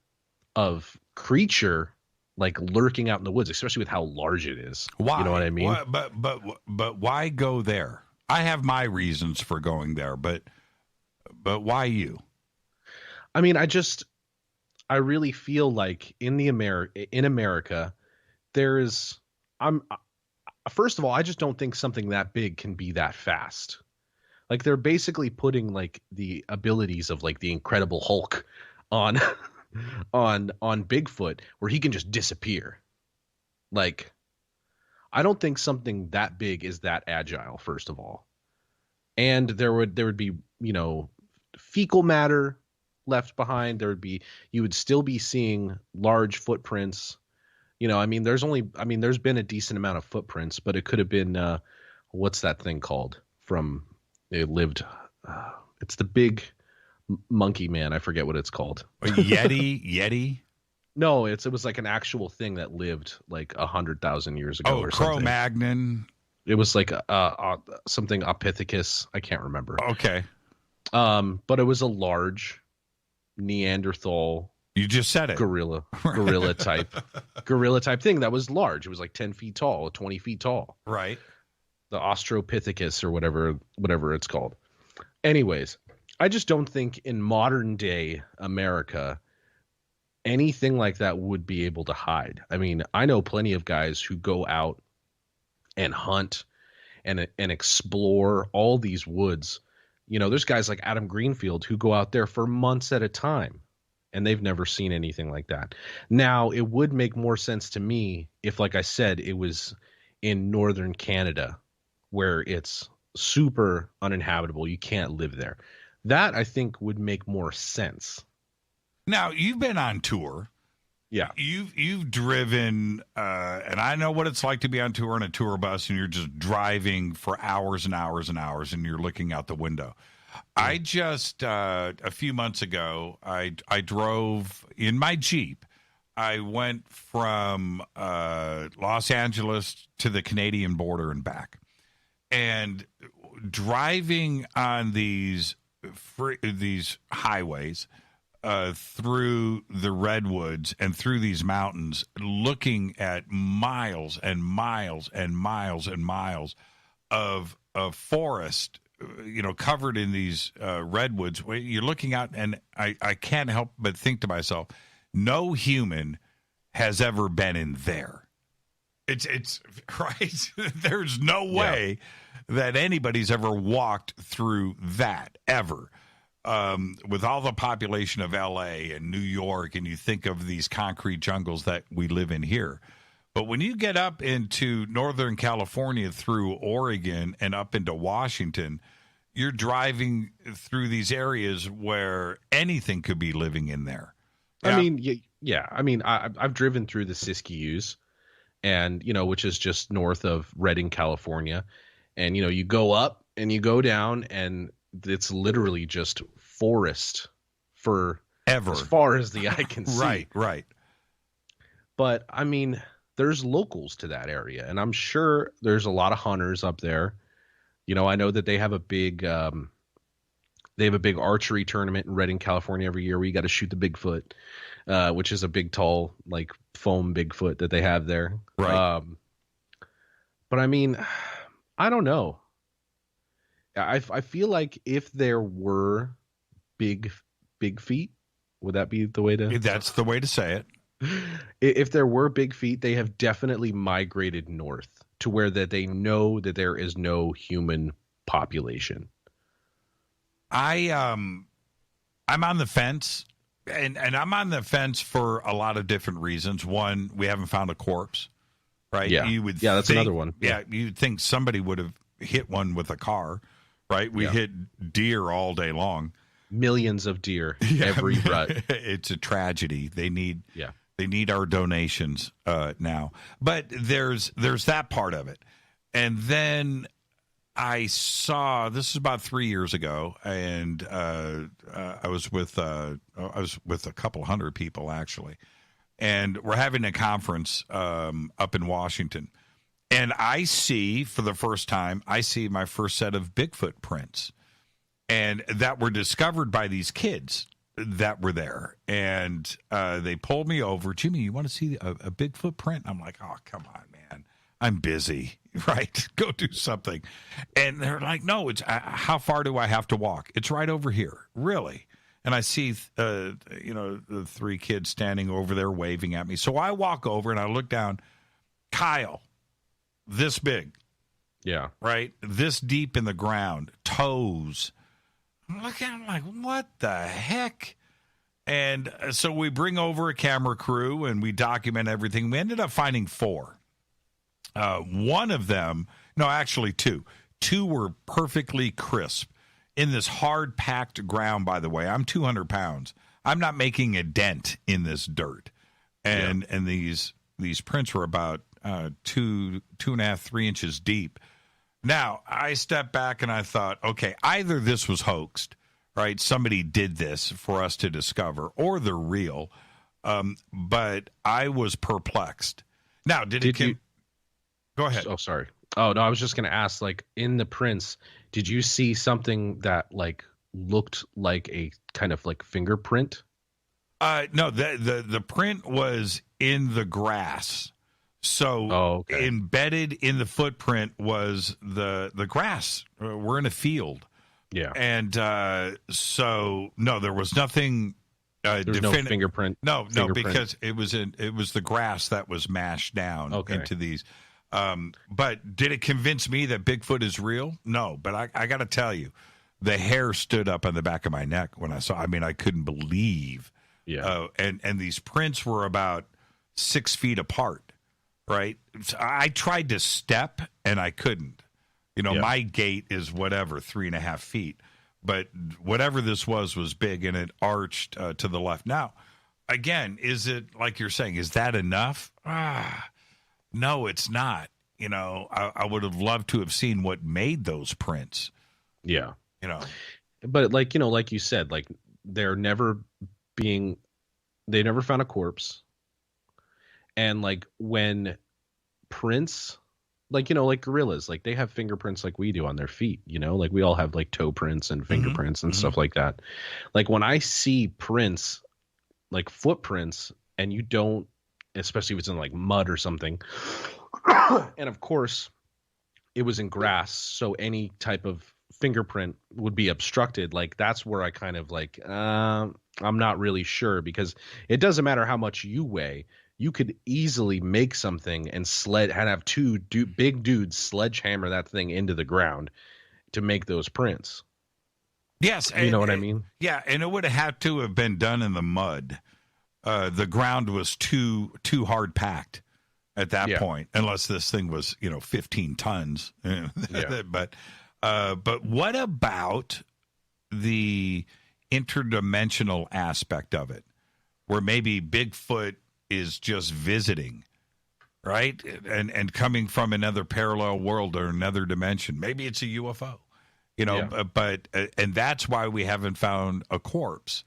creature like lurking out in the woods, especially with how large it is. Why? You know what I mean? But why go there? I have my reasons for going there, but why you? I really feel like in America, first of all, I just don't think something that big can be that fast. Like they're basically putting like the abilities of like the Incredible Hulk on Bigfoot where he can just disappear. Like, I don't think something that big is that agile, first of all. And there would be, fecal matter left behind. You would still be seeing large footprints. There's been a decent amount of footprints, but it could have been, what's that thing called it's the big monkey man. I forget what it's called. A Yeti? No, it was like an actual thing that lived like 100,000 years ago. Or something. Cro-Magnon. It was like something Opithecus. I can't remember. Okay. But it was a large Neanderthal. You just said it. Gorilla type thing that was large. It was like 10 feet tall, 20 feet tall. Right. The Australopithecus or whatever it's called. Anyways, I just don't think in modern day America anything like that would be able to hide. I know plenty of guys who go out and hunt and explore all these woods. There's guys like Adam Greenfield who go out there for months at a time and they've never seen anything like that. Now, it would make more sense to me if, like I said, it was in northern Canada where it's super uninhabitable. You can't live there. That, I think, would make more sense. Now, you've been on tour. Yeah. You've driven, and I know what it's like to be on tour in a tour bus, and you're just driving for hours and hours and hours, and you're looking out the window. I just, a few months ago, I drove in my Jeep. I went from Los Angeles to the Canadian border and back. And driving on these highways through the redwoods and through these mountains, looking at miles and miles and miles and miles of forest, covered in these redwoods. You're looking out, and I can't help but think to myself, no human has ever been in there. It's right. There's no way that anybody's ever walked through that ever. With all the population of LA and New York, and you think of these concrete jungles that we live in here. But when you get up into Northern California through Oregon and up into Washington, you're driving through these areas where anything could be living in there. I mean, yeah. I mean, I've driven through the Siskiyous, and which is just north of Redding, California, and you go up and you go down, and it's literally just forest for ever as far as the eye can see. Right. But I mean, there's locals to that area, and I'm sure there's a lot of hunters up there. I know that they have a big archery tournament in Redding, California every year where you got to shoot the Bigfoot, which is a big, tall, like foam Bigfoot that they have there. Right. But I mean, I don't know. I feel like if there were big feet, would that be the way to? That's the way to say it. If there were big feet, they have definitely migrated north to where that they know that there is no human population. I'm on the fence, and I'm on the fence for a lot of different reasons. One, we haven't found a corpse, right? Yeah, that's another one. Yeah, you'd think somebody would have hit one with a car, right? We hit deer all day long. Millions of deer every rut. It's a tragedy. They need our donations now. But there's that part of it. And then I saw, this is about 3 years ago, and I was with a couple hundred people actually, and we're having a conference up in Washington, and I see for the first time my first set of Bigfoot prints, and that were discovered by these kids that were there, and they pulled me over. Jimmy, you want to see a Bigfoot print? I'm like, oh, come on, man. I'm busy, right? Go do something. And they're like, no, it's how far do I have to walk? It's right over here. Really? And I see, the three kids standing over there waving at me. So I walk over and I look down. Kyle, this big. Yeah. Right? This deep in the ground. Toes. I'm looking, I'm like, what the heck? And so we bring over a camera crew and we document everything. We ended up finding 4. One of them, no, actually 2. 2 were perfectly crisp in this hard packed ground, by the way. I'm 200 pounds. I'm not making a dent in this dirt. And these prints were about 2.5, 3 inches deep. Now, I stepped back and I thought, okay, either this was hoaxed, right? Somebody did this for us to discover, or they're real. But I was perplexed. Now, did you... Go ahead. Oh, sorry. Oh, no, I was just going to ask, like, in the prints, did you see something that, like, looked like a kind of, like, fingerprint? No, the print was in the grass. So embedded in the footprint was the grass. We're in a field. Yeah. And so, no, there was nothing. There's no fingerprint. No, because it was the grass that was mashed down into these. But did it convince me that Bigfoot is real? No, but I got to tell you, the hair stood up on the back of my neck when I saw. I mean, I couldn't believe. Yeah. And these prints were about 6 feet apart. Right. So I tried to step and I couldn't. My gait is 3.5 feet. But whatever this was big, and it arched to the left. Now, again, is it like you're saying? Is that enough? No, it's not. I would have loved to have seen what made those prints. Yeah. But like you said, like they never found a corpse. And like when prints, like gorillas, like they have fingerprints like we do on their feet, like we all have like toe prints and fingerprints and stuff like that. Like when I see prints, like footprints, and you don't, especially if it's in like mud or something. And of course it was in grass. So any type of fingerprint would be obstructed. Like that's where I kind of like, I'm not really sure, because it doesn't matter how much you weigh. you could easily make something and have two big dudes sledgehammer that thing into the ground to make those prints. Yes. You know what I mean? Yeah, and it would have had to have been done in the mud. The ground was too hard packed at that point, unless this thing was, 15 tons. But what about the interdimensional aspect of it, where maybe Bigfoot is just visiting, right? And coming from another parallel world or another dimension. Maybe it's a UFO, but that's why we haven't found a corpse.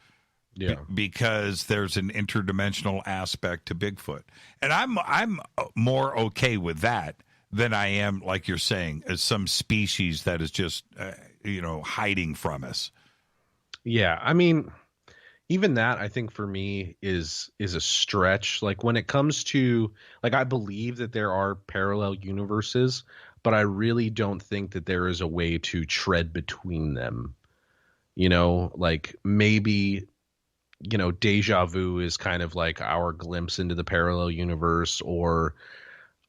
Yeah. Because there's an interdimensional aspect to Bigfoot. And I'm more okay with that than I am, like you're saying, as some species that is just, hiding from us. Yeah. I mean, even that, I think for me is a stretch. Like when it comes to, like, I believe that there are parallel universes, but I really don't think that there is a way to tread between them. Like maybe, deja vu is kind of like our glimpse into the parallel universe, or,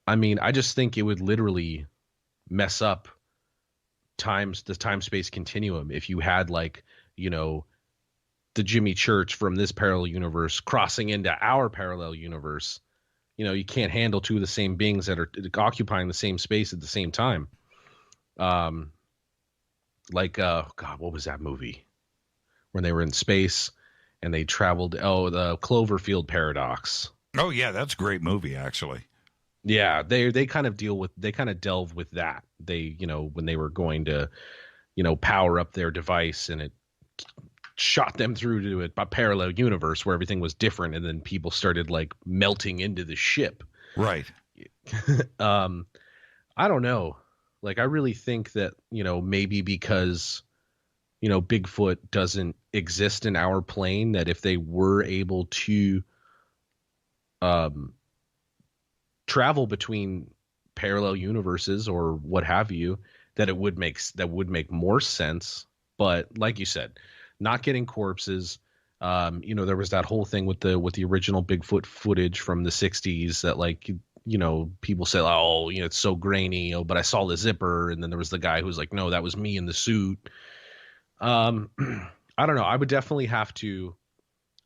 I mean, I just think it would literally mess up the time-space continuum if you had, like, the Jimmy Church from this parallel universe crossing into our parallel universe. You can't handle two of the same beings that are occupying the same space at the same time. God, what was that movie when they were in space and they traveled? Oh, the Cloverfield Paradox. Oh yeah, that's a great movie, actually. Yeah, they kind of delve with that. They, when they were going to, power up their device, and it shot them through to a parallel universe where everything was different, and then people started like melting into the ship. Right. I don't know. Like, I really think that, maybe because, Bigfoot doesn't exist in our plane, that if they were able to travel between parallel universes or what have you, that would make more sense. But like you said, not getting corpses. There was that whole thing with the original Bigfoot footage from the 60s that, like, people say, oh, it's so grainy, but I saw the zipper. And then there was the guy who's like, no, that was me in the suit. I don't know. I would definitely have to,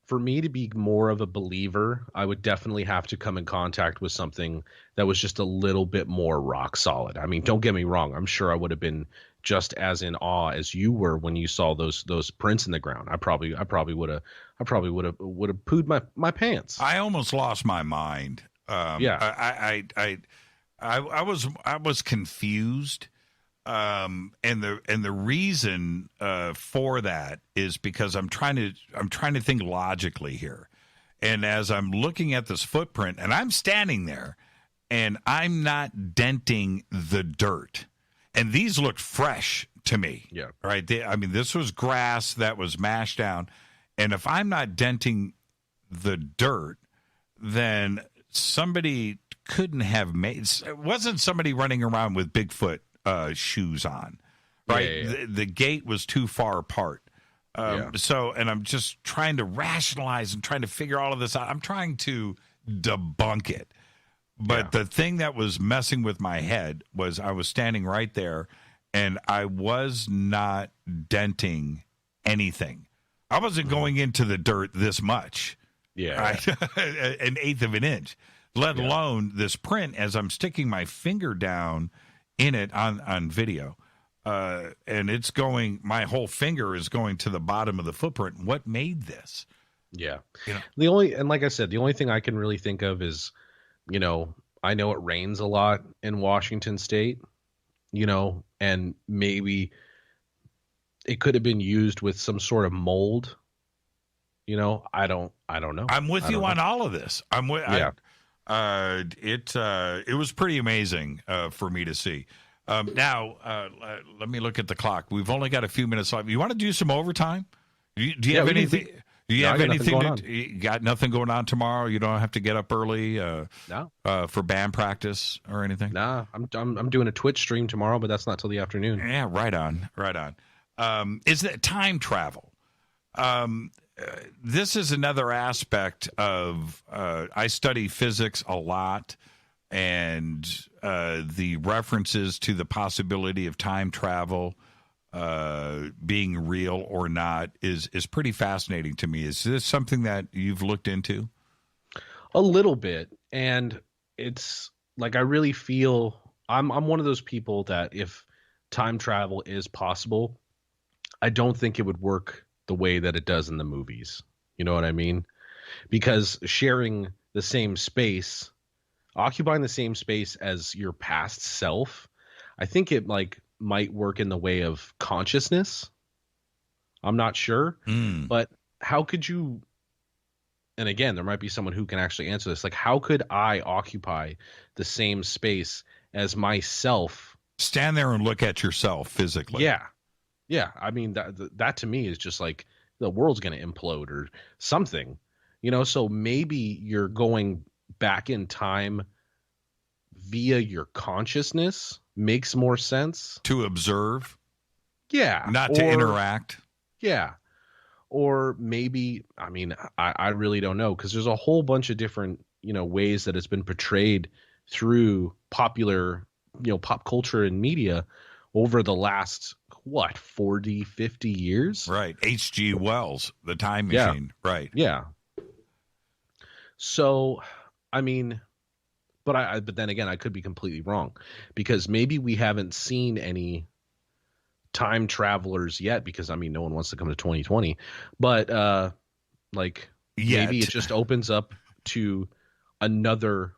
for me to be more of a believer, I would definitely have to come in contact with something that was just a little bit more rock solid. I mean, don't get me wrong. I'm sure I would have been just as in awe as you were when you saw those prints in the ground. I probably would have pooed my pants. I almost lost my mind. I was confused. And the reason for that is because I'm trying to think logically here. And as I'm looking at this footprint, and I'm standing there, and I'm not denting the dirt, and these look fresh to me. Yeah. Right. This was grass that was mashed down, and if I'm not denting the dirt, then somebody couldn't have made. It wasn't somebody running around with Bigfoot shoes on, right? Yeah. The gate was too far apart. So, and I'm just trying to rationalize and trying to figure all of this out. I'm trying to debunk it. But the thing that was messing with my head was I was standing right there, and I was not denting anything. I wasn't going into the dirt this much. Yeah. Right? An eighth of an inch, let alone this print as I'm sticking my finger down in it on video. And it's going, my whole finger is going to the bottom of the footprint. What made this? Yeah. You know? Like I said, the only thing I can really think of is, I know it rains a lot in Washington State, and maybe it could have been used with some sort of mold. I don't know. I'm with you on all of this. It was pretty amazing for me to see. Now, let me look at the clock. We've only got a few minutes left. You want to do some overtime? Do you have anything? Do you have anything? You got nothing going on tomorrow? You don't have to get up early no. For band practice or anything? Nah, I'm doing a Twitch stream tomorrow, but that's not till the afternoon. Yeah, right on. Is that time travel? this is another aspect of I study physics a lot, and the references to the possibility of time travel being real or not is pretty fascinating to me. Is this something that you've looked into? A little bit, and it's like I really feel I'm one of those people that if time travel is possible, I don't think it would work the way that it does in the movies. You know what I mean? Because sharing the same space, occupying the same space as your past self, I think it might work in the way of consciousness. I'm not sure, but how could you? And again, there might be someone who can actually answer this. Like, how could I occupy the same space as myself? Stand there and look at yourself physically. Yeah. I mean, that to me is just like the world's going to implode or something, you know? So maybe you're going back in time via your consciousness makes more sense. To observe. Yeah. Not to interact. Yeah. Or maybe, I mean, I really don't know, because there's a whole bunch of different, ways that it's been portrayed through popular, pop culture and media over the last, 40, 50 years? Right. H.G. Wells, The Time Machine. Yeah. Right. Yeah. So, I mean, but then again, I could be completely wrong, because maybe we haven't seen any time travelers yet, because I mean, no one wants to come to 2020, but maybe it just opens up to another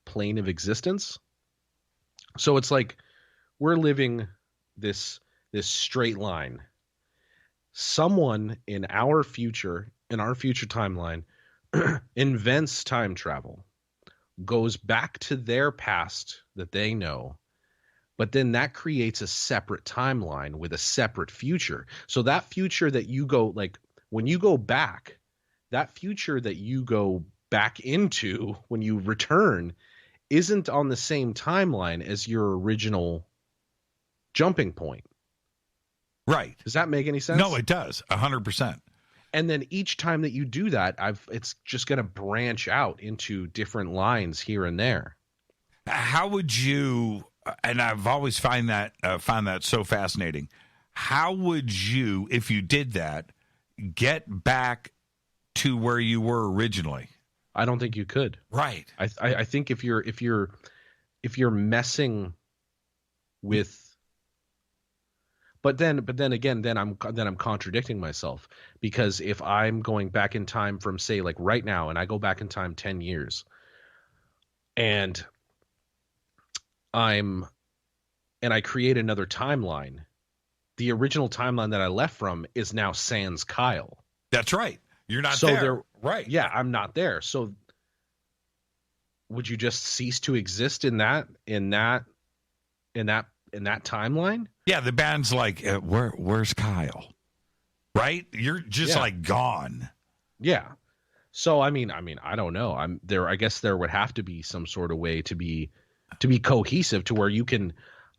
plane of existence. So it's like we're living this straight line. Someone in our future timeline invents time travel, goes back to their past that they know, but then that creates a separate timeline with a separate future. So that future that you go, like when you go back, that future that you go back into when you return isn't on the same timeline as your original jumping point. Right. Does that make any sense? No, it does. 100%. And then each time that you do that, it's just going to branch out into different lines here and there. How would you, and I've always found that so fascinating, how would you, if you did that, get back to where you were originally? I don't think you could. Right. I think if you're messing with, but then again, I'm contradicting myself, because if I'm going back in time from, say, like right now, and I go back in time 10 years, and I create another timeline, the original timeline that I left from is now sans Kyle. That's right. You're not so there. Right. Yeah, I'm not there. So would you just cease to exist in that timeline? Yeah, the band's like, where's Kyle? Right? You're just like gone. Yeah. So I mean, I don't know. I guess there would have to be some sort of way to be cohesive to where you can.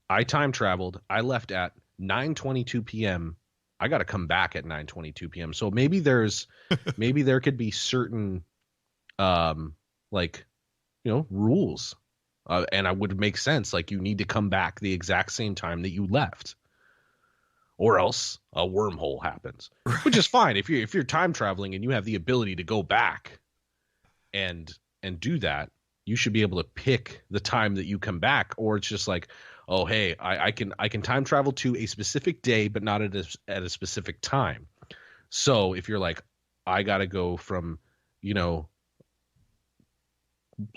I time traveled. I left at 9:22 p.m. I got to come back at 9:22 p.m. So maybe there could be certain, rules, and I would make sense. Like, you need to come back the exact same time that you left, or else a wormhole happens, which is fine. If you're time traveling and you have the ability to go back and do that, you should be able to pick the time that you come back. Or it's just like, oh, hey, I can time travel to a specific day, but not at a specific time. So if you're like, I got to go from,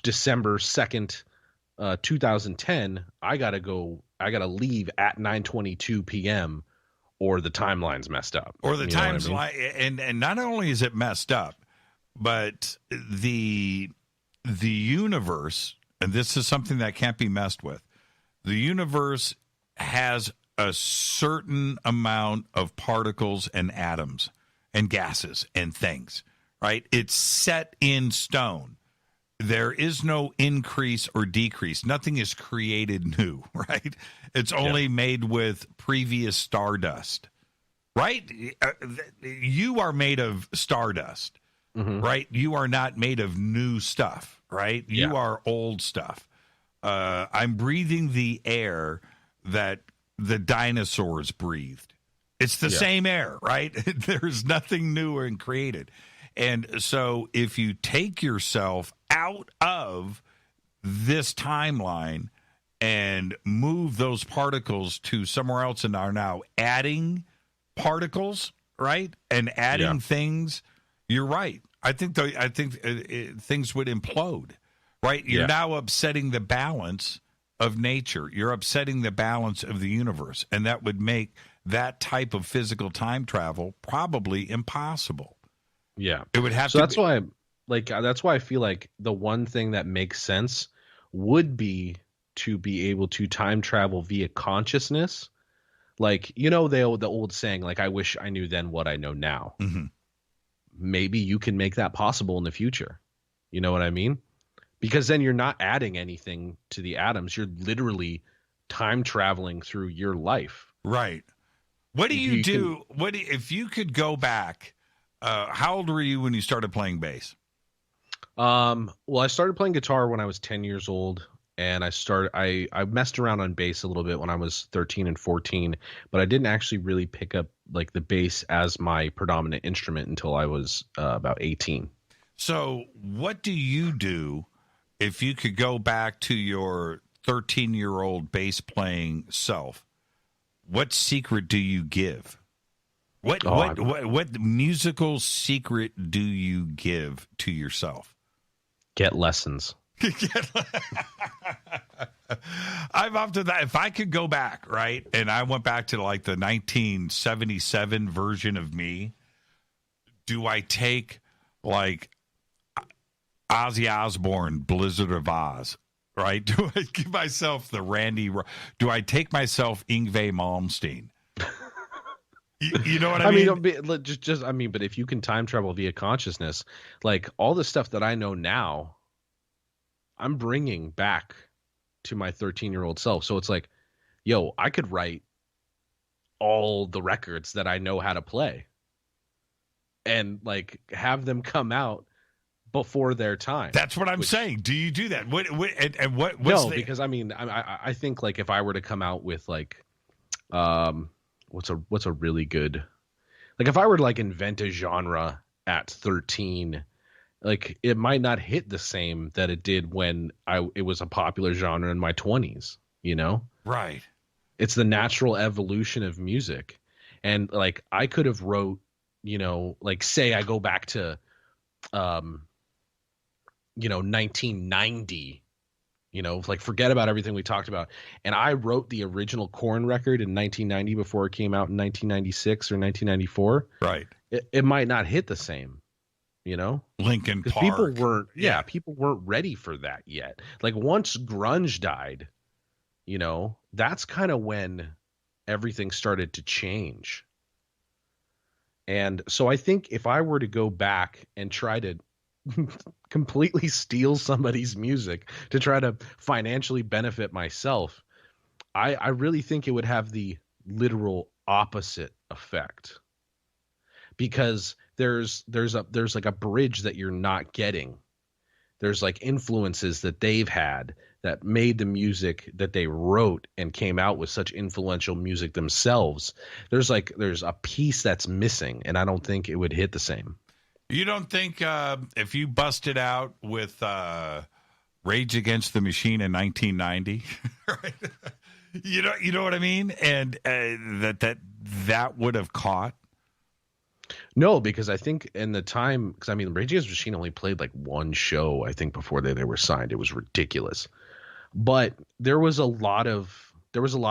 December 2nd, 2010, I got to leave at 9:22 p.m. or the timeline's messed up. Or the time's and not only is it messed up, but the universe, and this is something that can't be messed with, the universe has a certain amount of particles and atoms and gases and things, right? It's set in stone. There is no increase or decrease. Nothing is created new, right? It's only made with previous stardust, right? You are made of stardust, right? You are not made of new stuff, right? You are old stuff. I'm breathing the air that the dinosaurs breathed. It's the same air, right? There's nothing new and created. And so if you take yourself out of this timeline and move those particles to somewhere else and are now adding particles, right? And adding things, you're right. I think things would implode, right? You're now upsetting the balance of nature. You're upsetting the balance of the universe. And that would make that type of physical time travel probably impossible. Yeah. It would have so to that's why that's why I feel like the one thing that makes sense would be to be able to time travel via consciousness. Like, the old saying, like, I wish I knew then what I know now. Maybe you can make that possible in the future. You know what I mean? Because then you're not adding anything to the atoms. You're literally time traveling through your life. Right. What do you do? If you could go back, how old were you when you started playing bass? Well, I started playing guitar when I was 10 years old, and I messed around on bass a little bit when I was 13 and 14, but I didn't actually really pick up like the bass as my predominant instrument until I was about 18. So what do you do if you could go back to your 13-year-old bass playing self? What secret do you give? What musical secret do you give to yourself? Get lessons. I'm up to that. If I could go back, right, and I went back to like the 1977 version of me, do I take like Ozzy Osbourne, Blizzard of Oz, right? Do I give myself the Randy? Do I take myself Yngwie Malmsteen? You know what I mean? But if you can time travel via consciousness, like all the stuff that I know now, I'm bringing back to my 13-year-old self. So it's like, yo, I could write all the records that I know how to play and like have them come out before their time. That's what I'm saying. Do you do that? Because I think like if I were to come out with like, what's a really good, like if I were to like invent a genre at 13, like it might not hit the same that it did when it was a popular genre in my 20s, Right. It's the natural evolution of music. And like I could have wrote, like say I go back to 1990, like forget about everything we talked about. And I wrote the original Korn record in 1990 before it came out in 1996 or 1994. Right. It might not hit the same, Linkin Park. People weren't ready for that yet. Like once grunge died, that's kind of when everything started to change. And so I think if I were to go back and try to completely steal somebody's music to try to financially benefit myself, I really think it would have the literal opposite effect, because there's like a bridge that you're not getting. There's like influences that they've had that made the music that they wrote and came out with such influential music themselves. There's a piece that's missing, and I don't think it would hit the same. You don't think if you busted out with Rage Against the Machine in 1990, right? You know what I mean? And that would have caught? No, because I think in the time, because Rage Against the Machine only played like one show, I think, before they were signed. It was ridiculous. But there was a lot of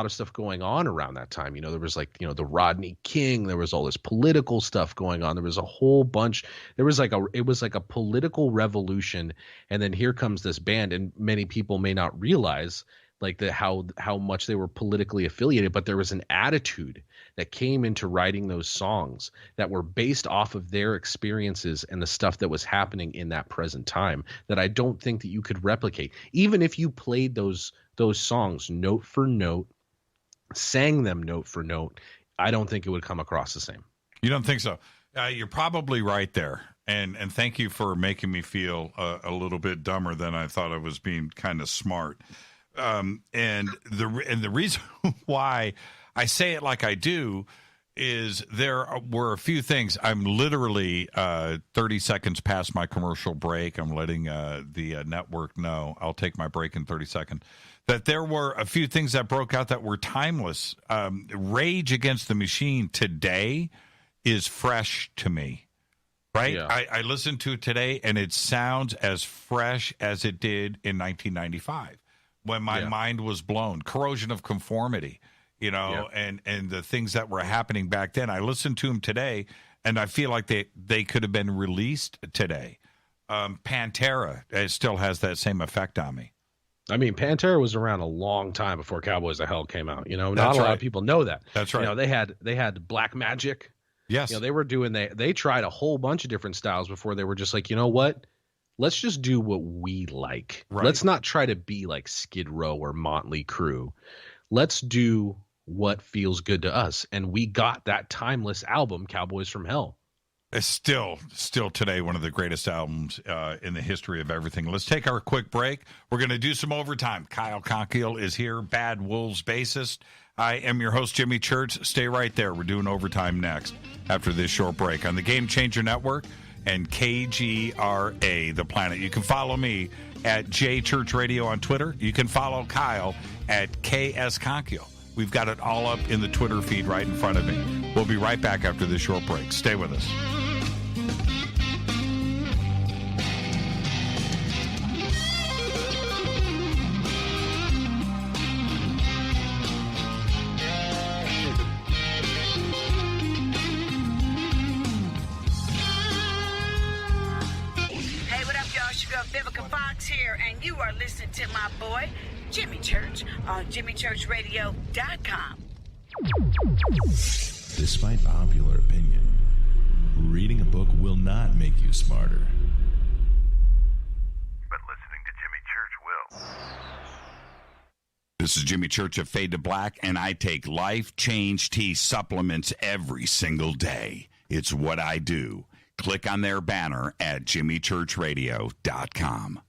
stuff going on around that time. There was like, the Rodney King, there was all this political stuff going on. There was a whole bunch. It was like a political revolution. And then here comes this band, and many people may not realize like how much they were politically affiliated, but there was an attitude that came into writing those songs that were based off of their experiences and the stuff that was happening in that present time that I don't think that you could replicate. Even if you played those songs note for note, sang them note for note, I don't think it would come across the same. You don't think so? You're probably right there. And thank you for making me feel a little bit dumber than I thought I was being kind of smart. And the reason why I say it like I do is there were a few things. I'm literally 30 seconds past my commercial break. I'm letting the network know. I'll take my break in 30 seconds. That there were a few things that broke out that were timeless. Rage Against the Machine today is fresh to me, right? Yeah. I listened to it today, and it sounds as fresh as it did in 1995 when my mind was blown. Corrosion of Conformity, and the things that were happening back then. I listened to them today, and I feel like they could have been released today. Pantera still has that same effect on me. I mean, Pantera was around a long time before Cowboys of Hell came out. Not a lot of people know that. That's right. They had Black Magic. Yes. They were doing they tried a whole bunch of different styles before they were just like, you know what? Let's just do what we like. Right. Let's not try to be like Skid Row or Motley Crue. Let's do what feels good to us. And we got that timeless album, Cowboys from Hell. It's still today one of the greatest albums in the history of everything. Let's take our quick break. We're going to do some overtime. Kyle Konkiel is here, Bad Wolves bassist. I am your host, Jimmy Church. Stay right there. We're doing overtime next after this short break on the Game Changer Network and KGRA, The Planet. You can follow me at Church Radio on Twitter. You can follow Kyle at KS Konkiel. We've got it all up in the Twitter feed right in front of me. We'll be right back after this short break. Stay with us. Hey, what up, y'all? Sugar Vivica Fox here, and you are listening to my boy, Jimmy Church, on JimmyChurchRadio.com. Despite popular opinion, reading a book will not make you smarter. But listening to Jimmy Church will. This is Jimmy Church of Fade to Black, and I take Life Change Tea supplements every single day. It's what I do. Click on their banner at JimmyChurchRadio.com.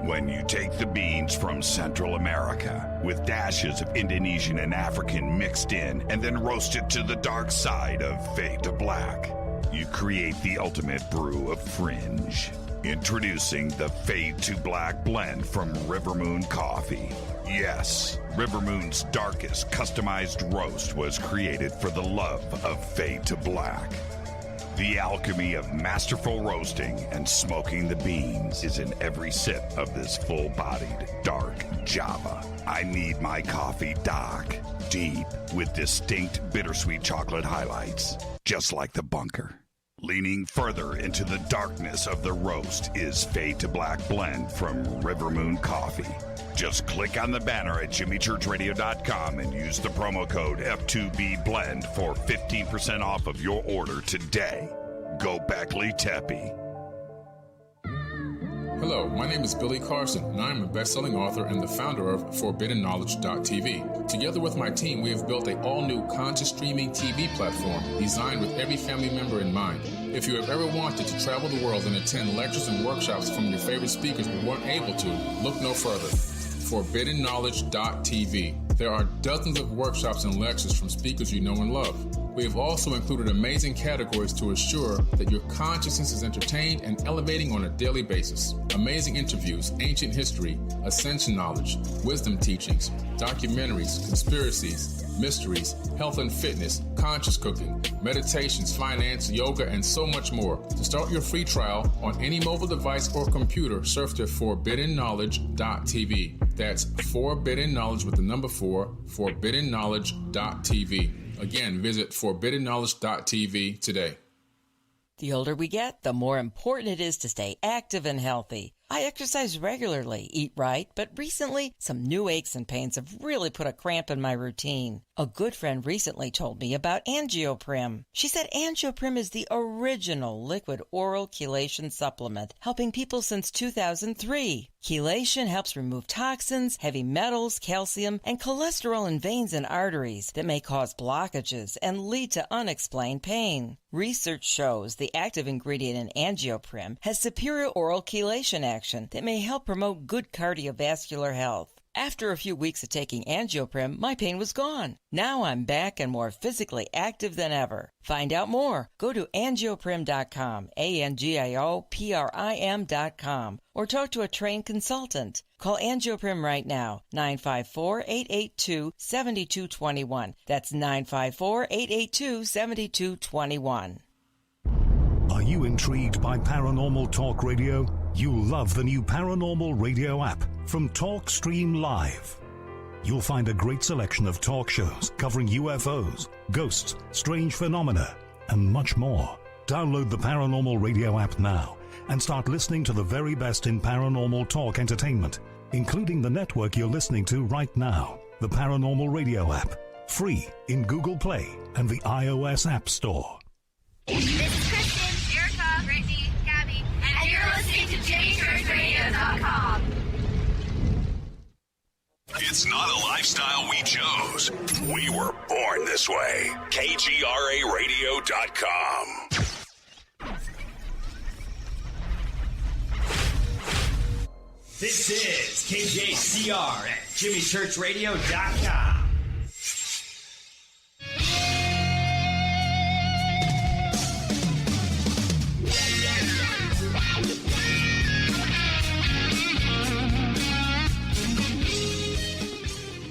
When you take the beans from Central America with dashes of Indonesian and African mixed in and then roasted to the dark side of Fade to Black, you create the ultimate brew of fringe. Introducing the Fade to Black blend from Rivermoon Coffee. Yes, Rivermoon's darkest customized roast was created for the love of Fade to Black. The alchemy of masterful roasting and smoking the beans is in every sip of this full-bodied, dark Java. I need my coffee dark, deep, with distinct bittersweet chocolate highlights, just like the bunker. Leaning further into the darkness of the roast is Fade to Black blend from Rivermoon Coffee. Just click on the banner at JimmyChurchRadio.com and use the promo code F2BBLEND for 15% off of your order today. Go Beckley Teppy. Hello, my name is Billy Carson, and I am a best-selling author and the founder of ForbiddenKnowledge.tv. Together with my team, we have built an all-new conscious streaming TV platform designed with every family member in mind. If you have ever wanted to travel the world and attend lectures and workshops from your favorite speakers but weren't able to, look no further. ForbiddenKnowledge.tv. There are dozens of workshops and lectures from speakers you know and love. We have also included amazing categories to assure that your consciousness is entertained and elevating on a daily basis. Amazing interviews, ancient history, ascension knowledge, wisdom teachings, documentaries, conspiracies, mysteries, health and fitness, conscious cooking, meditations, finance, yoga, and so much more. To start your free trial on any mobile device or computer, surf to ForbiddenKnowledge.tv. That's Forbidden Knowledge with the number 4, ForbiddenKnowledge.tv. Again, visit ForbiddenKnowledge.tv today. The older we get, the more important it is to stay active and healthy. I exercise regularly, eat right, but recently some new aches and pains have really put a cramp in my routine. A good friend recently told me about Angioprim. She said Angioprim is the original liquid oral chelation supplement, helping people since 2003. Chelation helps remove toxins, heavy metals, calcium, and cholesterol in veins and arteries that may cause blockages and lead to unexplained pain. Research shows the active ingredient in Angioprim has superior oral chelation action that may help promote good cardiovascular health. After a few weeks of taking Angioprim, my pain was gone. Now I'm back and more physically active than ever. Find out more. Go to angioprim.com, ANGIOPRIM.com, or talk to a trained consultant. Call Angioprim right now, 954-882-7221. That's 954-882-7221. Are you intrigued by Paranormal Talk Radio? You'll love the new Paranormal Radio app from TalkStream Live. You'll find a great selection of talk shows covering UFOs, ghosts, strange phenomena, and much more. Download the Paranormal Radio app now and start listening to the very best in paranormal talk entertainment, including the network you're listening to right now, the Paranormal Radio app, free in Google Play and the iOS App Store. This is Kristen, Erica, Brittany, Gabby, and you're listening to JimmyChurchRadio.com. It's not a lifestyle we chose. We were born this way. KGRARadio.com. This is KJCR at JimmyChurchRadio.com.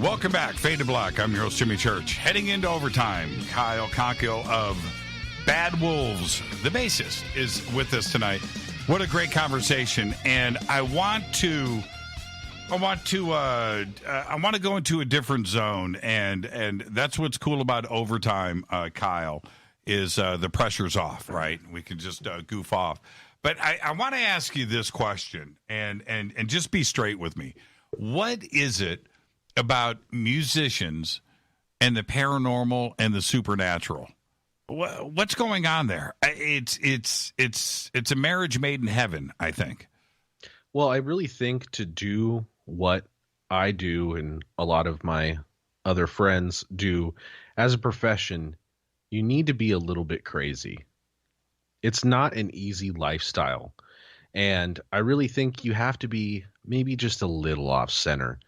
Welcome back, Fade to Black. I'm your host, Jimmy Church. Heading into overtime, Kyle Konkiel of Bad Wolves, the bassist, is with us tonight. What a great conversation, and I want to go into a different zone, and that's what's cool about overtime, Kyle, is the pressure's off, right? We can just goof off. But I want to ask you this question, and just be straight with me. What is it about musicians and the paranormal and the supernatural? What's going on there? It's a marriage made in heaven, I think. Well, I really think to do what I do and a lot of my other friends do as a profession, you need to be a little bit crazy. It's not an easy lifestyle. And I really think you have to be maybe just a little off center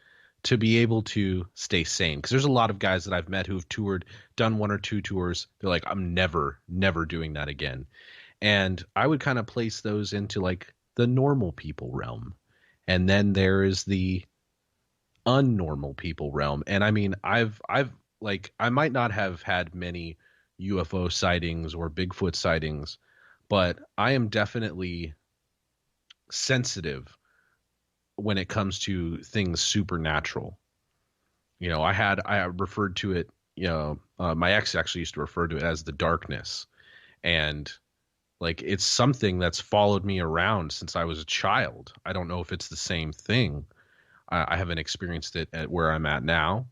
to be able to stay sane. Because there's a lot of guys that I've met who've toured, done one or two tours. They're like, I'm never doing that again. And I would kind of place those into like the normal people realm. And then there is the unnormal people realm. And I mean, I've like, I might not have had many UFO sightings or Bigfoot sightings, but I am definitely sensitive when it comes to things supernatural. You know, I referred to it, you know, my ex actually used to refer to it as the darkness. And like, it's something that's followed me around since I was a child. I don't know if it's the same thing. I haven't experienced it at where I'm at now,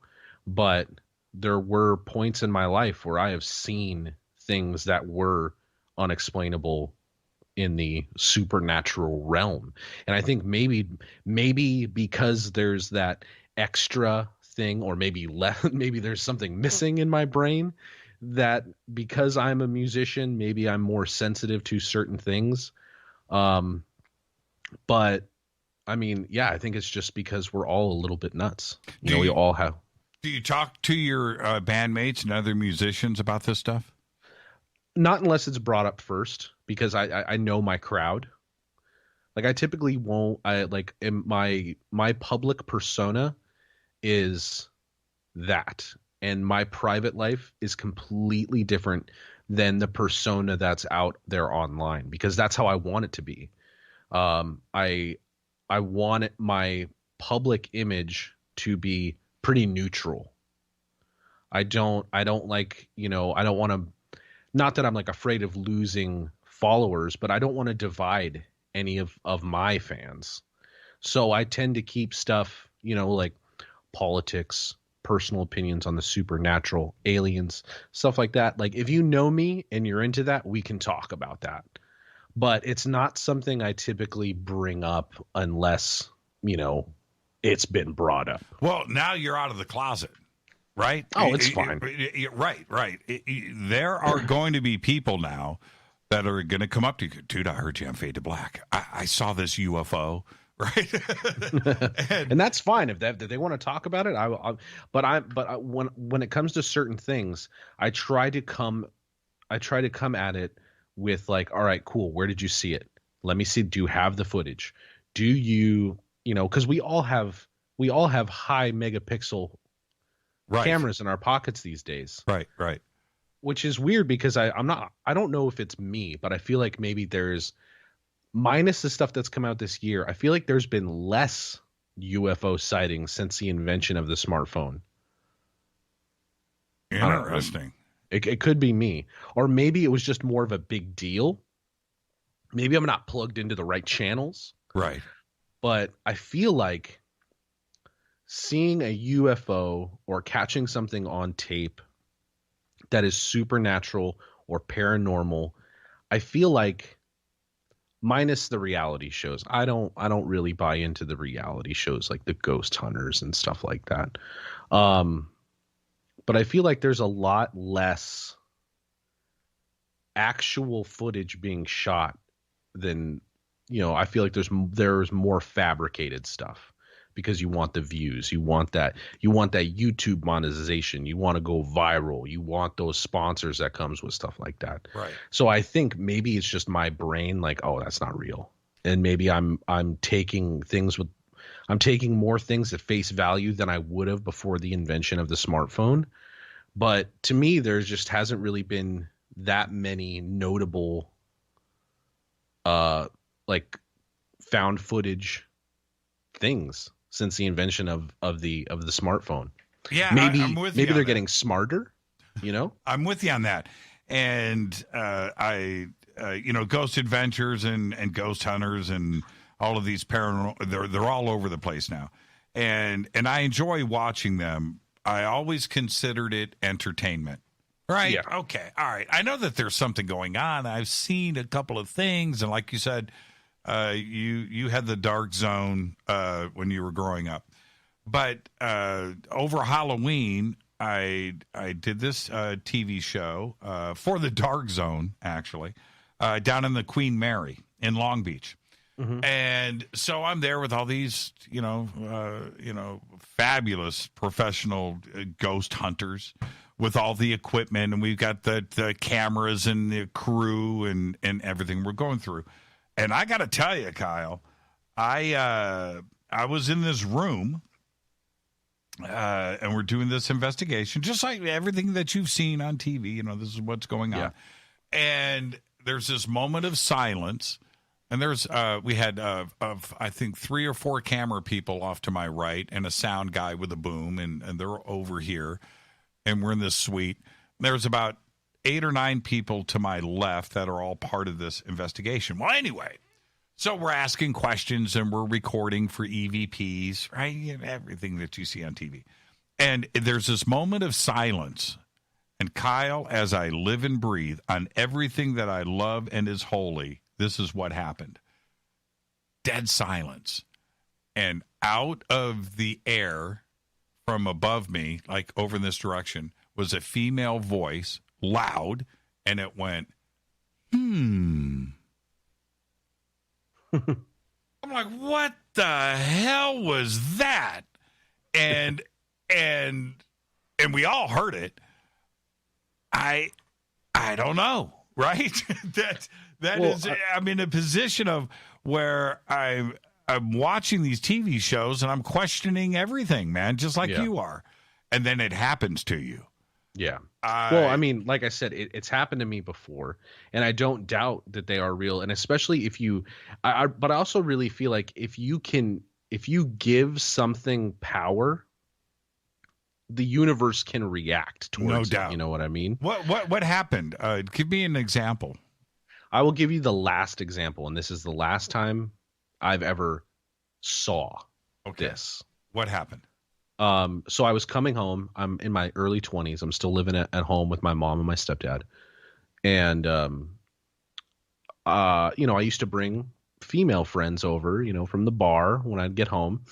but there were points in my life where I have seen things that were unexplainable in the supernatural realm. And I think maybe because there's that extra thing, or maybe there's something missing in my brain, that because I'm a musician, maybe I'm more sensitive to certain things. But I mean, yeah, I think it's just because we're all a little bit nuts. We all have. Do you talk to your bandmates and other musicians about this stuff? Not unless it's brought up first, because I know my crowd. Like, I typically won't. My public persona is that, and my private life is completely different than the persona that's out there online, because that's how I want it to be. I want my public image to be pretty neutral. I don't like, I don't want to. Not that I'm like afraid of losing followers, but I don't want to divide any of my fans. So I tend to keep stuff, like politics, personal opinions on the supernatural, aliens, stuff like that. Like if you know me and you're into that, we can talk about that. But it's not something I typically bring up unless, it's been brought up. Well, now you're out of the closet, right? Oh, it's fine. Right. There are going to be people now that are going to come up to you. Dude, I heard you on Fade to Black. I saw this UFO. Right, and that's fine if they want to talk about it. When it comes to certain things, I try to come at it with like, all right, cool. Where did you see it? Let me see. Do you have the footage? Do you, because we all have high megapixel cameras in our pockets these days. Right. Which is weird because I don't know if it's me, but I feel like maybe there's. Minus the stuff that's come out this year, I feel like there's been less UFO sightings since the invention of the smartphone. Interesting. It could be me. Or maybe it was just more of a big deal. Maybe I'm not plugged into the right channels. Right. But I feel like seeing a UFO or catching something on tape that is supernatural or paranormal, I feel like minus the reality shows. I don't really buy into the reality shows like the ghost hunters and stuff like that. But I feel like there's a lot less actual footage being shot than, I feel like there's more fabricated stuff because you want the views, you want that YouTube monetization, you want to go viral, you want those sponsors that comes with stuff like that. Right. So I think maybe it's just my brain like, oh, that's not real. And maybe I'm taking more things at face value than I would have before the invention of the smartphone. But to me, there just hasn't really been that many notable like found footage things since the invention of the smartphone. Yeah, maybe I'm with maybe you they're getting smarter. I'm with you on that. And Ghost Adventures and Ghost Hunters and all of these paranormal, they're all over the place now. And I enjoy watching them. I always considered it entertainment. Right? Yeah. Okay. All right. I know that there's something going on. I've seen a couple of things, and like you said, you had the dark zone when you were growing up, but over Halloween I did this TV show for the dark zone actually down in the Queen Mary in Long Beach, and so I'm there with all these fabulous professional ghost hunters with all the equipment, and we've got the cameras and the crew and everything we're going through. And I got to tell you, Kyle, I was in this room, and we're doing this investigation, just like everything that you've seen on TV. This is what's going on. Yeah. And there's this moment of silence, and we had I think 3 or 4 camera people off to my right, and a sound guy with a boom, and they're over here, and we're in this suite. There's about 8 or 9 people to my left that are all part of this investigation. Well, anyway, so we're asking questions and we're recording for EVPs, right? Everything that you see on TV. And there's this moment of silence. And Kyle, as I live and breathe on everything that I love and is holy, this is what happened. Dead silence. And out of the air from above me, like over in this direction, was a female voice, loud, and it went, I'm like, what the hell was that? And we all heard it. I don't know, right? I'm in a position of where I'm watching these TV shows and I'm questioning everything, man, just like you are. And then it happens to you. Yeah. Well, I mean, like I said, it's happened to me before, and I don't doubt that they are real. And especially if but I also really feel like if you give something power, the universe can react towards no doubt. It, you know what I mean? What happened? Give me an example. I will give you the last example, and this is the last time I've ever saw this. What happened? So I was coming home. I'm in my early 20s. I'm still living at home with my mom and my stepdad. And, I used to bring female friends over, from the bar when I'd get home,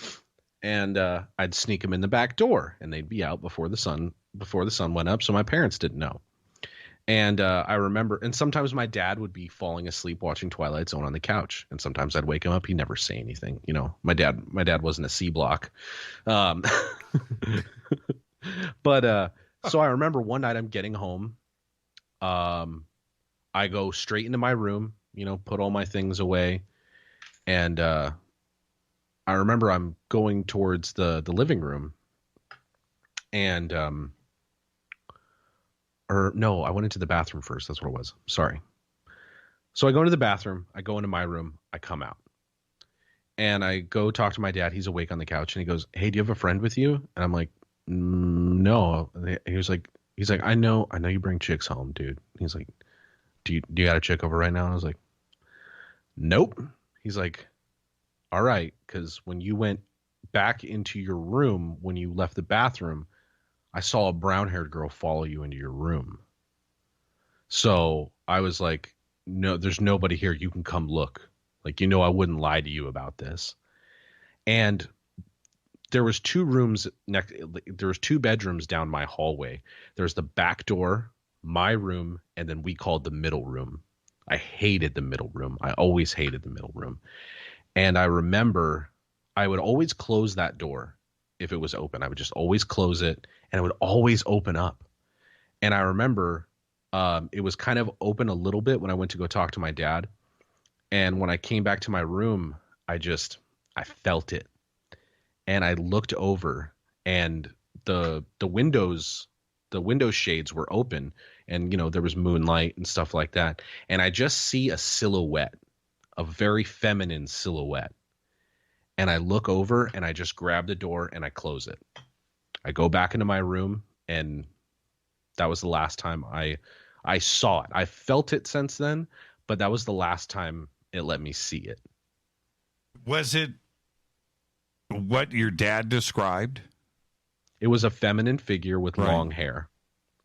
and I'd sneak them in the back door, and they'd be out before the sun went up. So my parents didn't know. And I remember, and sometimes my dad would be falling asleep watching Twilight Zone on the couch, and sometimes I'd wake him up. He'd never say anything. My dad wasn't a C block. But so I remember one night I'm getting home. I go straight into my room, put all my things away. And I remember I'm going towards the living room, and I went into the bathroom first. That's what it was. Sorry. So I go into the bathroom, I go into my room, I come out, and I go talk to my dad. He's awake on the couch, and he goes, "Hey, do you have a friend with you?" And I'm like, "No." He's like, I know you bring chicks home, dude. He's like, do you got a chick over right now? And I was like, nope. He's like, all right, because when you went back into your room, when you left the bathroom, I saw a brown-haired girl follow you into your room. So I was like, no, there's nobody here. You can come look. Like, I wouldn't lie to you about this. And there was two bedrooms down my hallway. There's the back door, my room, and then we called the middle room. I hated the middle room. I always hated the middle room. And I remember I would always close that door if it was open. I would just always close it, and it would always open up. And I remember it was kind of open a little bit when I went to go talk to my dad. And when I came back to my room, I felt it. And I looked over, and the window shades were open, and there was moonlight and stuff like that. And I just see a silhouette, a very feminine silhouette. And I look over, and I just grab the door and I close it. I go back into my room, and that was the last time I saw it. I felt it since then, but that was the last time it let me see it. Was it what your dad described? It was a feminine figure with long hair.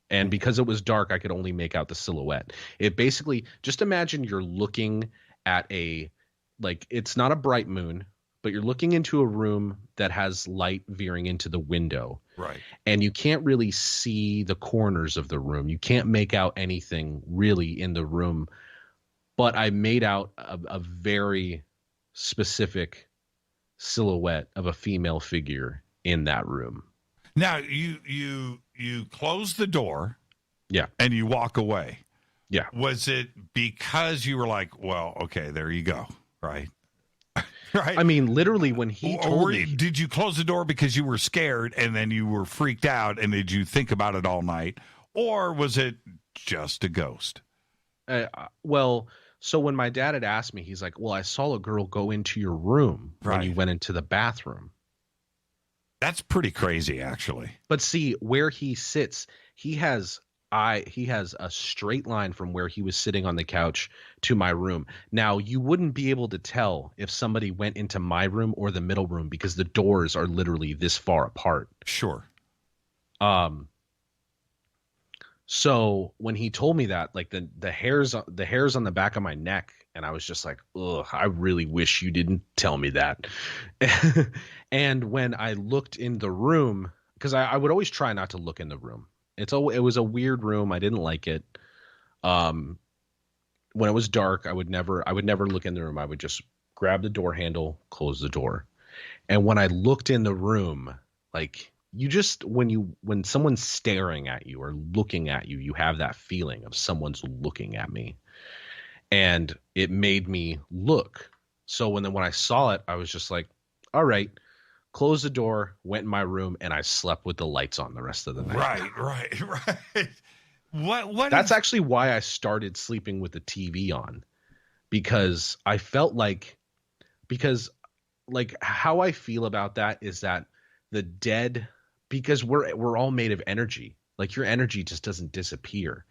And because it was dark, I could only make out the silhouette. It basically, just imagine you're looking at it's not a bright moon, but you're looking into a room that has light veering into the window. Right. And you can't really see the corners of the room. You can't make out anything really in the room. But I made out a very specific silhouette of a female figure in that room. Now you close the door, yeah, and you walk away. Yeah. Was it because you were like, well, okay, there you go, right? Right. I mean, literally, when he told me, did you close the door because you were scared and then you were freaked out, and did you think about it all night, or was it just a ghost? Well, so when my dad had asked me, he's like, well, I saw a girl go into your room when you went into the bathroom. That's pretty crazy, actually. But see, where he sits, he has a straight line from where he was sitting on the couch to my room. Now, you wouldn't be able to tell if somebody went into my room or the middle room because the doors are literally this far apart. Sure. So when he told me that, like the hairs on the back of my neck, and I was just like, ugh, I really wish you didn't tell me that. And when I looked in the room, because I would always try not to look in the room. It was a weird room. I didn't like it. When it was dark, I would never look in the room. I would just grab the door handle, close the door. And when I looked in the room, like when someone's staring at you or looking at you, you have that feeling of someone's looking at me. And it made me look. So when I saw it, I was just like, all right, closed the door, went in my room, and I slept with the lights on the rest of the night. Right. What? That's actually why I started sleeping with the TV on, because I felt like how I feel about that is that the dead, because we're all made of energy. Like, your energy just doesn't disappear.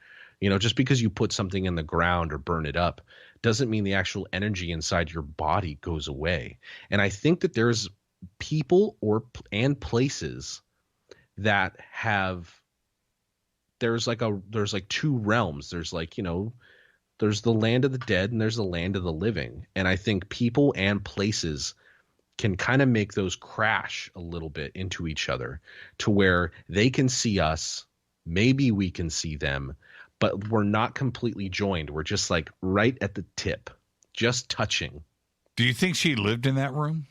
Just because you put something in the ground or burn it up doesn't mean the actual energy inside your body goes away. And I think that there's people and places that there's like two realms. There's there's the land of the dead and there's the land of the living. And I think people and places can kind of make those crash a little bit into each other to where they can see us. Maybe we can see them, but we're not completely joined. We're just like right at the tip, just touching. Do you think she lived in that room?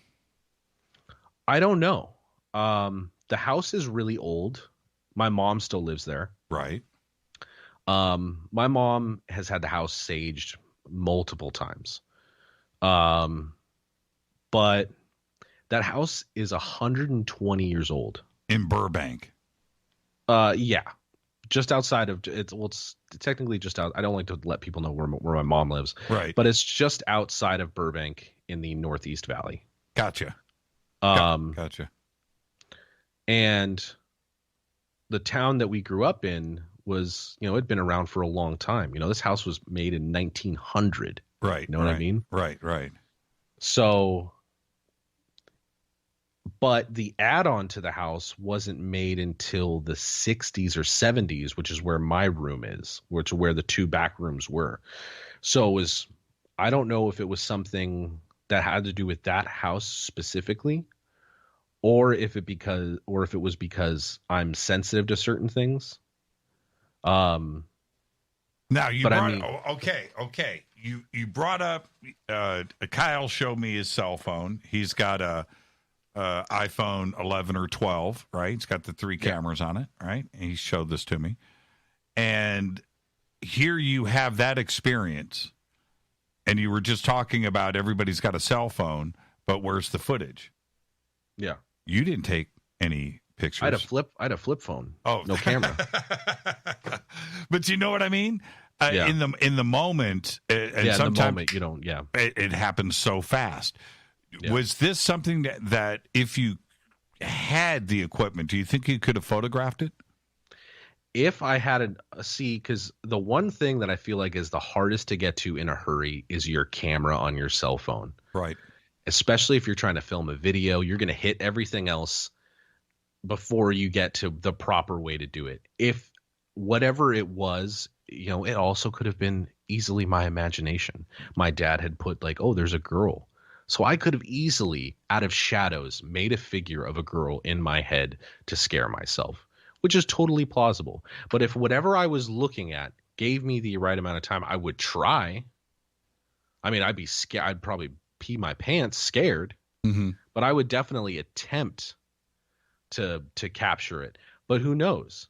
I don't know. The house is really old. My mom still lives there. Right. My mom has had the house saged multiple times. But that house is 120 years old. In Burbank. Yeah. Just outside of it's technically just out. I don't like to let people know where my mom lives. Right. But it's just outside of Burbank in the Northeast Valley. Gotcha. Gotcha. And the town that we grew up in was, it'd been around for a long time. This house was made in 1900. Right. You know what I mean? Right. So, but the add-on to the house wasn't made until the 60s or 70s, which is where my room is, which is where the two back rooms were. So I don't know if it was something that had to do with that house specifically, or if it was because I'm sensitive to certain things. Now okay. You brought up Kyle showed me his cell phone. He's got a iPhone 11 or 12, right? It's got the 3 cameras on it, right? And he showed this to me. And here you have that experience. And you were just talking about everybody's got a cell phone, but where's the footage? Yeah. You didn't take any pictures. I had a flip phone. Oh, no camera. But you know what I mean? Yeah. In the moment, and sometimes in the moment you don't. Yeah, it happens so fast. Yeah. Was this something that if you had the equipment, do you think you could have photographed it? If I had because the one thing that I feel like is the hardest to get to in a hurry is your camera on your cell phone. Right. Especially if you're trying to film a video, you're going to hit everything else before you get to the proper way to do it. If whatever it was, it also could have been easily my imagination. My dad had put there's a girl. So I could have easily, out of shadows, made a figure of a girl in my head to scare myself, which is totally plausible. But if whatever I was looking at gave me the right amount of time, I would try. I mean, I'd be scared. I'd probably pee my pants scared, but I would definitely attempt to capture it. But who knows?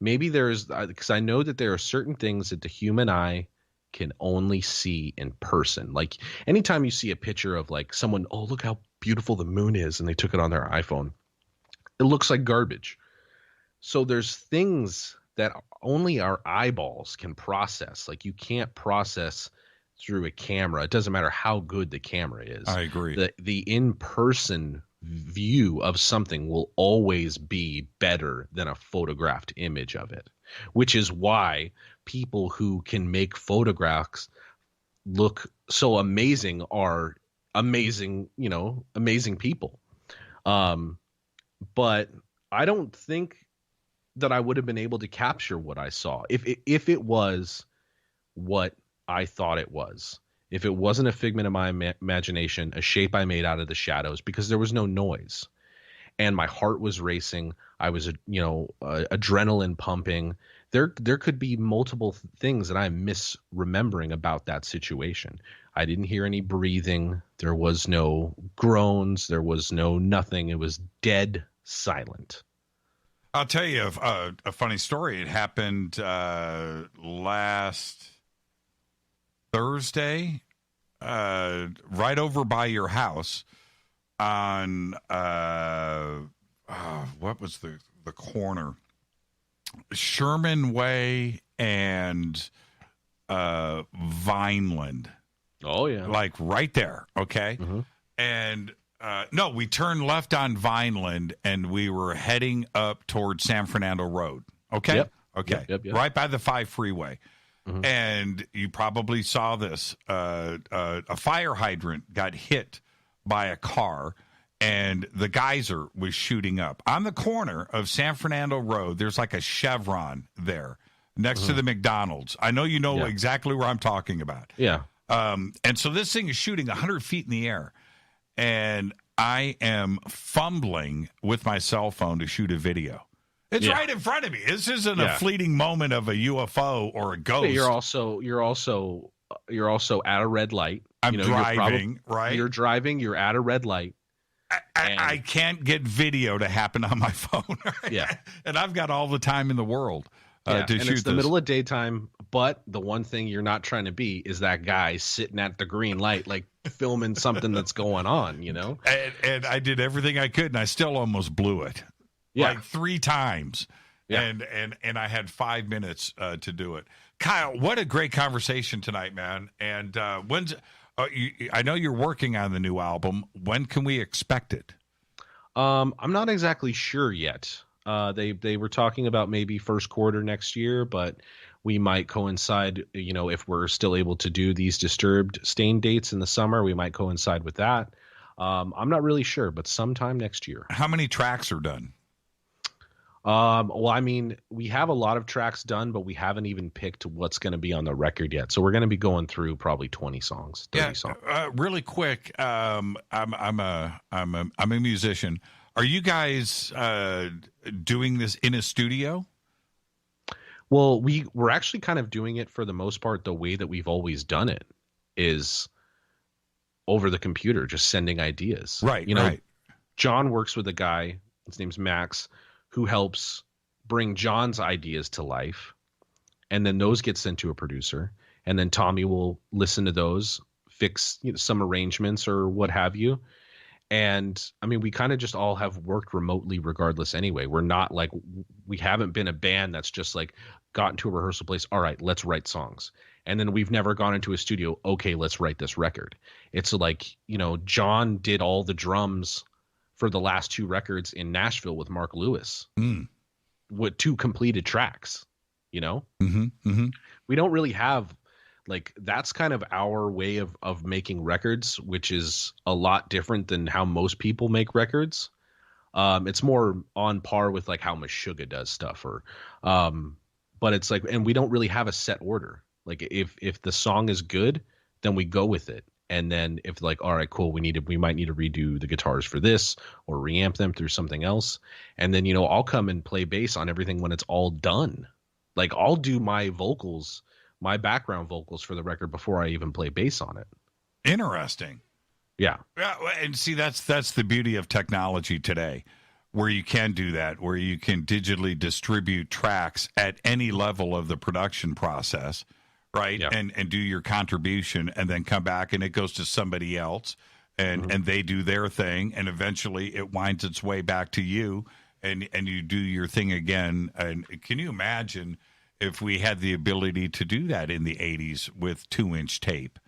Maybe because I know that there are certain things that the human eye can only see in person. Like anytime you see a picture of someone, oh, look how beautiful the moon is, and they took it on their iPhone, it looks like garbage. So there's things that only our eyeballs can process. You can't process through a camera. It doesn't matter how good the camera is. I agree. The in-person view of something will always be better than a photographed image of it, which is why people who can make photographs look so amazing are amazing, amazing people. But I don't think that I would have been able to capture what I saw if it was what I thought it was. If it wasn't a figment of my imagination, a shape I made out of the shadows, because there was no noise and my heart was racing. I was, adrenaline pumping. There could be multiple things that I'm misremembering about that situation. I didn't hear any breathing. There was no groans. There was no nothing. It was dead silent. I'll tell you a funny story. It happened last Thursday, right over by your house on what was the corner? Sherman Way and Vineland. Oh yeah, right there. Okay, and no, we turned left on Vineland and we were heading up towards San Fernando Road. Okay, Okay. Yep. Right by the 5 freeway. Mm-hmm. And you probably saw this. A fire hydrant got hit by a car, and the geyser was shooting up. On the corner of San Fernando Road, there's like a Chevron there next to the McDonald's. I know you know exactly where I'm talking about. Yeah. And so this thing is shooting 100 feet in the air, and I am fumbling with my cell phone to shoot a video. It's right in front of me. This isn't a fleeting moment of a UFO or a ghost. But you're also at a red light. I'm driving, right? You're driving. You're at a red light. I can't get video to happen on my phone. Yeah, and I've got all the time in the world to shoot. It's the middle of daytime. But the one thing you're not trying to be is that guy sitting at the green light, like filming something that's going on. You know. And I did everything I could, and I still almost blew it. Yeah. Like 3 times. Yeah. And I had 5 minutes to do it. Kyle, what a great conversation tonight, man. And when's I know you're working on the new album. When can we expect it? I'm not exactly sure yet. They were talking about maybe first quarter next year, but we might coincide, if we're still able to do these Disturbed Stain dates in the summer, we might coincide with that. I'm not really sure, but sometime next year. How many tracks are done? Well, I mean, we have a lot of tracks done, but we haven't even picked what's going to be on the record yet. So we're going to be going through probably 20 songs, 30 songs. Really quick. I'm a musician. Are you guys doing this in a studio? Well, we're actually kind of doing it for the most part the way that we've always done it, is over the computer, just sending ideas. Right. Right. John works with a guy, his name's Max, who helps bring John's ideas to life. And then those get sent to a producer. And then Tommy will listen to those, fix some arrangements or what have you. And I mean, we kind of just all have worked remotely regardless anyway. We're not like, we haven't been a band that's just like gotten to a rehearsal place. All right, let's write songs. And then we've never gone into a studio. Okay, let's write this record. It's like, John did all the drums for the last 2 records in Nashville with Mark Lewis with 2 completed tracks, Mm-hmm. We don't really have that's kind of our way of making records, which is a lot different than how most people make records. It's more on par with like how Meshuggah does stuff but it's like, and we don't really have a set order. Like if the song is good, then we go with it. And then if like, all right, cool, we might need to redo the guitars for this or reamp them through something else. And then, I'll come and play bass on everything when it's all done. Like I'll do my vocals, my background vocals for the record before I even play bass on it. Interesting. Yeah. And see, that's the beauty of technology today, where you can do that, where you can digitally distribute tracks at any level of the production process. Right. Yeah. And do your contribution and then come back and it goes to somebody else and they do their thing. And eventually it winds its way back to you and you do your thing again. And can you imagine if we had the ability to do that in the 80s with 2-inch tape?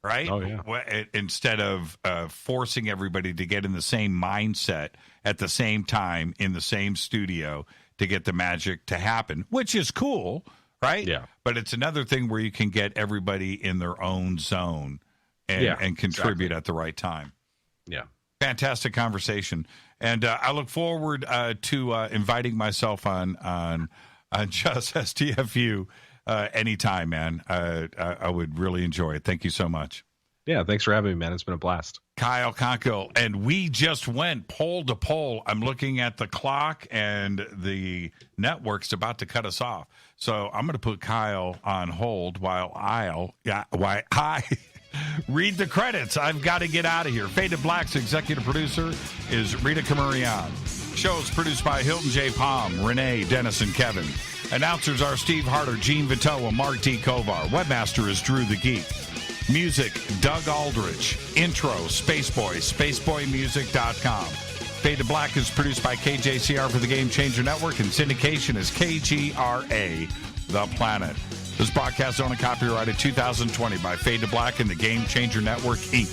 Right. Oh, yeah. Instead of forcing everybody to get in the same mindset at the same time in the same studio to get the magic to happen, which is cool. Right? Yeah. But it's another thing where you can get everybody in their own zone and contribute at the right time. Yeah. Fantastic conversation. And I look forward to inviting myself on Just STFU anytime, man. I would really enjoy it. Thank you so much. Yeah, thanks for having me, man. It's been a blast. Kyle Konkiel, and we just went poll to poll. I'm looking at the clock, and the network's about to cut us off. So I'm going to put Kyle on hold while I read the credits. I've got to get out of here. Faded Black's executive producer is Rita Camurian. Show's produced by Hilton J. Palm, Renee, Dennis, and Kevin. Announcers are Steve Harder, Gene Vitoa, Mark D. Kovar. Webmaster is Drew the Geek. Music, Doug Aldrich. Intro, Spaceboy, spaceboymusic.com. Fade to Black is produced by KJCR for the Game Changer Network, and syndication is KGRA, The Planet. This broadcast is owned and copyrighted 2020 by Fade to Black and the Game Changer Network, Inc.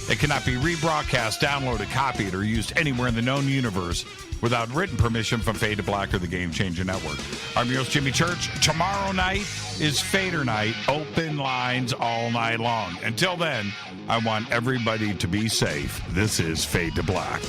It cannot be rebroadcast, downloaded, copied, or used anywhere in the known universe without written permission from Fade to Black or the Game Changer Network. I'm your host, Jimmy Church. Tomorrow night is Fader Night. Open lines all night long. Until then, I want everybody to be safe. This is Fade to Black.